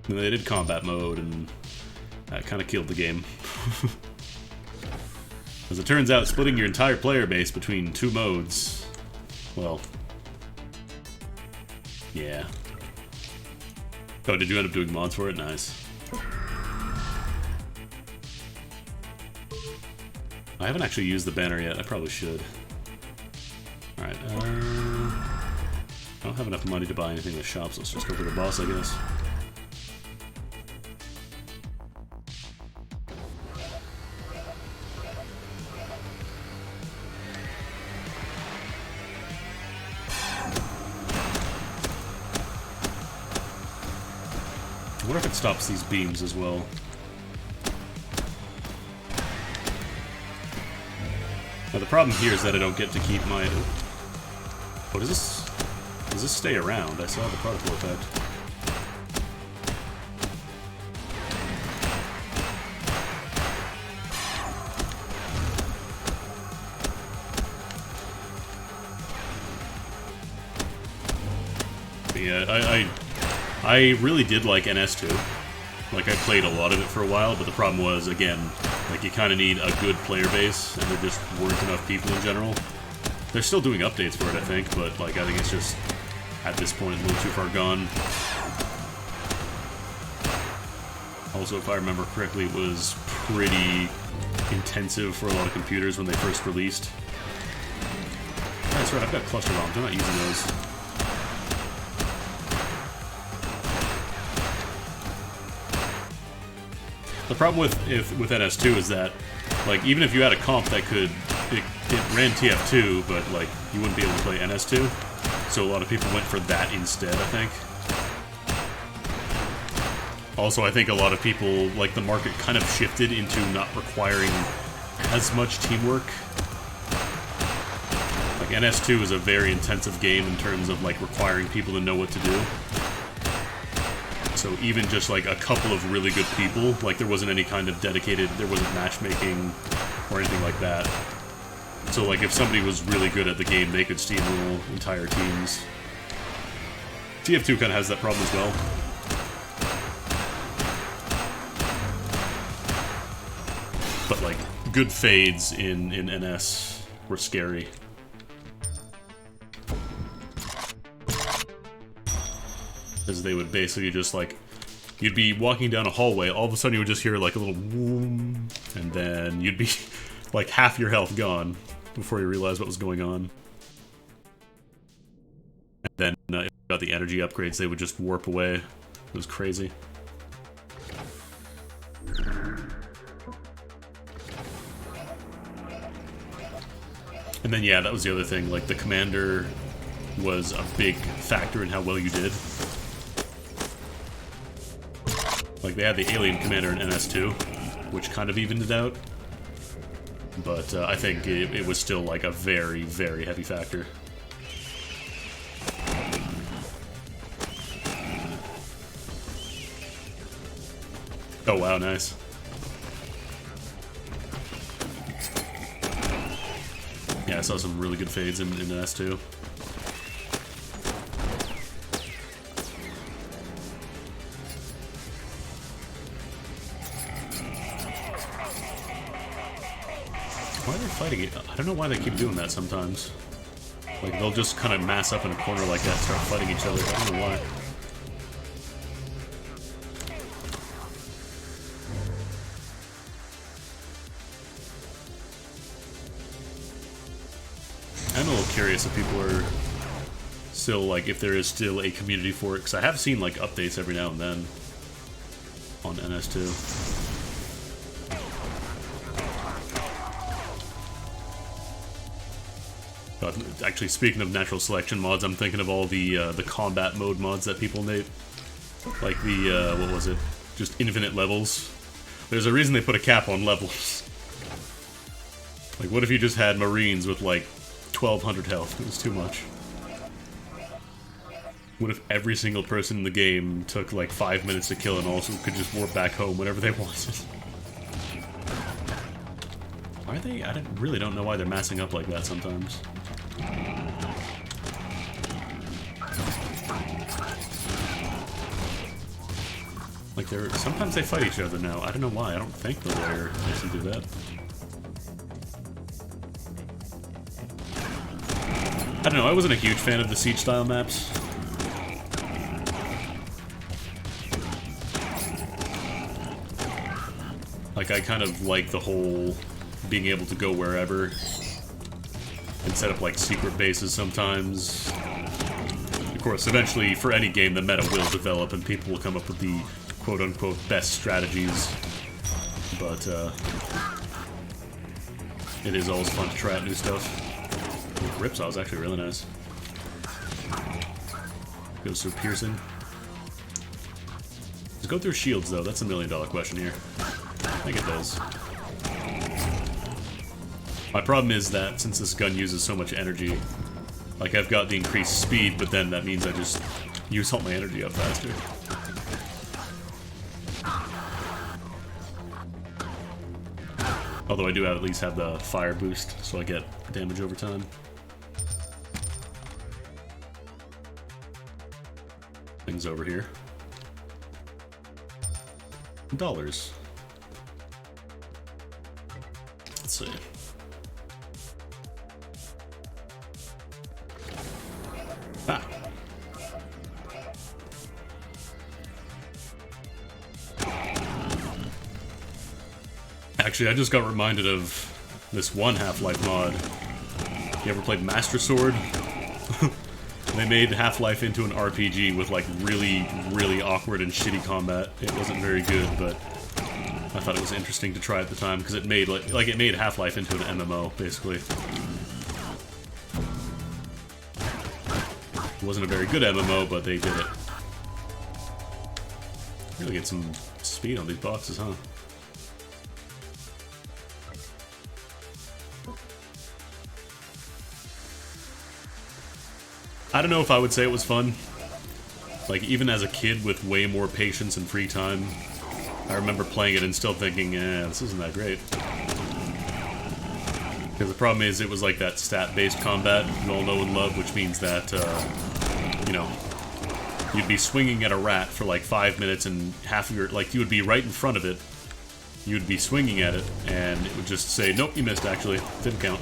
And they did combat mode, and that kind of killed the game. As it turns out, splitting your entire player base between 2 modes, well, yeah. Oh, did you end up doing mods for it? Nice. I haven't actually used the banner yet. I probably should. Alright, I don't have enough money to buy anything in the shops. Let's just go for the boss, I guess. I wonder if it stops these beams as well. Now the problem here is that I don't get to keep my... Oh, does this stay around? I saw the particle effect. But yeah, I really did like NS2. Like, I played a lot of it for a while, but the problem was, again, like, you kind of need a good player base, and there just weren't enough people in general. They're still doing updates for it, I think, but, like, I think it's just, at this point, a little too far gone. Also, if I remember correctly, it was pretty intensive for a lot of computers when they first released. That's right, I've got cluster bombs. I'm not using those. The problem with NS2 is that, like, even if you had a comp that could, it ran TF2, but like you wouldn't be able to play NS2. So a lot of people went for that instead, I think. Also, I think a lot of people, like, the market kind of shifted into not requiring as much teamwork. Like, NS2 is a very intensive game in terms of, like, requiring people to know what to do. So even just, like, a couple of really good people, like, there wasn't any kind of dedicated, there wasn't matchmaking or anything like that. So, like, if somebody was really good at the game, they could steamroll entire teams. TF2 kind of has that problem as well. But, like, good fades in NS were scary. Because they would basically just, like, you'd be walking down a hallway, all of a sudden you would just hear, like, a little boom, and then you'd be, like, half your health gone before you realize what was going on. And then, if you got the energy upgrades, they would just warp away. It was crazy. And then, yeah, that was the other thing, like, the commander was a big factor in how well you did. Like, they had the alien commander in NS2, which kind of evened it out. But I think it was still, like, a very, very heavy factor. Oh, wow, nice. Yeah, I saw some really good fades in NS2. Why are they fighting it? I don't know why they keep doing that sometimes. Like, they'll just kind of mass up in a corner like that and start fighting each other. I don't know why. I'm a little curious if people are still, like, if there is still a community for it, because I have seen, like, updates every now and then on NS2. But actually, speaking of natural selection mods, I'm thinking of all the combat mode mods that people made. Like the, what was it? Just infinite levels. There's a reason they put a cap on levels. Like, what if you just had Marines with, like, 1200 health? It was too much. What if every single person in the game took, like, 5 minutes to kill and also could just warp back home whenever they wanted? Why are they? I really don't know why they're massing up like that sometimes. Like, sometimes they fight each other now. I don't know why. I don't think the lawyer makes them do that. I don't know. I wasn't a huge fan of the siege-style maps. Like, I kind of like the whole being able to go wherever and set up, like, secret bases sometimes. Of course, eventually, for any game, the meta will develop and people will come up with the quote-unquote best strategies. But, it is always fun to try out new stuff. Ripsaw is actually really nice. Goes through piercing. Does it go through shields, though? That's a $1 million question here. I think it does. My problem is that since this gun uses so much energy, like, I've got the increased speed, but then that means I just use all my energy up faster. Although I do at least have the fire boost, so I get damage over time. Things over here. Dollars. Let's see. Ah. Actually, I just got reminded of this one Half-Life mod. You ever played Master Sword? They made Half-Life into an RPG with, like, really, really awkward and shitty combat. It wasn't very good, but I thought it was interesting to try at the time, because it made, like it made Half-Life into an MMO, basically. It wasn't a very good MMO, but they did it. Really get some speed on these boxes, huh? I don't know if I would say it was fun. Like, even as a kid with way more patience and free time, I remember playing it and still thinking, this isn't that great. Because the problem is, it was like that stat-based combat we all know and love, which means that, you know, you'd be swinging at a rat for like 5 minutes and half of your, like, you would be right in front of it, you'd be swinging at it, and it would just say, nope, you missed actually, didn't count.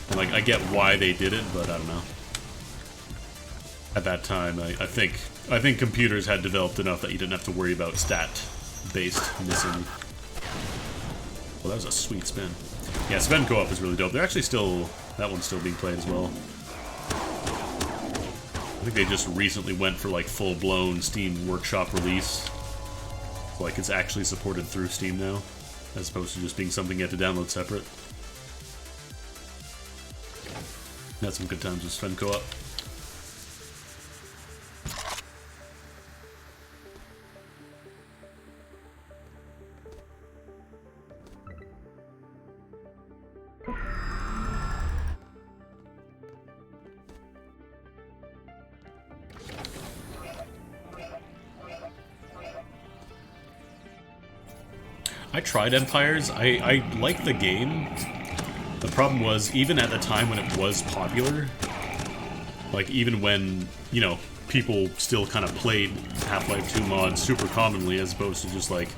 And, like, I get why they did it, but I don't know. At that time, I think computers had developed enough that you didn't have to worry about stat-based missing. Well, that was a sweet spin. Yeah, Sven Co-op is really dope. They're actually still, that one's still being played as well. I think they just recently went for like full-blown Steam Workshop release. So, like, it's actually supported through Steam now, as opposed to just being something you had to download separate. Had some good times with Sven Co-op. I tried Empires. I liked the game. The problem was, even at the time when it was popular, like, even when, you know, people still kind of played Half-Life 2 mods super commonly, as opposed to just, like,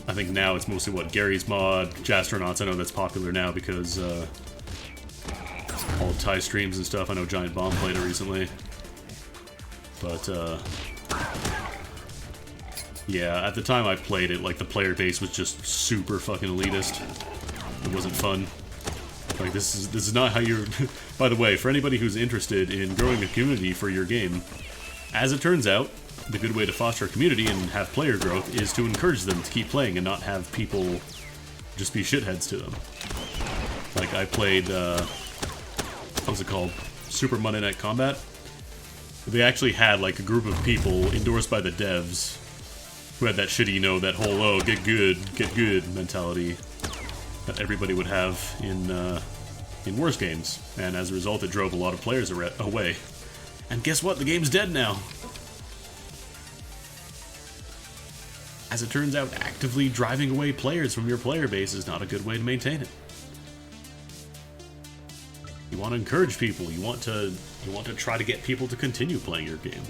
I think now it's mostly, what, Gary's mod, Jastronauts. I know that's popular now because, all Thai streams and stuff. I know Giant Bomb played it recently. But, yeah, at the time I played it, like, the player base was just super fucking elitist. It wasn't fun. Like, this is not how you're... By the way, for anybody who's interested in growing a community for your game, as it turns out, the good way to foster a community and have player growth is to encourage them to keep playing and not have people just be shitheads to them. Like, I played, what's it called? Super Monday Night Combat? They actually had, like, a group of people endorsed by the devs who had that shitty, you know, that whole, oh, get good mentality that everybody would have in worse games. And as a result, it drove a lot of players away. And guess what? The game's dead now. As it turns out, actively driving away players from your player base is not a good way to maintain it. You want to encourage people. You want to try to get people to continue playing your game.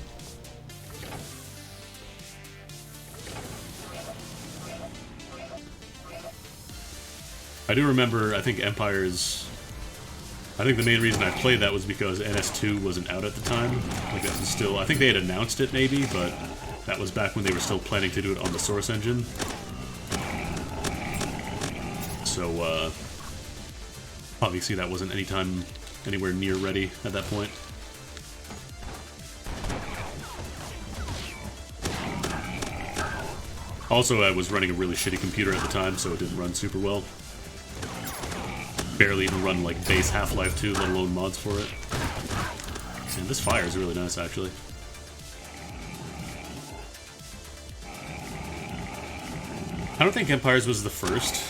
I do remember, I think Empires... I think the main reason I played that was because NS2 wasn't out at the time. Like, that was still... I think they had announced it, maybe, but that was back when they were still planning to do it on the Source engine. So, obviously that wasn't anywhere near ready at that point. Also, I was running a really shitty computer at the time, so it didn't run super well. Barely even run, like, base Half-Life 2, let alone mods for it. And this fire is really nice, actually. I don't think Empires was the first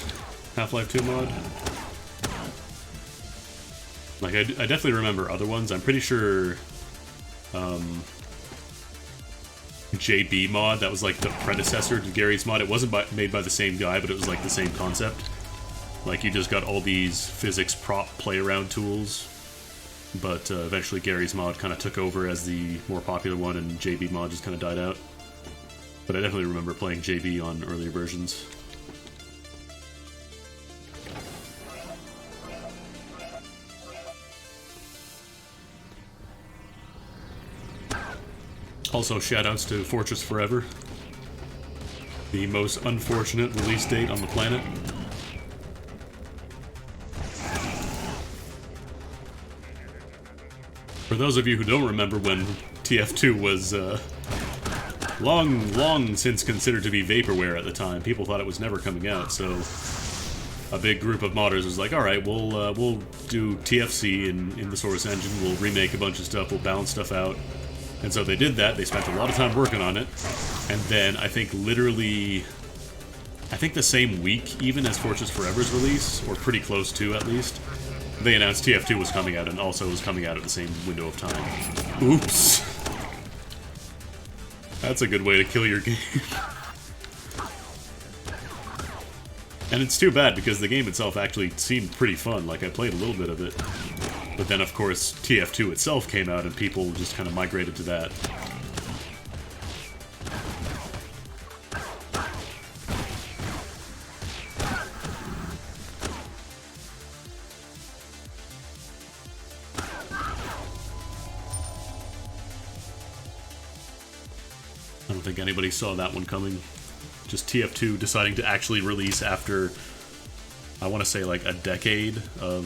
Half-Life 2 mod. Like, I definitely remember other ones. I'm pretty sure... JB mod, that was like the predecessor to Gary's mod. It wasn't made by the same guy, but it was like the same concept. Like, you just got all these physics prop play-around tools, but eventually Gary's mod kind of took over as the more popular one, and JB mod just kind of died out. But I definitely remember playing JB on earlier versions. Also, shoutouts to Fortress Forever, the most unfortunate release date on the planet. For those of you who don't remember when TF2 long since considered to be vaporware at the time. People thought it was never coming out, so a big group of modders was like, alright, we'll do TFC in the source engine, we'll remake a bunch of stuff, we'll balance stuff out. And so they did that, they spent a lot of time working on it, and then I think literally, the same week even as Fortress Forever's release, or pretty close to at least, they announced TF2 was coming out and also was coming out at the same window of time. Oops. That's a good way to kill your game. And it's too bad because the game itself actually seemed pretty fun, like I played a little bit of it. But then of course TF2 itself came out and people just kind of migrated to that. I don't think anybody saw that one coming. Just TF2 deciding to actually release after, I want to say like a decade of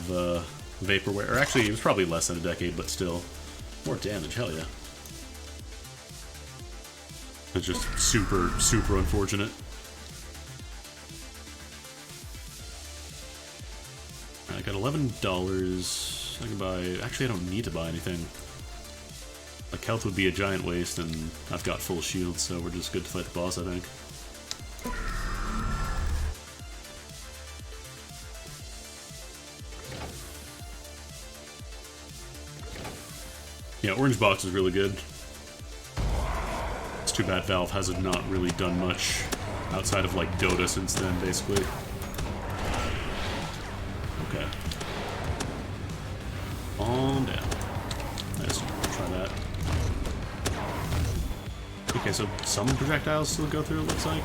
vaporware. Or actually, it was probably less than a decade, but still. More damage, hell yeah. It's just super, super unfortunate. I got $11. I can buy... Actually, I don't need to buy anything. Like, health would be a giant waste, and I've got full shield, so we're just good to fight the boss, I think. Yeah, orange box is really good. It's too bad Valve has not really done much outside of, like, Dota since then, basically. Okay. On down. Nice. Try that. Okay, so some projectiles still go through, it looks like.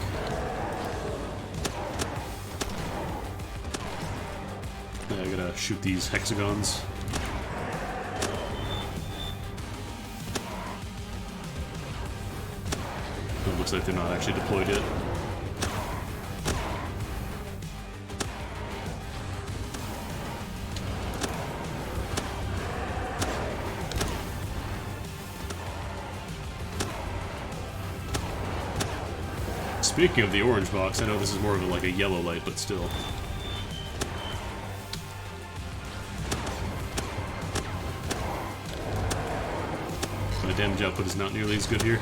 Yeah, I gotta shoot these hexagons. It looks like they're not actually deployed yet. Speaking of the orange box, I know this is more of like a yellow light, but still. My damage output is not nearly as good here.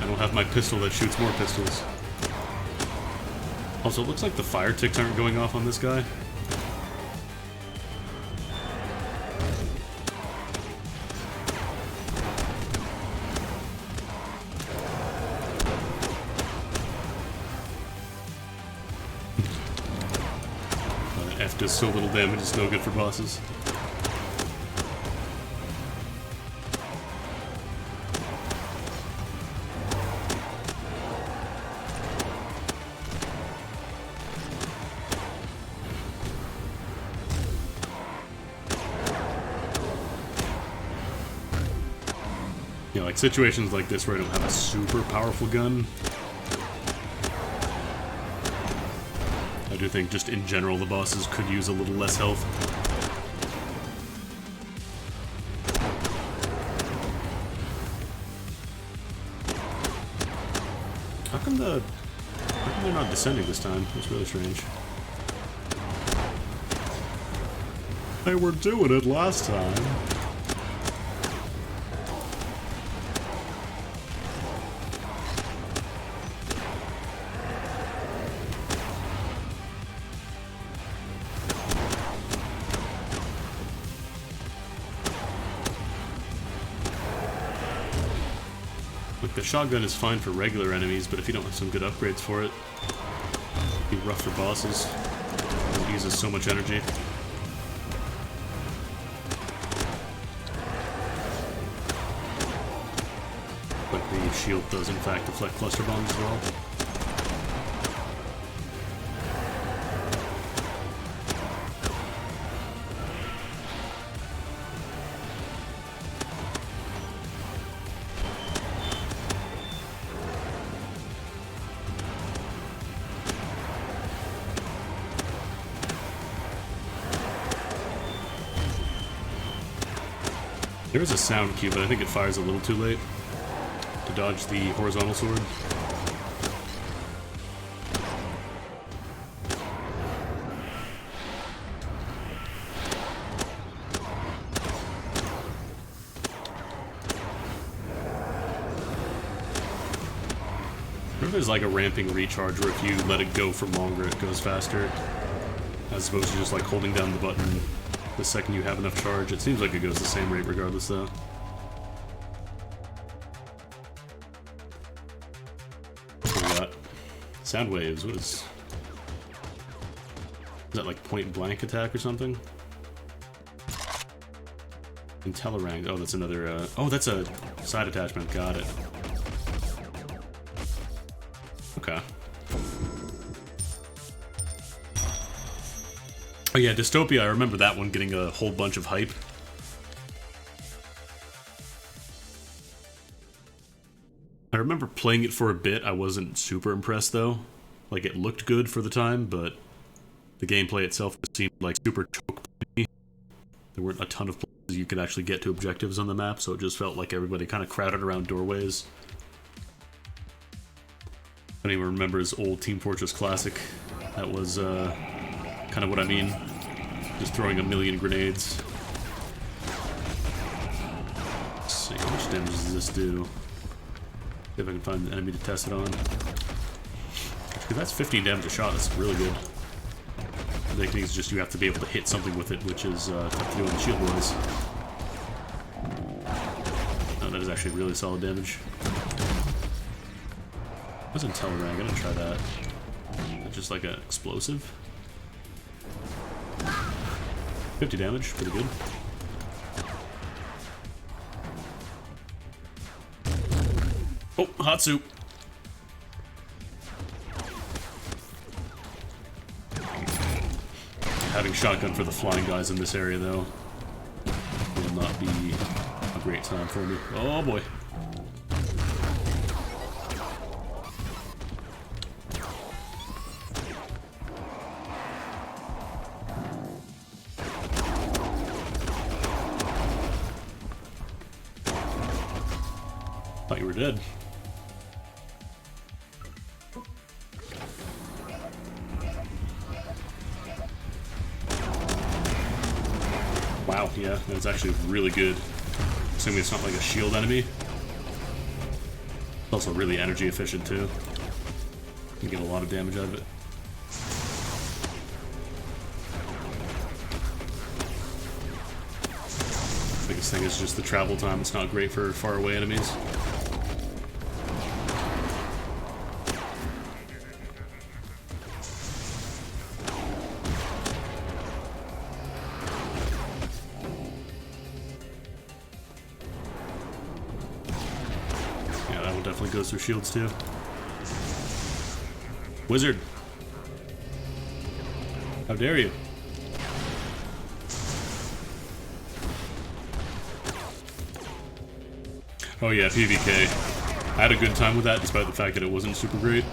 I don't have my pistol that shoots more pistols. Also, it looks like the fire ticks aren't going off on this guy. F does so little damage, it's no good for bosses. You know, like situations like this where I don't have a super powerful gun, I do think just in general the bosses could use a little less health. How come they're not descending this time? It's really strange. They were doing it last time. Look, the shotgun is fine for regular enemies, but if you don't have some good upgrades for it, it'd be rough for bosses. It uses so much energy. But the shield does in fact deflect cluster bombs as well. There is a sound cue, but I think it fires a little too late to dodge the horizontal sword. Or if there's like a ramping recharge where if you let it go for longer, it goes faster, as opposed to just like holding down the button the second you have enough charge. It seems like it goes the same rate regardless, though. What we got? Sound waves. What is that, like point blank attack or something? Intellarang. Oh, that's another. Oh, that's a side attachment. Got it. Okay. Oh yeah, Dystopia, I remember that one getting a whole bunch of hype. I remember playing it for a bit. I wasn't super impressed though. Like, it looked good for the time, but the gameplay itself seemed like super choke pointy. There weren't a ton of places you could actually get to objectives on the map, so it just felt like everybody kind of crowded around doorways. If anyone remembers old Team Fortress Classic, that was kind of what I mean. Just throwing a million grenades. Let's see, how much damage does this do? See if I can find an enemy to test it on. Because that's 15 damage a shot, that's really good. The big thing is just you have to be able to hit something with it, which is tough to do on the shield wars. Oh, that is actually really solid damage. What's Intellarang? I'm gonna try that. Just like an explosive. 50 damage, pretty good. Oh, hot soup. Having shotgun for the flying guys in this area, though, will not be a great time for me. Oh boy. Thought you were dead. Wow, yeah, that's actually really good. Assuming it's not like a shield enemy. It's also really energy efficient too. You get a lot of damage out of it. Biggest thing is just the travel time. It's not great for far away enemies. Definitely goes through shields too. Wizard! How dare you? Oh yeah, PvK. I had a good time with that despite the fact that it wasn't super great.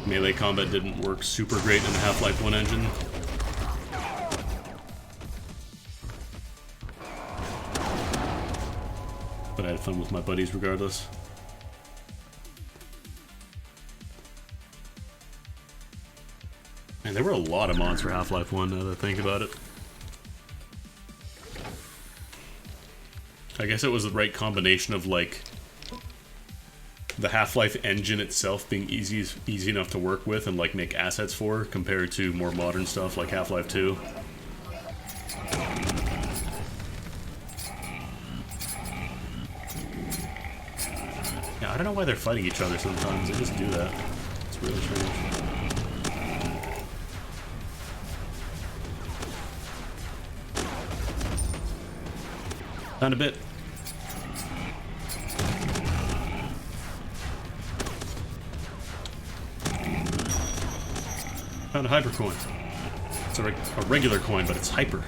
Melee combat didn't work super great in the Half-Life 1 engine. But I had fun with my buddies regardless. Man, there were a lot of mods for Half-Life 1 now that I think about it. I guess it was the right combination of, like, the Half-Life engine itself being easy enough to work with and, like, make assets for, compared to more modern stuff like Half-Life 2. I don't know why they're fighting each other sometimes. They just do that. It's really strange. Found a bit. Found a hyper coin. It's a regular coin, but it's hyper.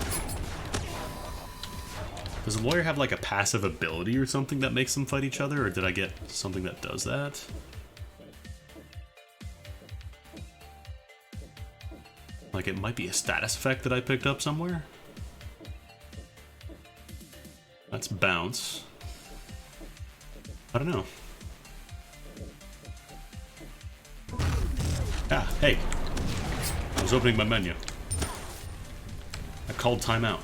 Does the lawyer have like a passive ability or something that makes them fight each other, or did I get something that does that? Like, it might be a status effect that I picked up somewhere? That's bounce. I don't know. Ah, hey. I was opening my menu. I called timeout.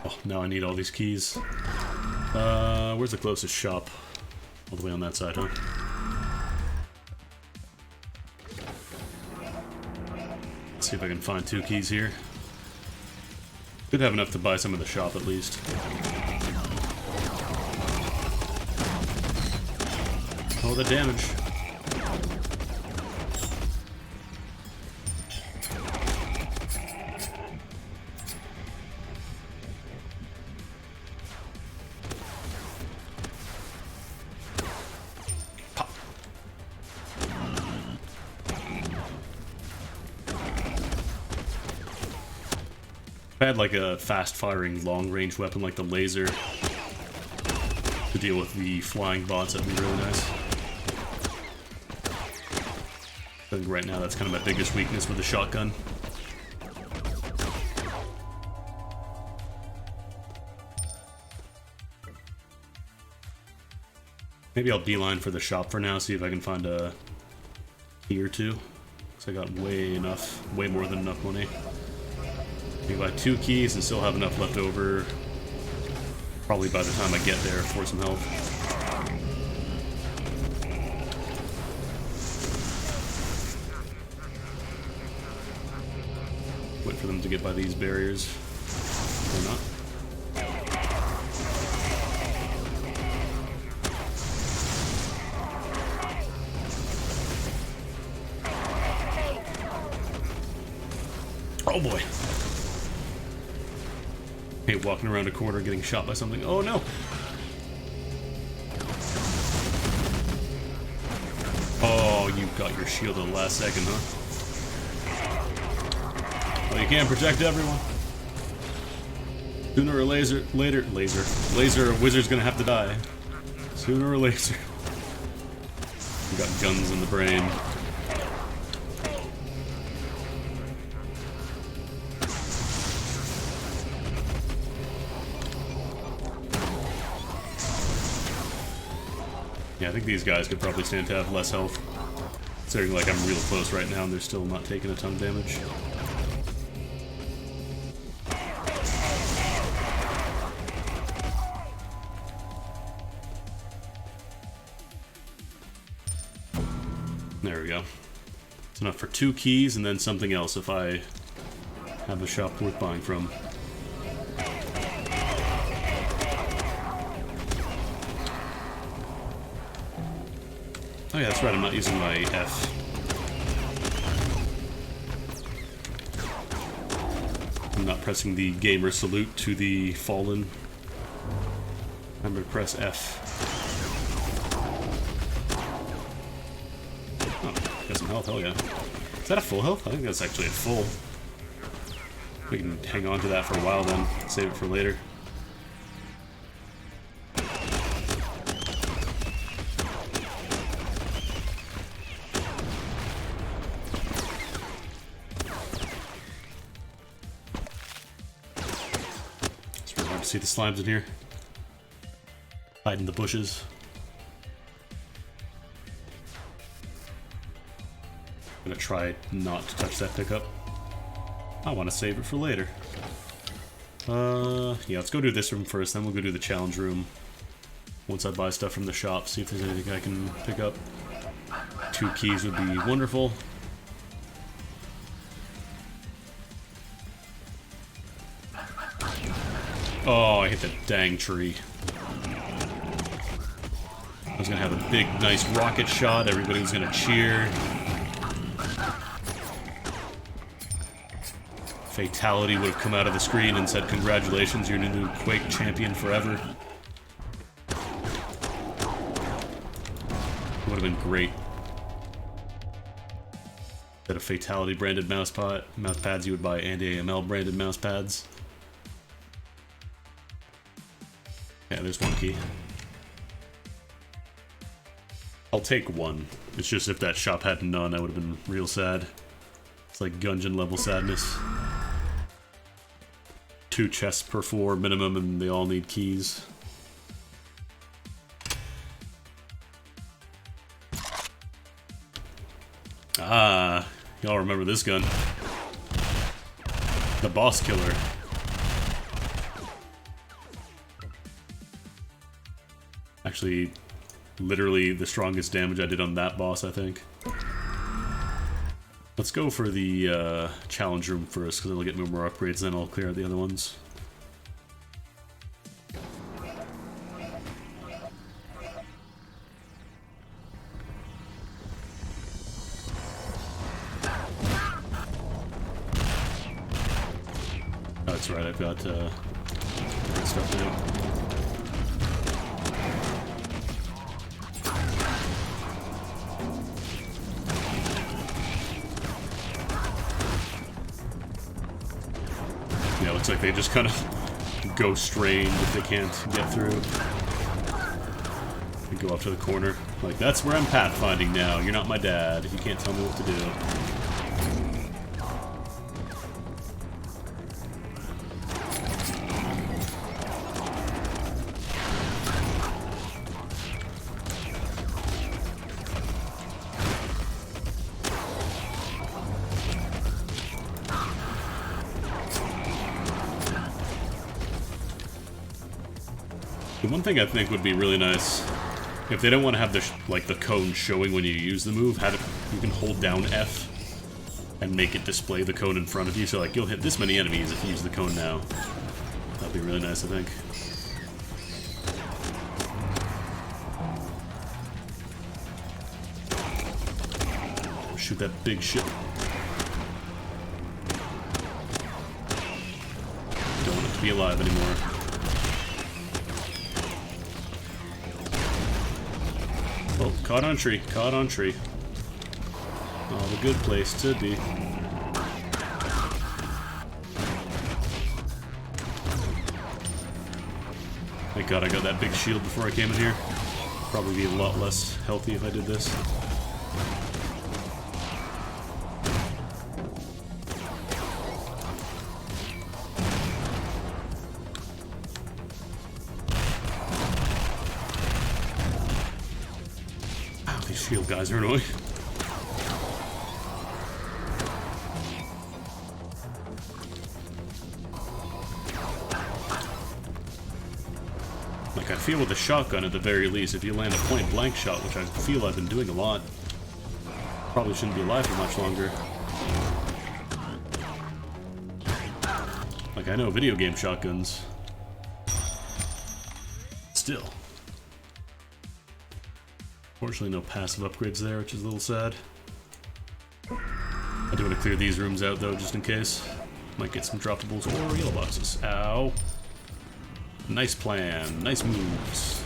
Oh, now I need all these keys. Where's the closest shop? All the way on that side, huh? Let's see if I can find 2 keys here. Could have enough to buy some of the shop at least. Oh, the damage. Pop. If I had like a fast-firing long-range weapon like the laser to deal with the flying bots, that'd be really nice. I think right now that's kind of my biggest weakness with the shotgun. Maybe I'll beeline for the shop for now, see if I can find a key or 2. Because I got way more than enough money. Maybe buy 2 keys and still have enough left over. Probably by the time I get there for some help. Wait for them to get by these barriers. Or not. Oh boy. Hey, walking around a corner getting shot by something. Oh no! Oh, you got your shield at the last second, huh? Well, you can't protect everyone. Sooner or laser, a wizard's gonna have to die. Sooner or later. We got guns in the brain. Yeah, I think these guys could probably stand to have less health. Considering like I'm real close right now and they're still not taking a ton of damage. There we go. It's enough for 2 keys and then something else if I have a shop worth buying from. Oh yeah, that's right, I'm not using my F. I'm not pressing the gamer salute to the fallen. I'm gonna press F. Oh, got some health, hell yeah. Is that a full health? I think that's actually a full. We can hang on to that for a while then, save it for later. It's really hard to see the slimes in here. Hide in the bushes. I'm gonna try not to touch that pickup. I want to save it for later. Yeah, let's go do this room first, then we'll go do the challenge room. Once I buy stuff from the shop, see if there's anything I can pick up. 2 keys would be wonderful. Oh, I hit the dang tree. I was gonna have a big, nice rocket shot, everybody was gonna cheer. Fatality would have come out of the screen and said, "Congratulations, you're the new Quake champion forever." Would have been great. Instead of Fatality branded mouse pads, you would buy anti-AML branded mouse pads. Yeah, there's 1 key. I'll take 1. It's just if that shop had none, I would have been real sad. It's like Gungeon level sadness. 2 chests per floor minimum, and they all need keys. Ah, y'all remember this gun. The boss killer. Actually, literally the strongest damage I did on that boss, I think. Let's go for the challenge room first, because it'll get me more upgrades, then I'll clear out the other ones. Oh, that's right, I've got stuff now. Yeah, looks like they just kind of go strained if they can't get through. They go up to the corner. Like, that's where I'm pathfinding now. You're not my dad. You can't tell me what to do. The one thing I think would be really nice, if they don't want to have the the cone showing when you use the move, you can hold down F and make it display the cone in front of you. So like you'll hit this many enemies if you use the cone now. That'd be really nice, I think. Shoot that big ship. Don't want it to be alive anymore. Oh, caught on tree, caught on tree. Oh, the good place to be. Thank God I got that big shield before I came in here. Probably be a lot less healthy if I did this. Shield guys are annoying. Like, I feel with a shotgun at the very least, if you land a point blank shot, which I feel I've been doing a lot, probably shouldn't be alive for much longer. Like, I know video game shotguns. Still. Fortunately, no passive upgrades there, which is a little sad. I do want to clear these rooms out, though, just in case. Might get some droppables or yellow boxes. Ow. Nice plan. Nice moves.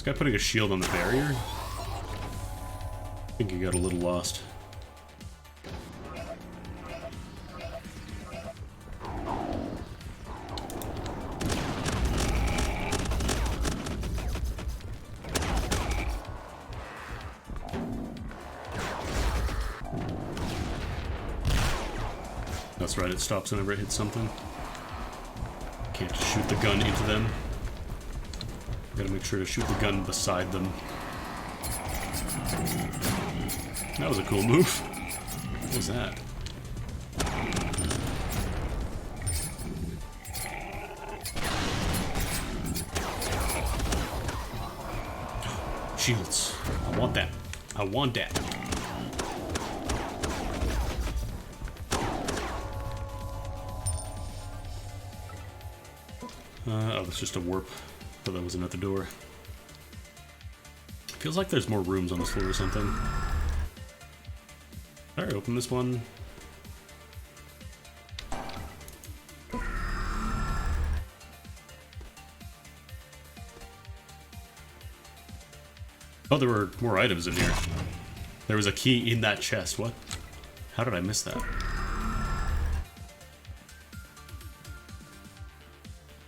Guy putting a shield on the barrier? I think he got a little lost. That's right, it stops whenever it hits something. Can't just shoot the gun into them. Gotta make sure to shoot the gun beside them. That was a cool move. What was that? Shields. I want that. I want that. Oh, that's just a warp. Thought that was another door. Feels like there's more rooms on this floor or something. Alright, open this one. Oh, there were more items in here. There was a key in that chest. What? How did I miss that?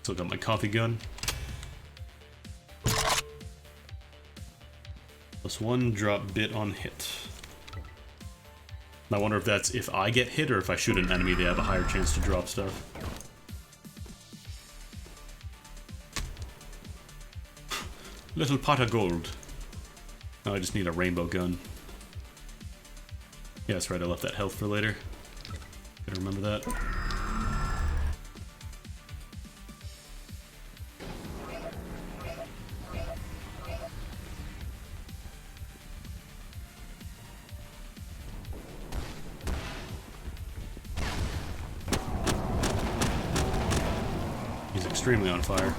Still got my coffee gun. +1 drop bit on hit. I wonder if that's if I get hit or if I shoot an enemy, they have a higher chance to drop stuff. Little pot of gold. Oh, I just need a rainbow gun. Yeah, that's right, I left that health for later. Gotta remember that. He's extremely on fire.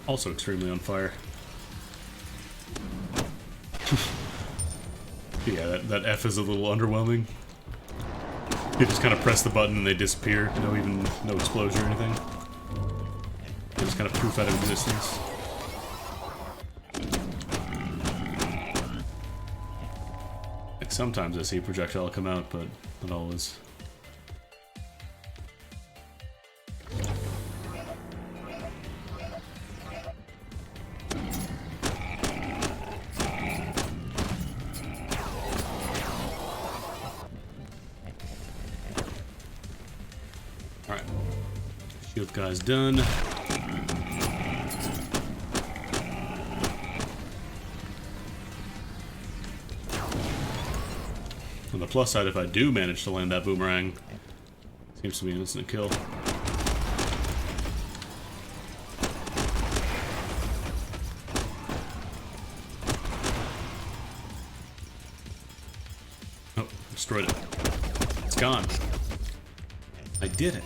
Also extremely on fire. Yeah, that F is a little underwhelming. You just kind of press the button and they disappear. No explosion or anything. They just kind of poof out of existence. Like sometimes I see a projectile come out, but not always. Alright. Shield guy's done. On the plus side, if I do manage to land that boomerang, seems to be an instant kill. Oh, destroyed it. It's gone. I did it.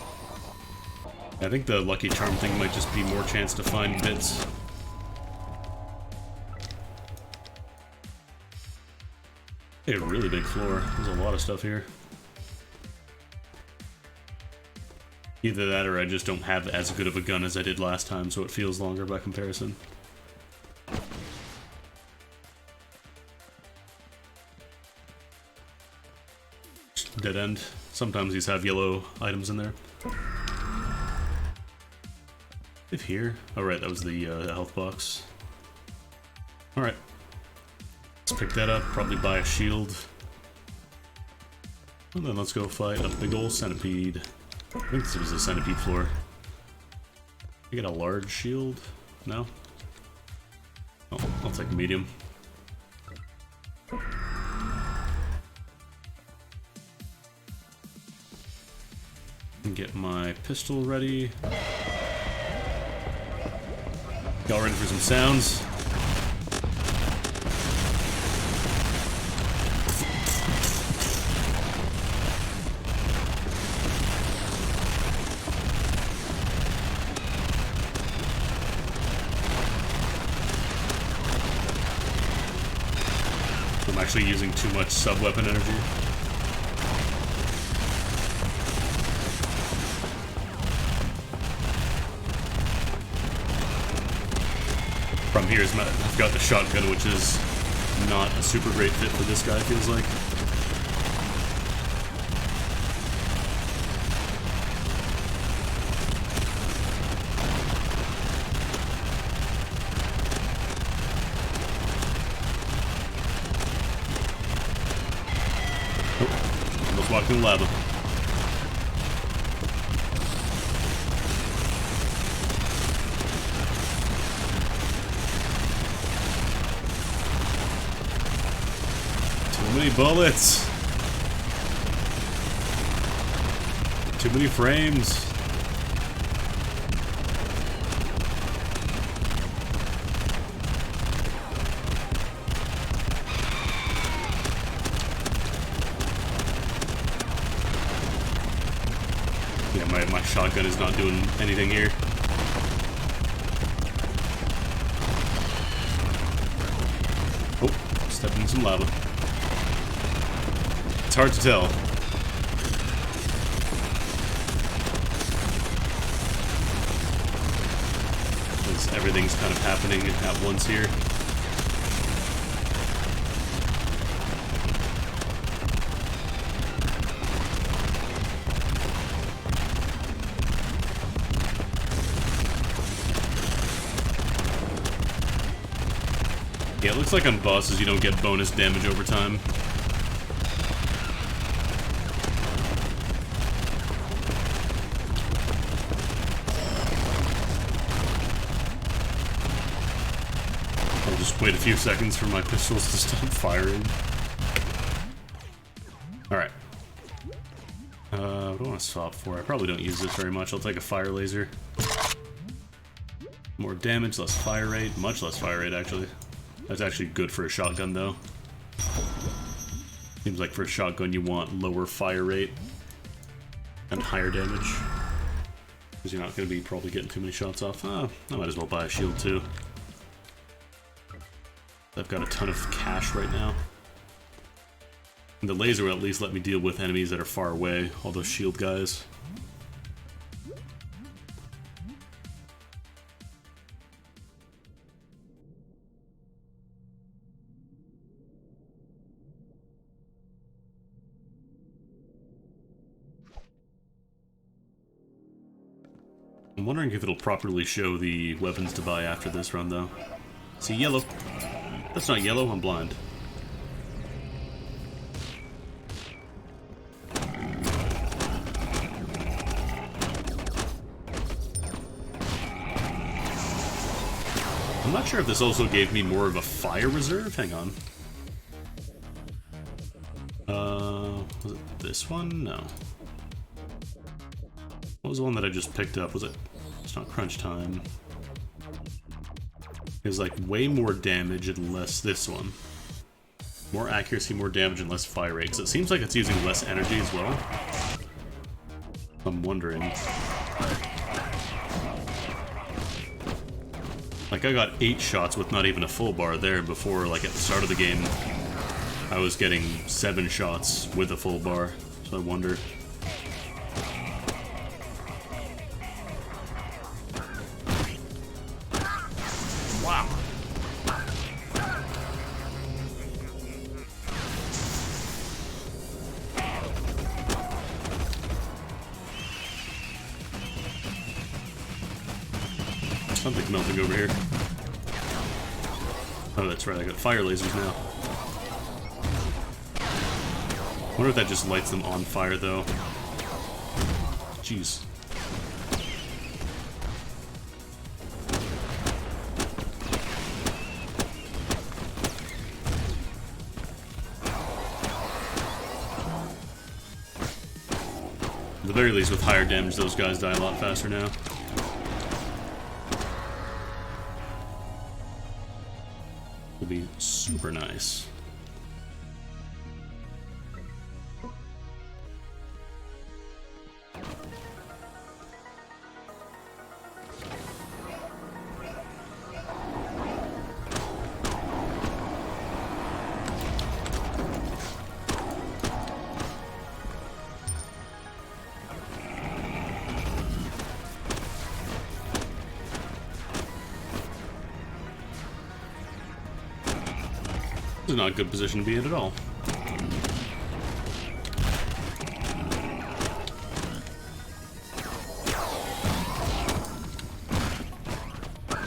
I think the lucky charm thing might just be more chance to find bits. A really big floor. There's a lot of stuff here. Either that or I just don't have as good of a gun as I did last time, so it feels longer by comparison. Dead end. Sometimes these have yellow items in there. If here. Oh right, that was the health box. Alright. Let's pick that up, probably buy a shield. And then let's go fight a big ol' centipede. I think this was a centipede floor. I get a large shield? No? Oh, I'll take a medium. And get my pistol ready. Y'all ready for some sounds? I'm actually using too much sub-weapon energy. From here is I've got the shotgun, which is not a super great fit for this guy, feels like. Oh, almost walked in the lava. Too many bullets. Too many frames. Yeah, my shotgun is not doing anything here. Oh, stepped in some lava. It's hard to tell. because everything's kind of happening at once here. Yeah, it looks like on bosses you don't get bonus damage over time. I'll just wait a few seconds for my pistols to stop firing. Alright. What do I want to swap for? I probably don't use this very much. I'll take a fire laser. More damage, less fire rate. Much less fire rate, actually. That's actually good for a shotgun, though. Seems like for a shotgun you want lower fire rate and higher damage. Because you're not going to be probably getting too many shots off. Oh, I might as well buy a shield, too. I've got a ton of cash right now. And the laser will at least let me deal with enemies that are far away, all those shield guys. I'm wondering if it'll properly show the weapons to buy after this run, though. See, yellow. That's not yellow, I'm blind. I'm not sure if this also gave me more of a fire reserve. Hang on. Was it this one? No. What was the one that I just picked up? Was it? It's not crunch time. It was like way more damage and less this one. More accuracy, more damage, and less fire rate. So it seems like it's using less energy as well. I'm wondering. Like, I got 8 shots with not even a full bar there before, like, at the start of the game, I was getting 7 shots with a full bar. So I wonder. Wow. Something's melting over here. Oh, that's right, I got fire lasers now. I wonder if that just lights them on fire, though. Jeez. At the very least, with higher damage, those guys die a lot faster now. Will be super nice. This is not a good position to be in at all.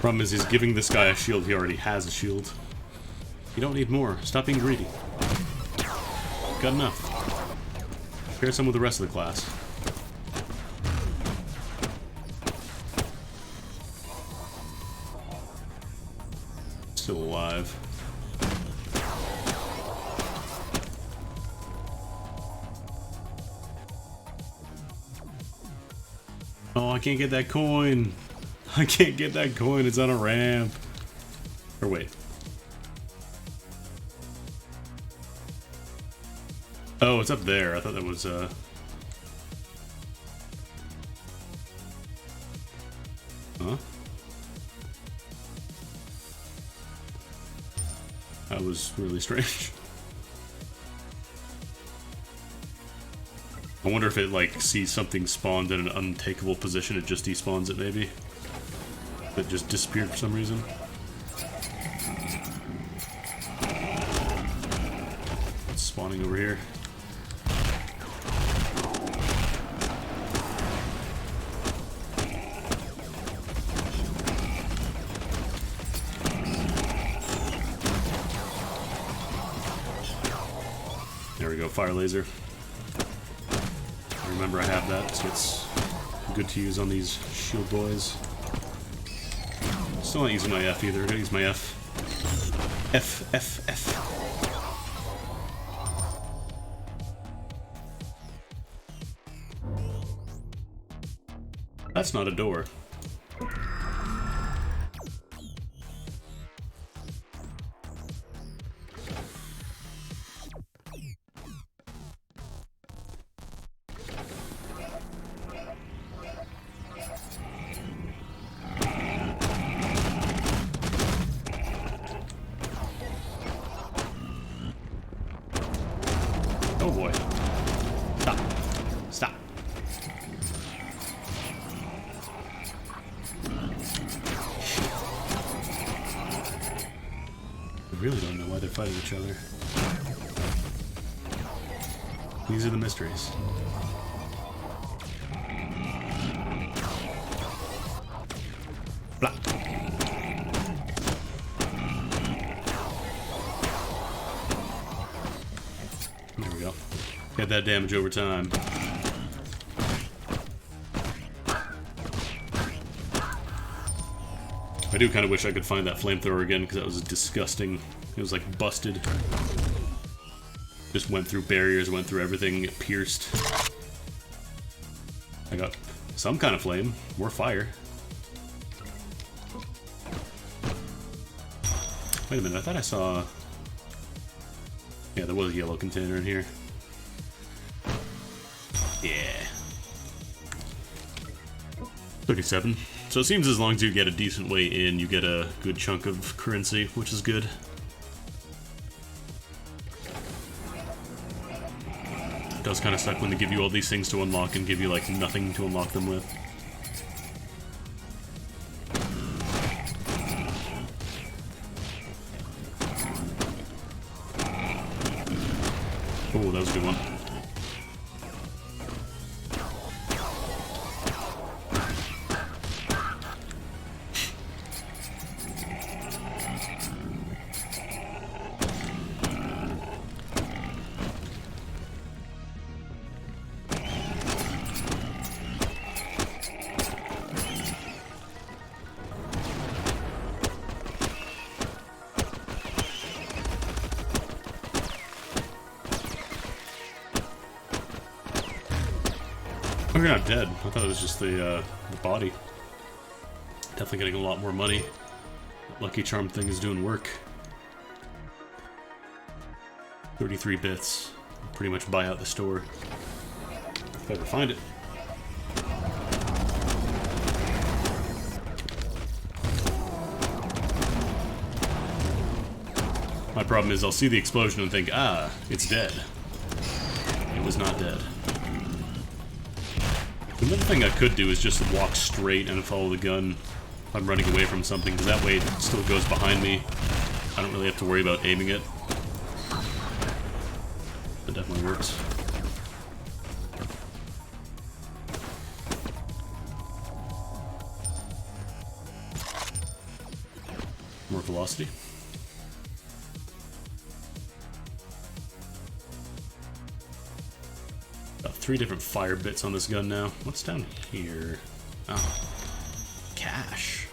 Problem is, he's giving this guy a shield. He already has a shield. You don't need more. Stop being greedy. Got enough. Share some with the rest of the class. Still alive. Oh, I can't get that coin. I can't get that coin. It's on a ramp. Or wait. Oh, it's up there. I thought that was, Huh? That was really strange. I wonder if it, like, sees something spawned in an untakeable position, it just despawns it, maybe. That just disappeared for some reason. It's spawning over here. There we go, fire laser. Remember I have that, so it's good to use on these shield boys. Still not using my F either. I gotta use my F. F, F, F. That's not a door. Oh boy. Stop. Stop. I really don't know why they're fighting each other. These are the mysteries. Blah. There we go. Get that damage over time. I do kind of wish I could find that flamethrower again, because that was disgusting. It was like busted. Just went through barriers, went through everything, it pierced. I got some kind of flame, more fire. Wait a minute, I thought I saw... Yeah, there was a yellow container in here. Yeah. 37. So it seems as long as you get a decent way in, you get a good chunk of currency, which is good. It does kind of suck when they give you all these things to unlock and give you like nothing to unlock them with. Oh, that was a good one. Oh, you're not dead. I thought it was just the body. Definitely getting a lot more money. Lucky Charm thing is doing work. 33 bits. I'll pretty much buy out the store. If I ever find it. My problem is I'll see the explosion and think, ah, it's dead. It was not dead. Another thing I could do is just walk straight and follow the gun if I'm running away from something, because that way it still goes behind me. I don't really have to worry about aiming it. That definitely works. More velocity. Got 3 different fire bits on this gun now. What's down here? Oh. Cash.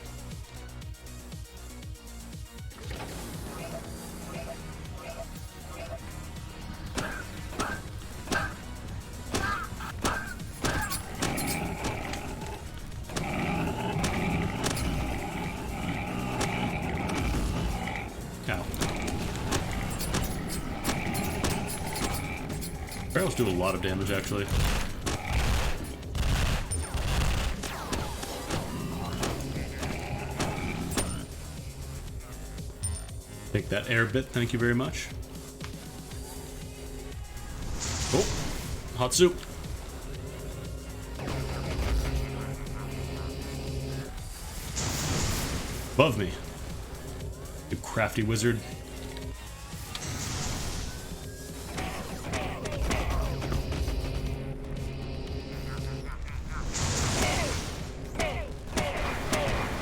Ow. Barrels do a lot of damage, actually. Take that air bit, thank you very much. Oh, hot soup. Above me. You crafty wizard.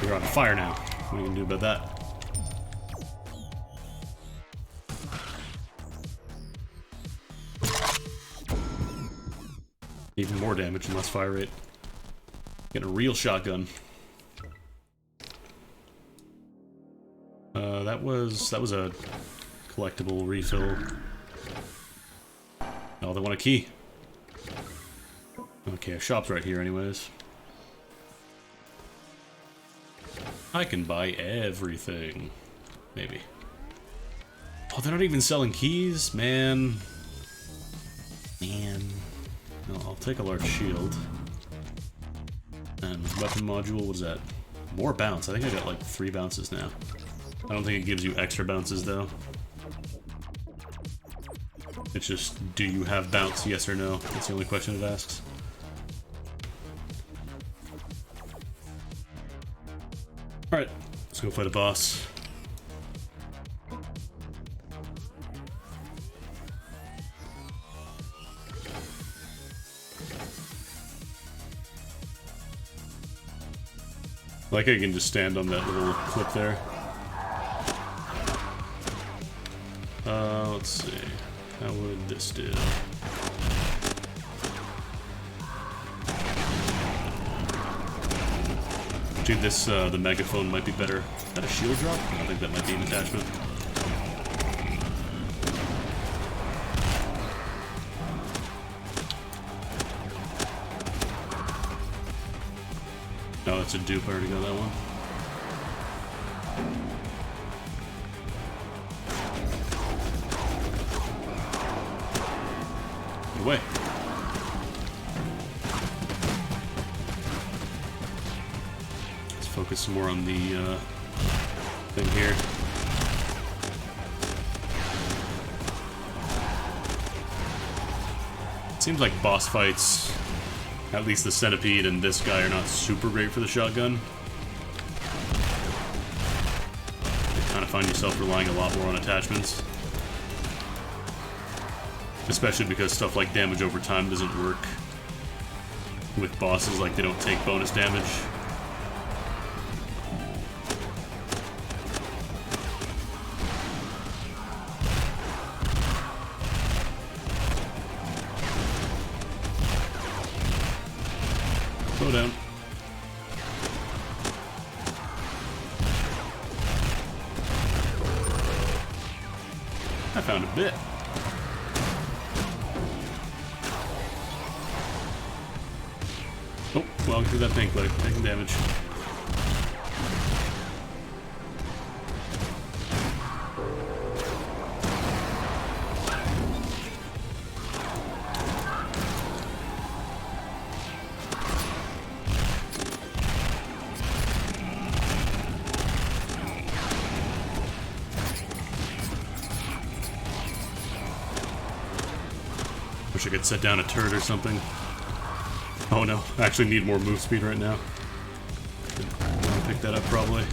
You're on fire now. What are you gonna do about that? Even more damage and less fire rate. Getting a real shotgun. That was a collectible refill. Oh, they want a key. Okay, a shop's right here anyways. I can buy everything. Maybe. Oh, they're not even selling keys? Man. Man. No, I'll take a large shield. And weapon module, what is that? More bounce. I think I got like 3 bounces now. I don't think it gives you extra bounces though. It's just, do you have bounce, yes or no? That's the only question it asks. Alright, let's go fight a boss. Like I can just stand on that little clip there. Let's see. How would this do? Dude, this, the megaphone might be better. Is that a shield drop? I think that might be an attachment. No, that's a dupe. I already got that one. Get away. Let's focus some more on the thing here. It seems like boss fights, at least the centipede and this guy, are not super great for the shotgun. You kind of find yourself relying a lot more on attachments. Especially because stuff like damage over time doesn't work with bosses, like they don't take bonus damage. Slow down. I found a bit. Oh, well, through that pink leg, taking damage. Wish I could set down a turret or something. Oh no, I actually need more move speed right now. I'll pick that up probably.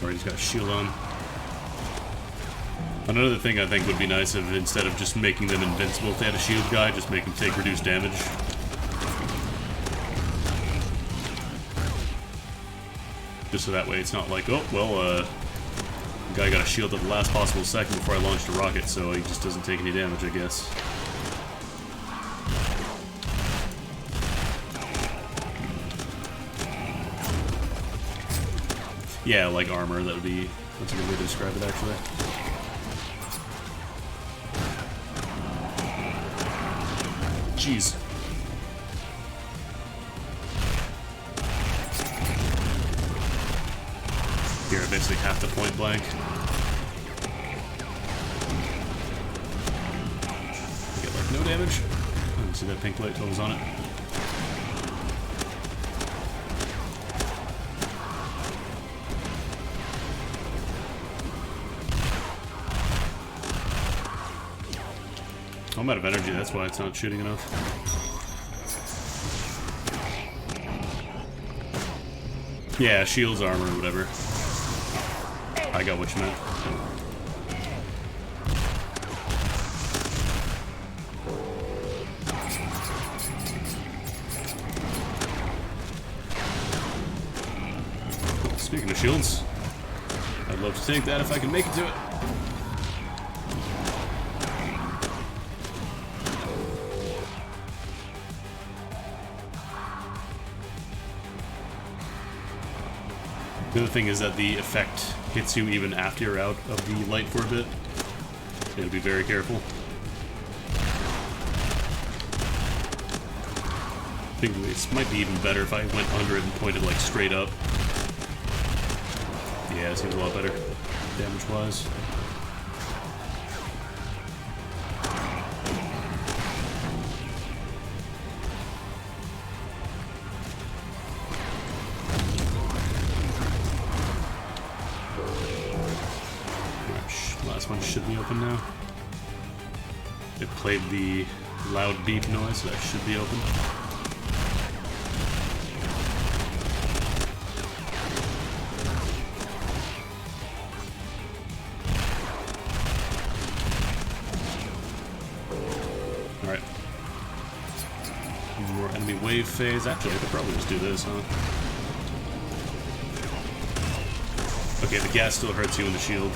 Or he's got a shield on. Another thing I think would be nice if instead of just making them invincible if they had a shield guy, just make them take reduced damage. Just so that way it's not like, oh, well, the guy got a shield at the last possible second before I launched a rocket, so he just doesn't take any damage, I guess. Yeah, like armor, that would be... That's a good way to describe it, actually. Jeez. Here, I basically have to point blank. Get, like, no damage. Oh, see that pink light totals on it? I'm out of energy, that's why it's not shooting enough. Yeah, shields, armor, whatever. I got what you meant. Speaking of shields, I'd love to take that if I can make it to it. The other thing is that the effect hits you even after you're out of the light for a bit. You gotta be very careful. I think this might be even better if I went under it and pointed like straight up. Yeah, it seems a lot better, damage-wise. Last one should be open now. It played the loud beep noise, so that should be open. Alright. More enemy wave phase. Actually, I could probably just do this, huh? Okay, the gas still hurts you in the shield.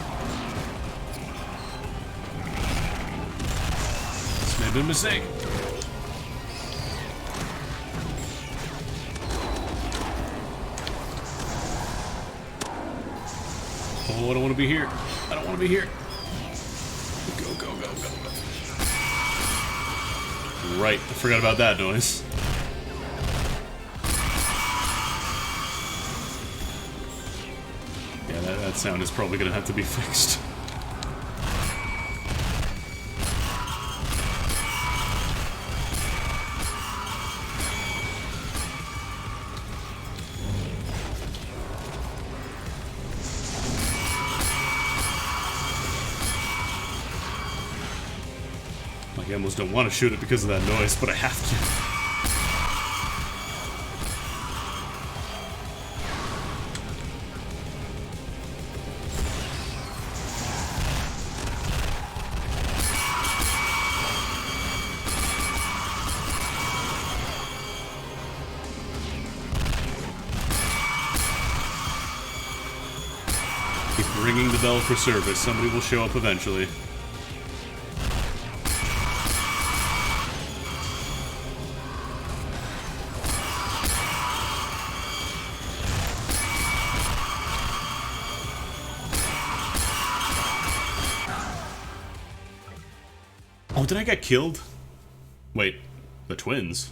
This may have been a mistake. Oh, I don't want to be here. I don't want to be here. Go, go, go, go, go. Right, I forgot about that noise. Yeah, that sound is probably going to have to be fixed. I almost don't want to shoot it because of that noise, but I have to. Keep ringing the bell for service. Somebody will show up eventually. Oh, did I get killed? Wait, the twins?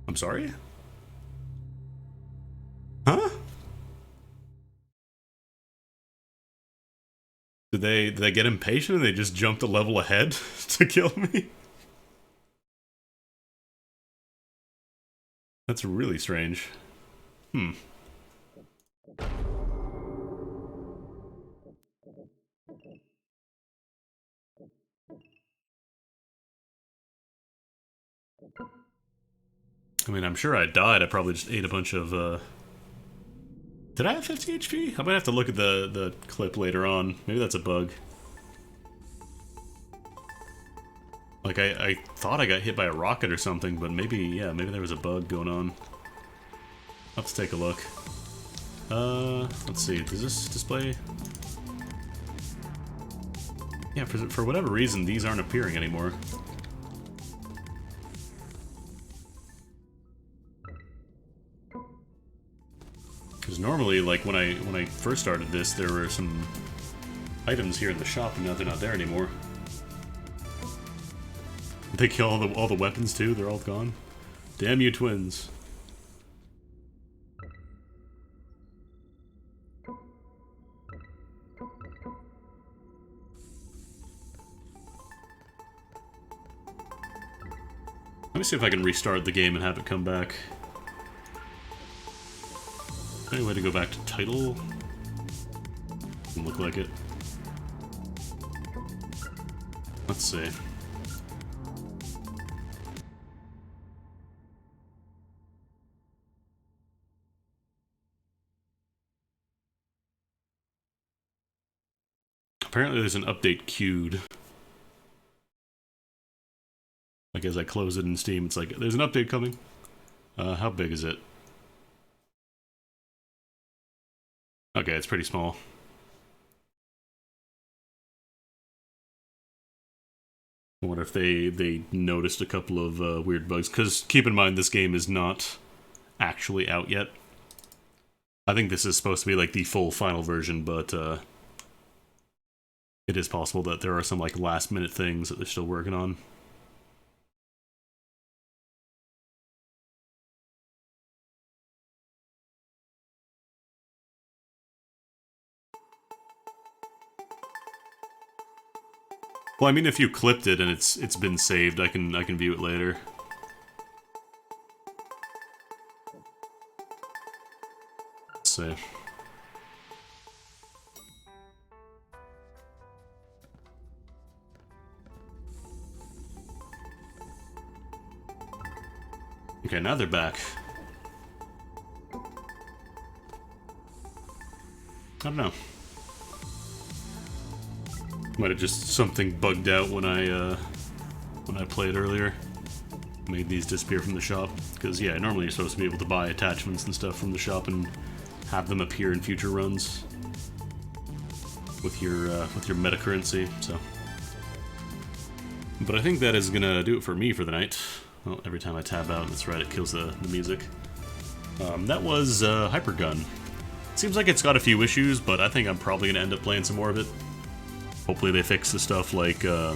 I'm sorry? Huh? Did they get impatient and they just jumped a level ahead to kill me? That's really strange. Hmm. I mean, I'm sure I died. I probably just ate a bunch of, Did I have 50 HP? I might have to look at the clip later on. Maybe that's a bug. Like, I thought I got hit by a rocket or something, but maybe, yeah, maybe there was a bug going on. I'll have to take a look. Let's see. Does this display... Yeah, for whatever reason, these aren't appearing anymore. Because normally, like, when I first started this, there were some items here in the shop, and now they're not there anymore. They kill all the weapons, too? They're all gone? Damn you, twins. Let me see if I can restart the game and have it come back. Any way to go back to title? Doesn't look like it. Let's see. Apparently there's an update queued. Like as I close it in Steam, it's like, there's an update coming. How big is it? Okay, it's pretty small. I wonder if they noticed a couple of weird bugs, because keep in mind this game is not actually out yet. I think this is supposed to be like the full final version, but it is possible that there are some like last minute things that they're still working on. Well, I mean, if you clipped it and it's been saved, I can view it later. Let's see. Okay, now they're back. I don't know. Might have just something bugged out when I played earlier. Made these disappear from the shop. Because yeah, normally you're supposed to be able to buy attachments and stuff from the shop and have them appear in future runs with your meta currency. So, but I think that is gonna do it for me for the night. Well, every time I tab out, that's right, it kills the music. That was Hypergun. Seems like it's got a few issues, but I think I'm probably gonna end up playing some more of it. Hopefully they fix the stuff like your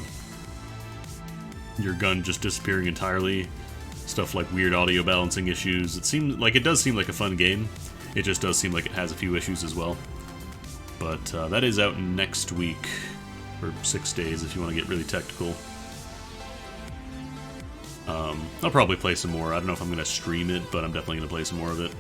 gun just disappearing entirely, stuff like weird audio balancing issues. It does seem like a fun game. It just does seem like it has a few issues as well. But that is out next week, or 6 days if you want to get really technical. I'll probably play some more. I don't know if I'm going to stream it, but I'm definitely going to play some more of it.